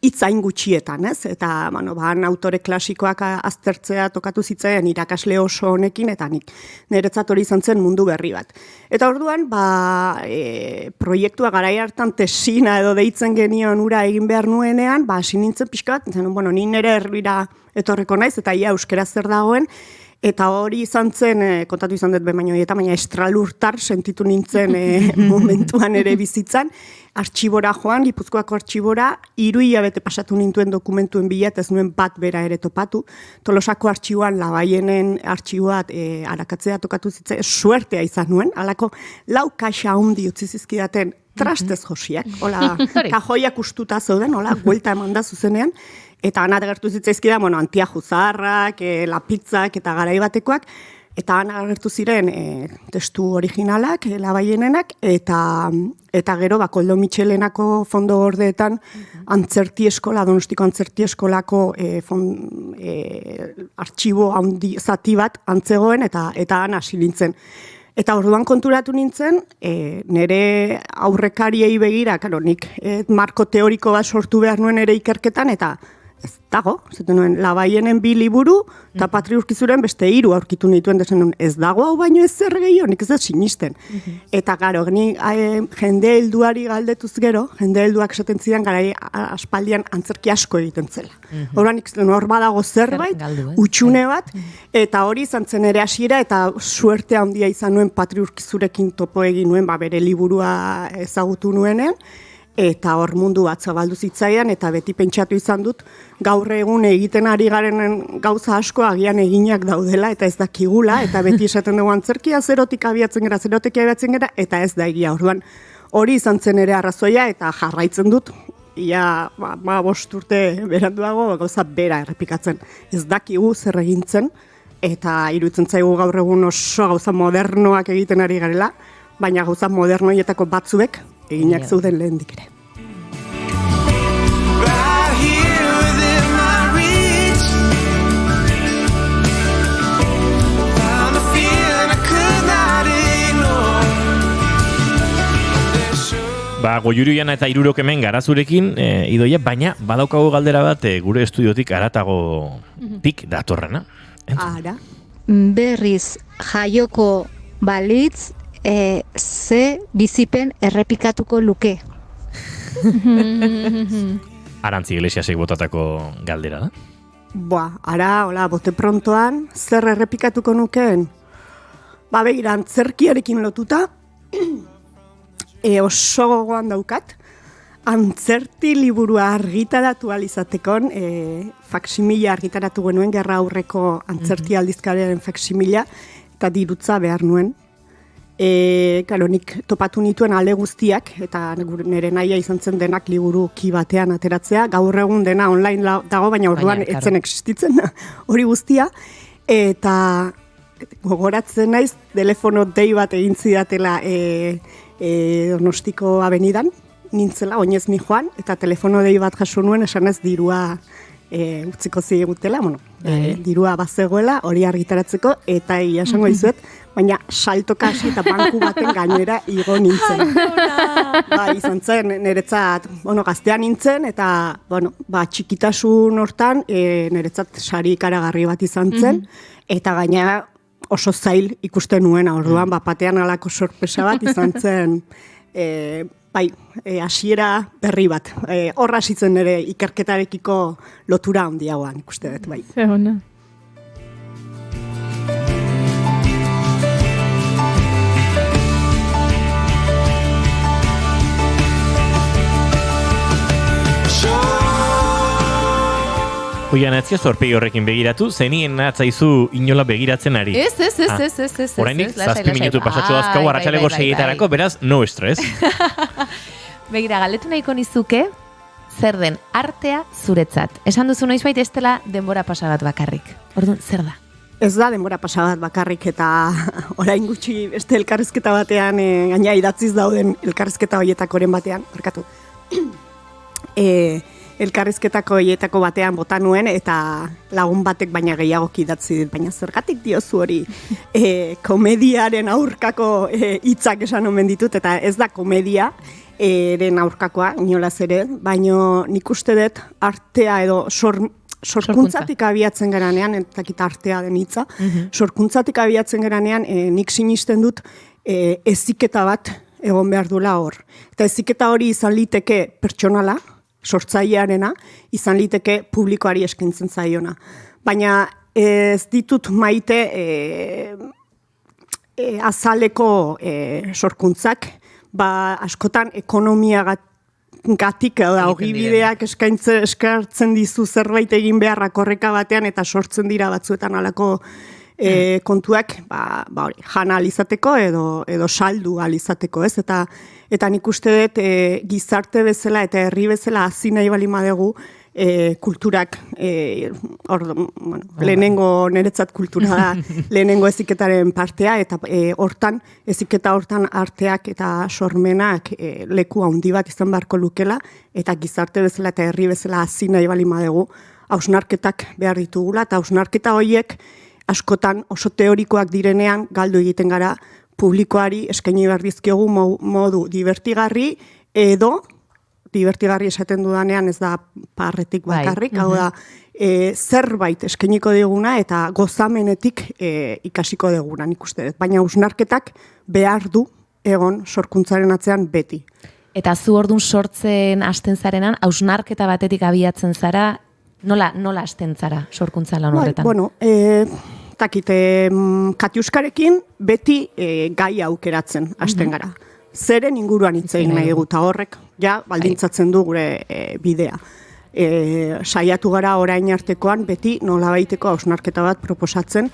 hitzain gutxietan, ez? Eta, han autore klasikoak aztertzea tokatu zitzaien irakasle oso honekin, eta niretzat hori izan zen mundu berri bat. Eta orduan, proiektua garai hartan tesina edo deitzen genion ura egin behar nuenean, hasi nintzen pixka bat, ni nire herrira etorreko naiz, eta ia euskera zer dagoen, eta hori izan zen, kontatu izan dut baina estralurtar sentitu nintzen momentuan ere bizitzan, artxibora joan, Gipuzkoako artxibora, 3 hilabete pasatu nintuen dokumentuen bila, ez nuen bat bera ere topatu, Tolosako artxiboan Labaienen artxiboat arakatzea tokatu zitzen, suertea izan nuen, alako 4 kaxa handi utzi zizkidaten trastez josiak, hola, kajoiak ustuta zeuden, hola, guelta eman da zuzenean, eta han agertu zitzaizkida, antiaju zaharrak, lapitzak eta garai batekoak, eta han agertu ziren testu originalak, Labaienenak, eta gero Koldo Mitxelenako fondo gordeetan antzerti eskola, Donostiko antzerti eskolako artxibo handi zati bat antzegoen, eta han hasi nintzen. Eta orduan konturatu nintzen, nire aurrekariei begira, nik marko teoriko bat sortu behar nuen ere ikerketan, eta ez dago, zaten nuen, Labaienen 2 liburu, eta Patri Urkizuren beste 3 aurkitu nituen, dezen nuen, ez dago hau baino ez zer gehiago, nik ez da sinisten. Eta garo, jende helduari galdetuz gero, jende helduak esaten zidan, garai aspaldian antzerki asko egiten zela. Horban, hor badago zerbait, utxune bat, eta hori izan zen ere hasiera, eta suerte handia izan nuen Patri Urkizurekin topo egin nuen, bere liburua ezagutu nuenean, eta hor mundu bat zabaldu zitzaian, eta beti pentsatu izan dut, gaur egun egiten ari garenen gauza asko agian eginak daudela, eta ez dakigula, eta beti esaten dugu antzerkia zerotik abiatzen gara, eta ez da egia. Orduan, hori izan zen ere arrazoia, eta jarraitzen dut, ia 5 urte beranduago gauza bera errepikatzen. Ez dakigu zer egintzen, eta iruditzen zaigu gaur egun oso gauza modernoak egiten ari garela, baina gauza modernoietako batzuek eginak zeuden lehendik ere. Goiuru Jana eta Irurok hemen garazurekin, Idoia, baina badaukago galdera bat gure estudiotik aratagotik datorrena. Ara. Berriz jaioko balitz, ze bizipen errepikatuko luke? Arantzi Iglesiasek botatako galdera da? Ara, bote prontoan, zer errepikatuko nukeen? Begira, antzerkiarekin lotuta, oso gogoan daukat, antzerti liburua argitaratu alizatekon, faksimila argitaratu genuen, gerra aurreko antzerti aldizkariaren faksimila, eta dirutza behar nuen. Nik topatu nituen ale guztiak, eta nire nahia izan zen denak liburu ki batean ateratzea, gaur egun dena online dago, baina orduan etzen existitzen hori guztia, eta gogoratzen naiz, telefono dei bat egin zidatela Donostiko Avenidan, nintzela, oinez ni joan, eta telefono dei bat jaso nuen, esan ez dirua utziko zigutela, dirua bazegoela, hori argitaratzeko, eta egia esango dizuet, baina saltoka hasi eta banku baten gainera igo nintzen. Izan zen, niretzat, gaztean nintzen, eta, txikitasun hortan, niretzat sari ikaragarri bat izan zen, eta gaina oso zail ikusten nuen, orduan, batean alako sorpresa bat izan zen, hasiera berri bat. Horra hasitzen ere ikerketarekiko lotura handiagoan ikuste dut, bai. Zehona. Oian, atzia zorpegi horrekin begiratu, zenien natzaizu inola begiratzen ari. Ez. Oraindik, 7 minutu pasatxo dazkau, arratsaleko 6etarako, beraz, no stress. Begira, galetu nahiko nizuke, zer den artea zuretzat. Esan duzu noizbait ez dela denbora pasa bat bakarrik. Orduan, zer da? Ez da denbora pasa bat bakarrik eta orain gutxi beste elkarrizketa batean, gaina idatziz dauden elkarrizketa horietakoren batean, barkatu. Elkarrizketako horietako batean bota nuen eta lagun batek baina gehiagoki idatzi dit, baina zergatik diozu hori komediaren aurkako hitzak esan omen ditut, eta ez da komedia eren aurkakoa, inolaz ere, baina nik uste dut artea edo sorkuntzatik abiatzen geranean, eta artea den hitza, sorkuntzatik abiatzen geranean nik sinisten dut heziketa bat egon behar duela hor. Eta heziketa hori izan liteke pertsonala, sortzailearena, izan liteke publikoari eskaintzen zaiona. Baina ez ditut maite azaleko sorkuntzak, askotan ekonomiagatik ogibideak eskartzen dizu zerbait egin beharrak horreka batean eta sortzen dira batzuetan alako kontuak hori, jana alizateko edo saldu alizateko, ez? Eta nik uste dut gizarte bezala eta herri bezala hasi nahi baldin badugu kulturak, lehenengo niretzat kultura da, lehenengo heziketaren partea, eta heziketa hortan arteak eta sormenak leku handi bat izan beharko lukela, eta gizarte bezala eta herri bezala hasi nahi baldin badugu hausnarketak behar ditugula, eta hausnarketa horiek askotan oso teorikoak direnean galdu egiten gara publikoari eskaini behar dizkiogu modu divertigarri edo divertigarri esaten dudanean ez da parretik bakarrik, hau da zerbait eskainiko diguna eta gozamenetik ikasiko diguna, nik uste dut. Baina hausnarketak behar du egon sorkuntzaren atzean beti. Eta zu ordun sortzen hasten zarenan, hausnarketa batetik abiatzen zara, nola hasten zara sorkuntza lan horretan? Bueno, Katiuskarekin beti gai aukeratzen hasten gara. Zeren inguruan hitz egin nahi dugu, eta horrek baldintzatzen du gure bidea. Saiatu gara orain artekoan beti nolabaiteko hausnarketa bat proposatzen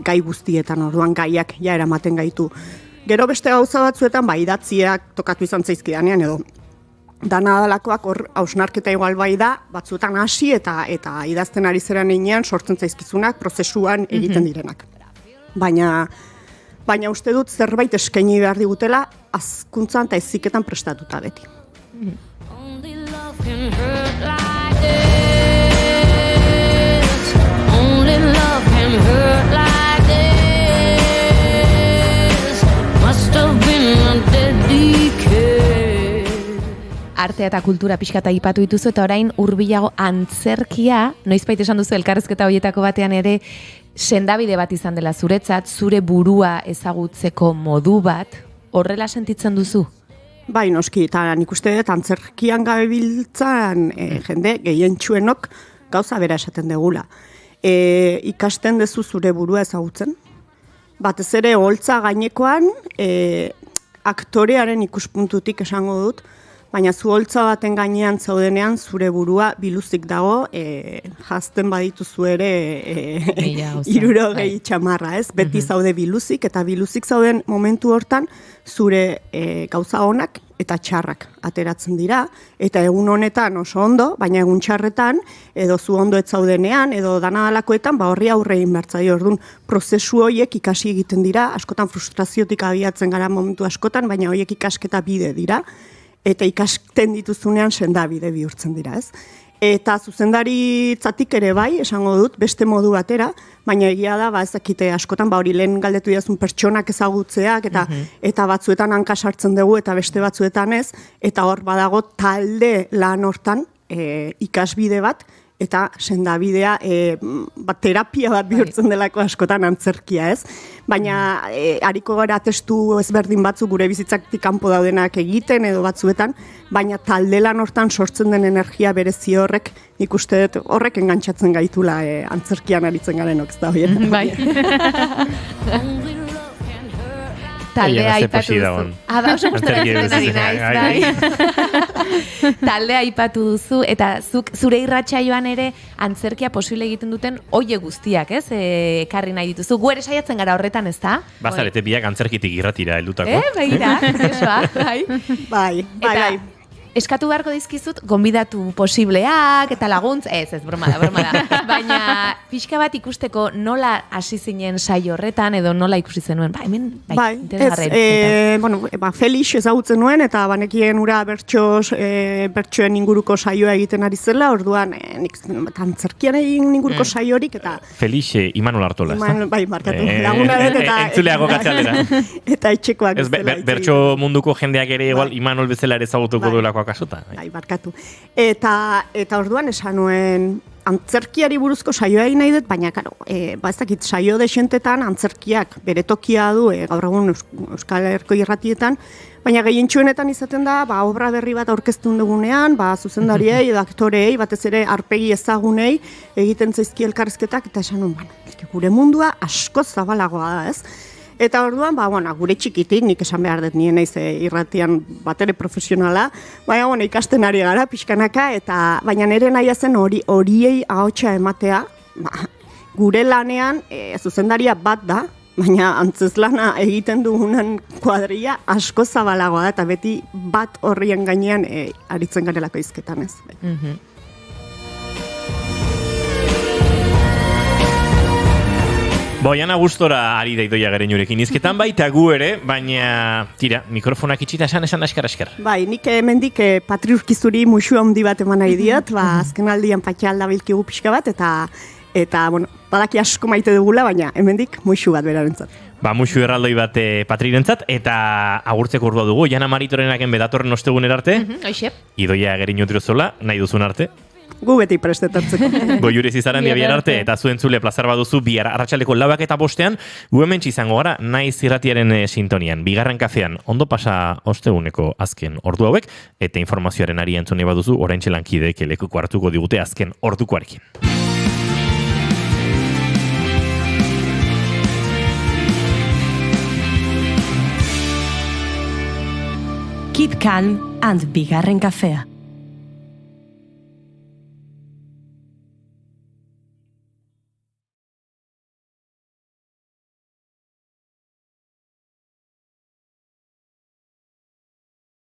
gai guztietan, orduan gaiak eramaten gaitu. Gero beste gauza batzuetan idatziak tokatu izan zaizkidanean edo dana dalakoak hor hausnarketa igual bai da, batzuetan hasi eta idazten ari zeran einean sortzen zaizkizunak prozesuan egiten direnak. Baina uste dut zerbait eskaini behar digutela hazkuntzan eta heziketan prestatuta beti. Artea eta kultura pixkata aipatu dituzu eta orain hurbilago antzerkia, noizbait esan duzu elkarrizketa horietako batean ere sendabide bat izan dela zuretzat, zure burua ezagutzeko modu bat, horrela sentitzen duzu? Bai, noski, eta nik uste dut antzerkian gabiltzan jende gehientsuenok gauza bera esaten degula. Ikasten dezu zure burua ezagutzen, batez ere holtza gainekoan aktorearen ikuspuntutik esango dut, baina zu holtza baten gainean zaudenean zure burua biluzik dago, jazten badituzu ere 60 txamarra, ez? Beti zaude biluzik, eta biluzik zauden momentu hortan zure gauza onak eta txarrak ateratzen dira, eta egun honetan oso ondo, baina egun txarretan, edo zu ondo ez zaudenean, edo danadalakoetan, horri aurre egin bertzaio. Orduan, prozesu horiek ikasi egiten dira, askotan frustraziotik abiatzen gara momentu askotan, baina horiek ikasketa bide dira, eta ikasten dituzunean sendabide bihurtzen dira, ez? Eta zuzendaritzatik ere bai, esango dut, beste modu batera, baina egia da, ez dakite askotan, hori lehen galdetu dizun pertsonak ezagutzeak, eta batzuetan hanka sartzen dugu, eta beste batzuetan ez, eta hor badago talde lan hortan ikasbide bat, eta sendabidea terapia bat bihurtzen delako askotan antzerkia, ez? Baina hariko gara testu ezberdin batzu gure bizitzatik kanpo daudenak egiten edo batzuetan, baina talde lan hortan sortzen den energia berezi horrek, nik uste dut horrek engantzatzen gaitula antzerkian aritzen garenok, ez da hori? Bai. taldea aipatu duzu. Oso gustaratzen ari naiz, bai. Taldea aipatu duzu, eta zure irratsaioan ere antzerkia posible egiten duten oie guztiak, ez? Ekarri nahi dituzu. Gu ere saiatzen gara horretan, ez da? Bazarete biak antzerkitik irratira heldutako. Begira, esoa, bai. Bai. Eskatu beharko dizkizut, gonbidatu posibleak, eta laguntz, ez, broma da. Baina, pixka bat ikusteko nola hasi zinen saio horretan, edo nola ikusi zenuen, Felix ezagutzen nuen, eta banekien ura bertsoen inguruko saioa egiten ari zela, orduan, antzerkian egin inguruko saiorik, eta... Felix, Imanol Artola, ez da? Bai, markatu, laguna dut, eta... Entzuleago gatzaldera. Eta etxekoak bezala. Bertso munduko jendeak ere igual, Imanol bezala ere ezagutuko duelako akasota. Bai, barkatu. Eta orduan esan nuen antzerkiari buruzko saioa egin nahi dut, baina karo, ez dakit saio desentetan antzerkiak bere tokia du gaur egun Euskal Herriko irratietan, baina gehientsuenetan izaten da, obra berri bat aurkeztun dugunean, zuzendariei edo aktoreei, batez ere arpegi ezagunei egiten zaizki elkarrizketak, eta esan nuen, gure mundua asko zabalagoa da, ez? Eta orduan, gure txikitik, nik esan behar dut nien naiz irratian batere profesionala, baina ikasten ari gara, pixkanaka, baina nire nahi zen horiei ahotsa ematea, gure lanean zuzendaria bat da, baina antzezlana egiten dugunan kuadrilla asko zabalagoa da, eta beti bat horrien gainean aritzen garelako izketan ez. Boiana gustora ari da Idoia Gereñurekin izketan baita gu ere, baina tira, mikrofonak itxita esan askar. Bai, nik hemendik Patri Urkizuri musu handi bat eman nahi diot, azken aldian Patxi aldabilkigu pixka bat, eta badaki asko maite dugula, baina hemendik musu bat berarentzat. Musu erraldoi bat Patrirentzat, eta agurtzeko ordua dugu, Jana Maritorenaken bedatorren osteguner arte, Idoia Gereñutrozola, nahi duzun arte. Gu beti prestetatzeko. Goiurez izarandia bihar arte, eta zuen zule plazar baduzu bihar arratsaldeko 4:00 gu hemen izango gara naiz irratiaren sintonian, bigarren kafean, ondo pasa osteguneko azken ordu hauek, eta informazioaren ari entzune baduzu, oraintxe lankideek lekuko hartuko digute azken ordukoarekin. Keep calm and bigarren kafea.